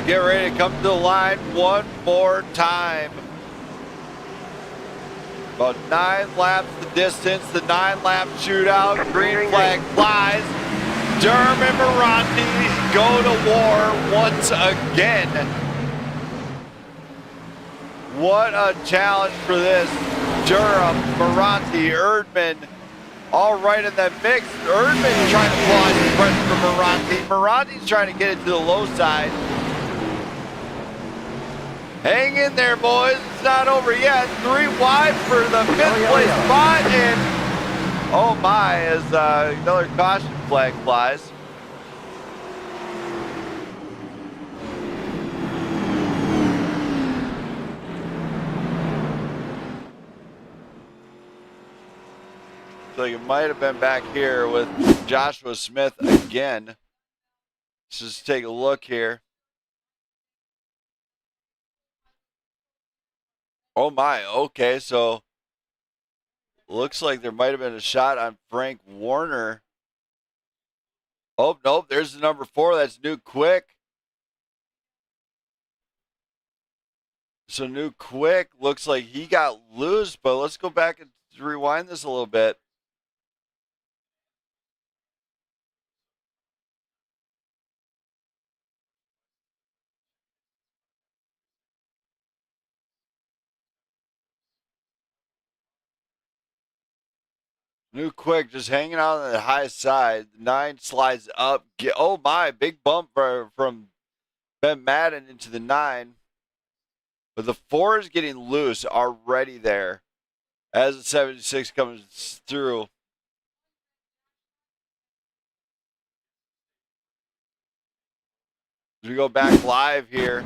Speaker 2: Get ready to come to the line one more time. About 9 laps the distance, the 9-lap shootout, green flag flies. Durham and Murante go to war once again. What a challenge for this. Durham, Murante, Erdman, all right in that mix. Erdman trying to claw his pressure from Murante. Murante's trying to get it to the low side. Hang in there, boys. It's not over yet. 3 wide for the 5th place spot. And oh my, as another caution flag flies. So you might have been back here with Joshua Smith again. Let's just take a look here. Oh my, okay, so looks like there might have been a shot on Frank Warner. Oh, nope, there's the number 4, that's New Quick. So New Quick looks like he got loose, but let's go back and rewind this a little bit. New Quick just hanging out on the high side. 9 slides up. Oh my, big bump from Ben Madden into the 9. But the 4 is getting loose already there as the 76 comes through. As we go back live here.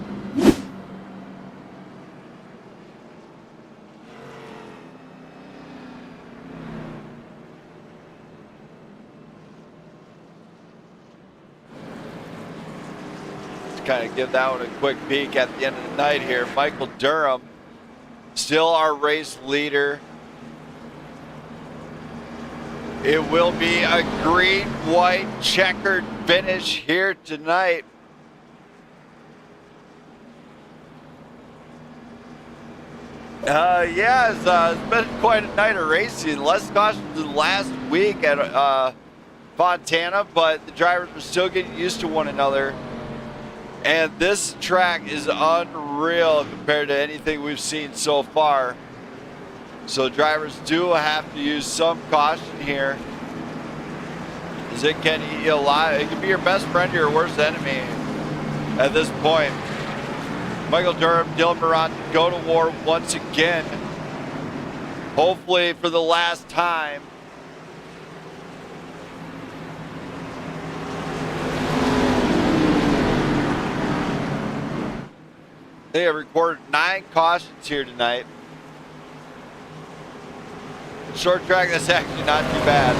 Speaker 2: Kind of give that one a quick peek at the end of the night here. Michael Durham, still our race leader. It will be a green-white checkered finish here tonight. Yeah, it's been quite a night of racing. Less caution than last week at Fontana, but the drivers were still getting used to one another. And this track is unreal compared to anything we've seen so far. So drivers do have to use some caution here, as it can eat you alive. It can be your best friend or your worst enemy at this point. Michael Durham, Dylan Murante go to war once again. Hopefully for the last time. They have recorded 9 cautions here tonight. Short track, that's actually not too bad.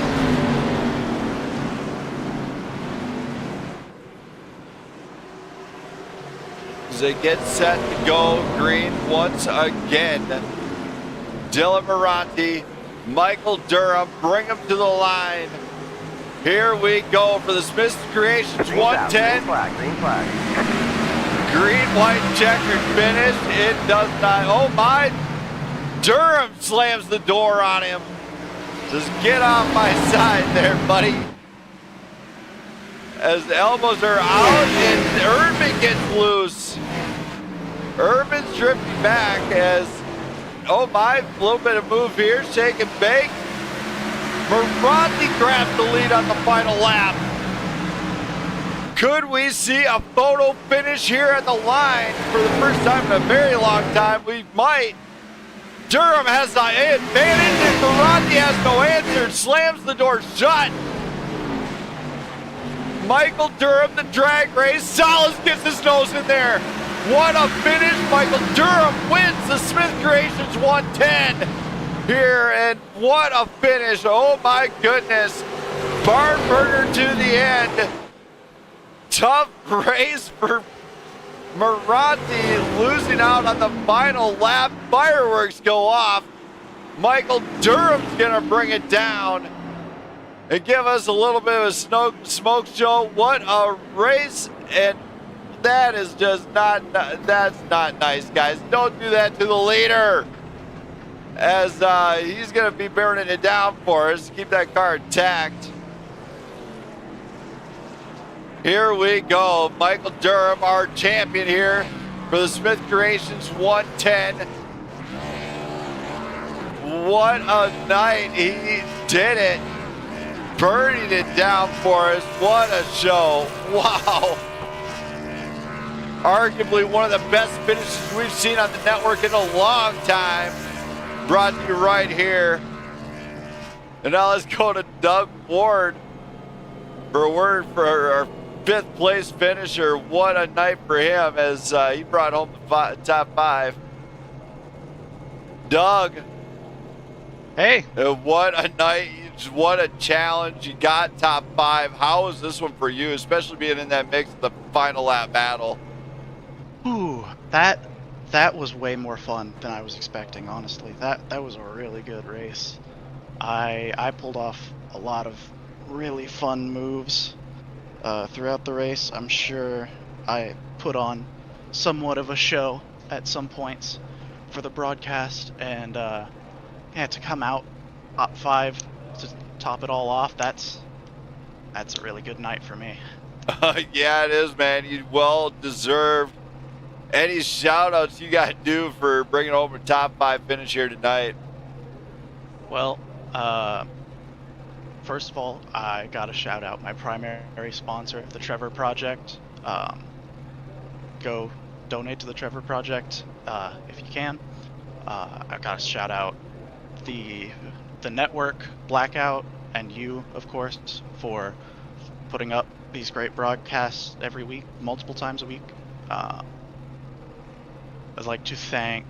Speaker 2: As they get set to go green once again. Dylan Murante, Michael Durham, bring him to the line. Here we go for the Smith's Creations 110.
Speaker 4: Green flag.
Speaker 2: Green, white, checkered finish. It does not. Oh my. Durham slams the door on him. Just get off my side there, buddy. As the elbows are out and Urban gets loose. Urban's drifting back as, oh my, a little bit of move here. Shake and bake. Murante grabs the lead on the final lap. Could we see a photo finish here at the line for the first time in a very long time? We might. Durham has the advantage and Murante has no answer. Slams the door shut. Michael Durham, the drag race. Salas gets his nose in there. What a finish. Michael Durham wins the Smith Creations 110 here. And what a finish. Oh my goodness. Barn burner to the end. Tough race for Murante, losing out on the final lap. Fireworks go off. Michael Durham's gonna bring it down and give us a little bit of a smoke show. What a race. And that is just that's not nice, guys. Don't do that to the leader, as he's gonna be burning it down for us. Keep that car intact. Here we go. Michael Durham, our champion here for the Smith Creations 110. What a night. He did it. Burning it down for us. What a show. Wow. Arguably one of the best finishes we've seen on the network in a long time. Brought to you right here. And now let's go to Doug Ward for a word for our 5th place finisher. What a night for him, as he brought home the top 5. Doug.
Speaker 8: Hey.
Speaker 2: What a night. What a challenge. You got top 5. How was this one for you, especially being in that mix of the final lap battle?
Speaker 8: Ooh, that was way more fun than I was expecting, honestly. That was a really good race. I pulled off a lot of really fun moves throughout the race. I'm sure I put on somewhat of a show at some points for the broadcast, and yeah, to come out top 5 to top it all off, that's a really good night for me.
Speaker 2: Yeah, it is, man. You well deserved. Any shout outs you got to do for bringing home a top 5 finish here tonight?
Speaker 8: Well, first of all, I got to shout out my primary sponsor, the Trevor Project. Go donate to the Trevor Project if you can. I got to shout out the network, Blackout, and you, of course, for putting up these great broadcasts every week, multiple times a week. I'd like to thank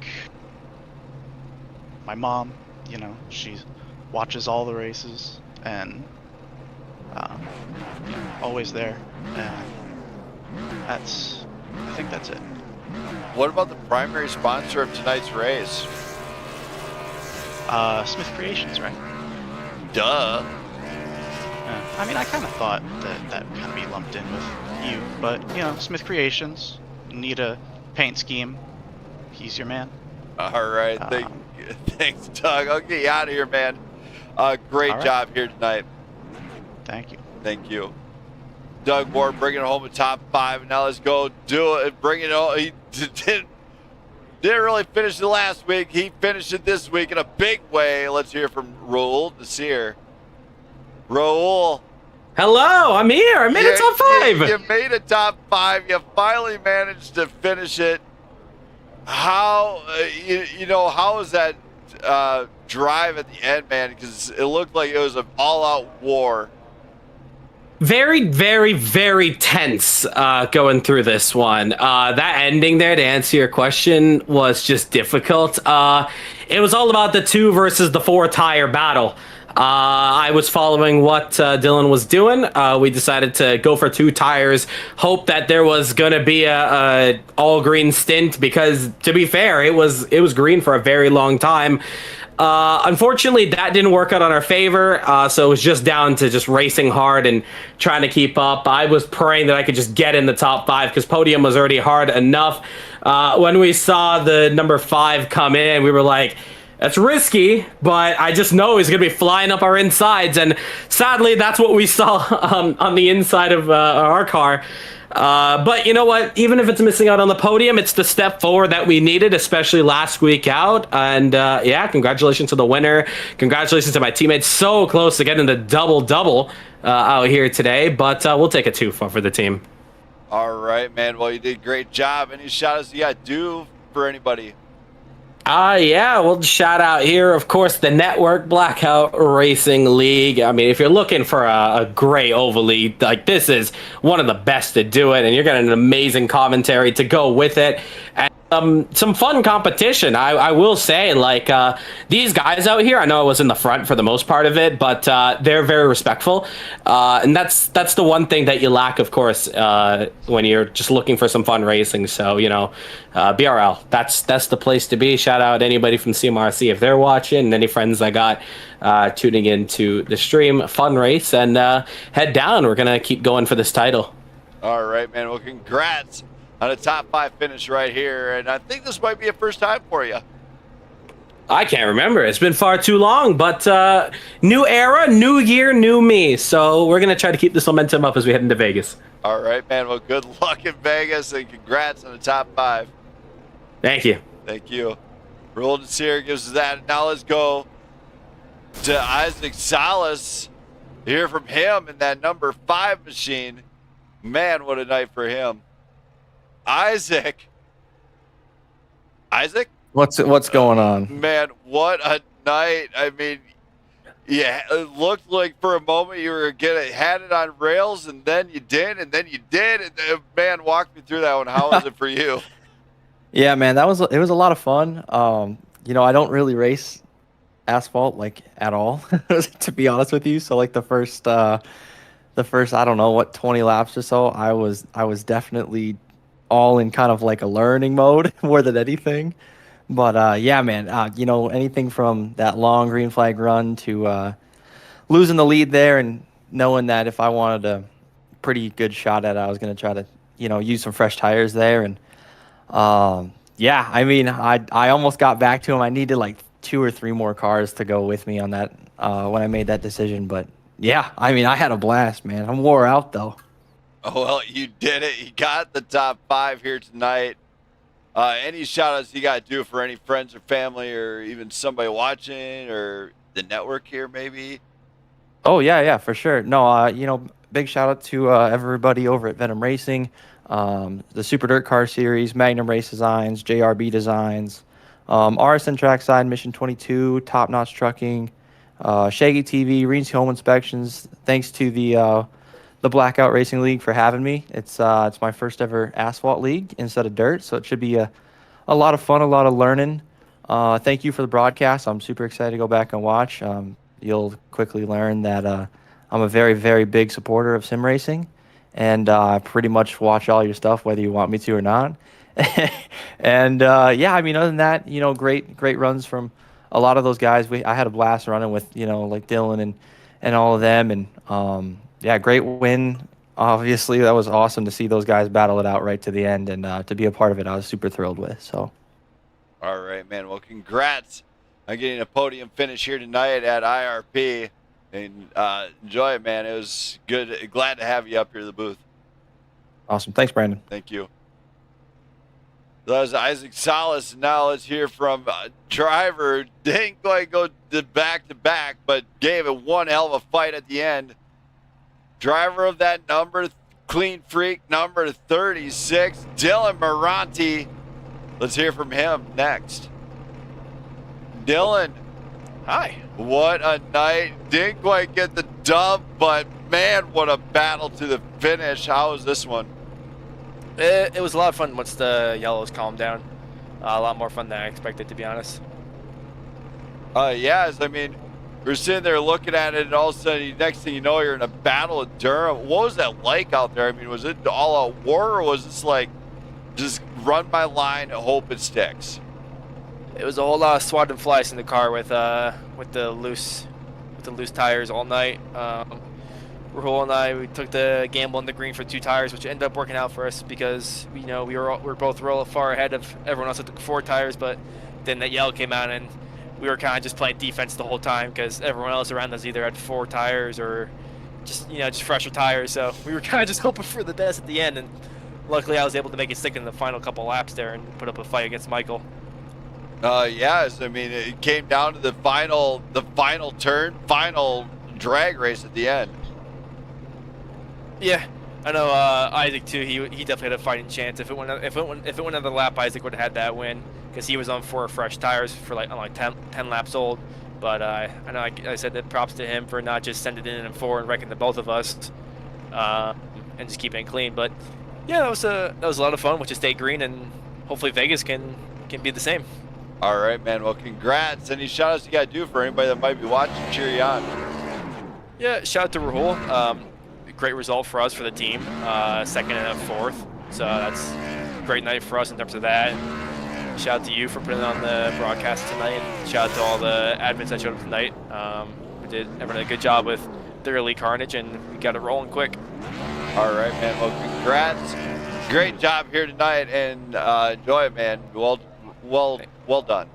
Speaker 8: my mom. You know, she watches all the races and always there. And I think that's it.
Speaker 2: What about the primary sponsor of tonight's race?
Speaker 8: Smith Creations, right?
Speaker 2: Duh.
Speaker 8: I mean, I kind of thought that kind of be lumped in with you, but you know, Smith Creations, need a paint scheme, he's your man.
Speaker 2: All right. Thanks, Doug. I'll get you out of here, man. Great job here tonight.
Speaker 8: Thank you.
Speaker 2: Thank you. Doug Moore bringing home a top 5. Now let's go do it. Bring it home. He didn't really finish it last week. He finished it this week in a big way. Let's hear from Raul Nasir. Raul.
Speaker 14: How I'm here. I made a top 5.
Speaker 2: You made a top 5. You finally managed to finish it. How, how was that drive at the end, man? Because it looked like it was an all-out war.
Speaker 14: Very, very, very tense going through this one. That ending there, to answer your question, was just difficult. It was all about the 2 versus the 4 tire battle. I was following what Dylan was doing. We decided to go for 2 tires, hope that there was going to be a all green stint, because to be fair, it was green for a very long time. Unfortunately, that didn't work out on our favor, so it was just down to just racing hard and trying to keep up. I was praying that I could just get in the top 5 because podium was already hard enough. When we saw the number 5 come in, we were like, that's risky, but I just know he's going to be flying up our insides, and sadly, that's what we saw on the inside of our car. But you know what? Even if it's missing out on the podium, it's the step forward that we needed, especially last week out. And congratulations to the winner. Congratulations to my teammates. So close to getting the double-double out here today, but we'll take a 2-4 for the team.
Speaker 2: All right, man. Well, you did a great job. Any shout-outs you got to do for anybody?
Speaker 14: We'll shout out here, of course, the network, Blackout Racing League. I mean, if you're looking for a great oval league, like, this is one of the best to do it, and you're getting an amazing commentary to go with it. And some fun competition. I will say, like, these guys out here, I know I was in the front for the most part of it, but they're very respectful. And that's the one thing that you lack, of course, when you're just looking for some fun racing. So, BRL, that's the place to be. Shout out anybody from CMRC if they're watching, and any friends I got tuning into the stream. Fun race, and head down. We're going to keep going for this title.
Speaker 2: All right, man. Well, congrats on a top 5 finish right here, and I think this might be a first time for you.
Speaker 14: I can't remember. It's been far too long, but new era, new year, new me. So we're going to try to keep this momentum up as we head into Vegas.
Speaker 2: All right, man. Well, good luck in Vegas, and congrats on the top 5.
Speaker 14: Thank you.
Speaker 2: Thank you. Raul Nasir gives us that. Now let's go to Isaac Salas. Hear from him in that number 5 machine. Man, what a night for him. Isaac.
Speaker 15: What's going on?
Speaker 2: Man, what a night. I mean, yeah, it looked like for a moment you were had it on rails, and then you did, and man, walk me through that one. How was it for you?
Speaker 15: Yeah, man, it was a lot of fun. I don't really race asphalt like at all, to be honest with you. So like the first I don't know 20 laps or so, I was definitely all in kind of like a learning mode more than anything. But yeah, man, anything from that long green flag run to losing the lead there, and knowing that if I wanted a pretty good shot at it, I was going to try to use some fresh tires there. And yeah, I mean, I almost got back to him. I needed like 2 or 3 more cars to go with me on that when I made that decision. But yeah, I mean, I had a blast, man. I'm wore out though.
Speaker 2: Oh, well, you did it. You got the top 5 here tonight. Any shout-outs you got to do for any friends or family, or even somebody watching, or the network here maybe?
Speaker 15: Oh, yeah, for sure. No, big shout-out to everybody over at Venom Racing, the Super Dirt Car Series, Magnum Race Designs, JRB Designs, RSN Trackside, Mission 22, Top Notch Trucking, Shaggy TV, Reen's Home Inspections. Thanks to the Blackout Racing League for having me. It's my first ever asphalt league instead of dirt, so it should be a lot of fun, a lot of learning. Thank you for the broadcast. I'm super excited to go back and watch. You'll quickly learn that I'm a very, very big supporter of sim racing, and I pretty much watch all your stuff whether you want me to or not. And yeah, I mean, other than that, great runs from a lot of those guys. I had a blast running with like Dylan and all of them, and yeah, great win. Obviously, that was awesome to see those guys battle it out right to the end, and to be a part of it, I was super thrilled with. So,
Speaker 2: All right, man. Well, congrats on getting a podium finish here tonight at IRP. And enjoy it, man. It was good. Glad to have you up here in the booth.
Speaker 15: Awesome. Thanks, Brandon.
Speaker 2: Thank you. That was Isaac Salas. Now let's hear from driver. Didn't quite go back to back, but gave it one hell of a fight at the end. Driver of that number, Clean Freak, number 36, Dylan Murante. Let's hear from him next. Dylan.
Speaker 12: Hi.
Speaker 2: What a night. Didn't quite get the dub, but man, what a battle to the finish. How was this one?
Speaker 12: It was a lot of fun once the yellows calmed down. A lot more fun than I expected, to be honest.
Speaker 2: Yes, I mean, we're sitting there looking at it, and all of a sudden, next thing you know, you're in a battle of Durham. What was that like out there? I mean, was it all out war, or was this like just run my line and hope it sticks?
Speaker 12: It was a whole lot of swat and flies in the car with the loose tires all night. Rahul and I, we took the gamble on the green for 2 tires, which ended up working out for us because we were both real far ahead of everyone else that took 4 tires. But then that yellow came out, and we were kind of just playing defense the whole time because everyone else around us either had 4 tires or just fresher tires. So we were kind of just hoping for the best at the end, and luckily I was able to make it stick in the final couple laps there and put up a fight against Michael.
Speaker 2: Yes, I mean, it came down to the final turn, final drag race at the end.
Speaker 12: Yeah, I know Isaac too. He definitely had a fighting chance. If it went another lap, Isaac would have had that win because he was on 4 fresh tires for like 10 laps old. But I know I said that props to him for not just sending it in 4 and wrecking the both of us, and just keeping it clean. But yeah, that was a lot of fun. We'll just stay green, and hopefully Vegas can be the same.
Speaker 2: All right, man. Well, congrats. Any shout outs you got to do for anybody that might be watching, cheer you on?
Speaker 12: Yeah, shout out to Rahul. Great result for us, for the team. 2nd and 4th. So that's a great night for us in terms of that. And shout out to you for putting on the broadcast tonight. And shout out to all the admins that showed up tonight. Everyone did a good job with the early carnage, and we got it rolling quick.
Speaker 2: All right, man. Well, congrats. Great job here tonight, and enjoy it, man. Well done.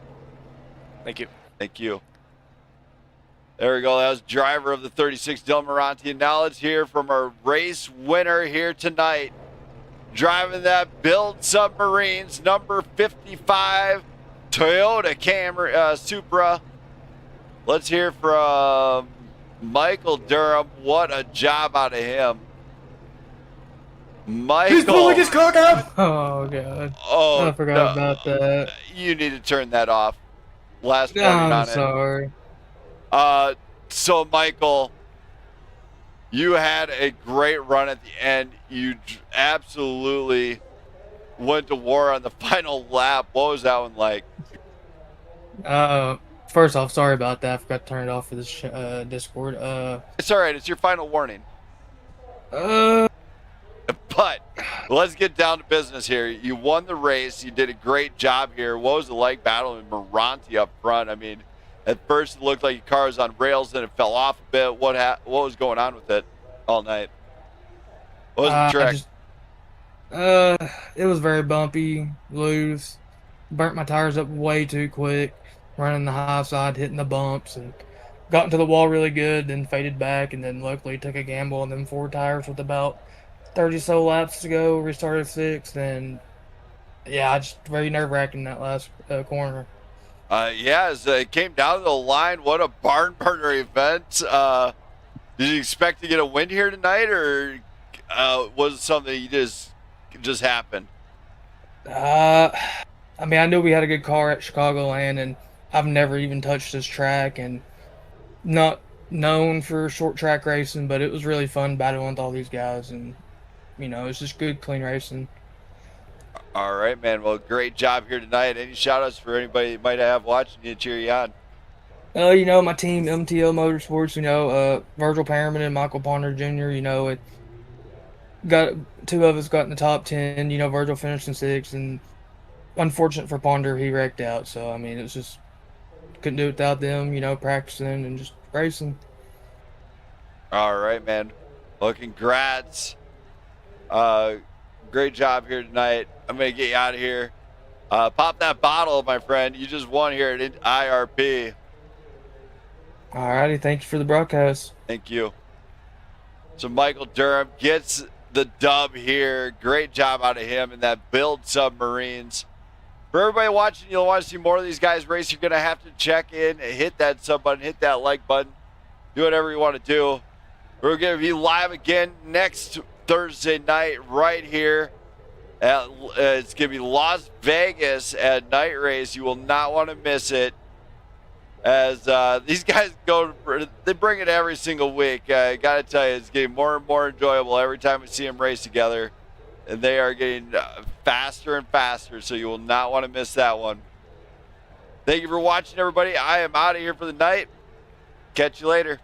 Speaker 12: Thank you.
Speaker 2: Thank you. There we go. That was driver of the 36, Dylan Murante. And now let's hear from our race winner here tonight. Driving that Build Submarines, number 55, Toyota Camry Supra. Let's hear from Michael Durham. What a job out of him. Michael.
Speaker 16: He's pulling his cock up! Oh, God.
Speaker 2: Oh,
Speaker 16: I forgot about that.
Speaker 2: You need to turn that off. Last
Speaker 16: No,
Speaker 2: warning on
Speaker 16: I'm
Speaker 2: it.
Speaker 16: sorry.
Speaker 2: So Michael, you had a great run at the end. You absolutely went to war on the final lap. What was that one like?
Speaker 16: First off, sorry about that. I forgot to turn it off for this Discord.
Speaker 2: It's all right. It's your final warning. But let's get down to business here. You won the race. You did a great job here. What was it like battling Murante up front? I mean, at first it looked like your car was on rails, then it fell off a bit. What was going on with it all night? What was the trick?
Speaker 16: It was very bumpy, loose. Burnt my tires up way too quick. Running the high side, hitting the bumps, and got into the wall really good, then faded back, and then luckily took a gamble on them 4 tires with about 30 so laps to go, restarted 6, and yeah, just very nerve-wracking that last corner.
Speaker 2: As it came down to the line, what a barn burner event. Did you expect to get a win here tonight, or was it something you just happened?
Speaker 16: I mean, I knew we had a good car at Chicagoland, and I've never even touched this track, and not known for short track racing, but it was really fun battling with all these guys, and it's just good, clean racing.
Speaker 2: All right, man. Well, great job here tonight. Any shout-outs for anybody you might have watching you to cheer you on?
Speaker 16: My team, MTO Motorsports, Virgil Perriman and Michael Ponder Jr., it got 2 of us got in the top 10. Virgil finished in 6th, and unfortunate for Ponder, he wrecked out. So, I mean, it's just couldn't do it without them, practicing and just racing.
Speaker 2: All right, man. Well, congrats. Great job here tonight. I'm going to get you out of here. Pop that bottle, my friend. You just won here at IRP.
Speaker 16: Alrighty, thank you for the broadcast.
Speaker 2: Thank you. So Michael Durham gets the dub here. Great job out of him in that build submarines. For everybody watching, you'll want to see more of these guys race. You're going to have to check in, hit that sub button, hit that like button, do whatever you want to do. We're going to be live again next Thursday night right here. It's going to be Las Vegas at Night Race. You will not want to miss it. As these guys they bring it every single week. I got to tell you, it's getting more and more enjoyable every time we see them race together. And they are getting faster and faster, so you will not want to miss that one. Thank you for watching, everybody. I am out of here for the night. Catch you later.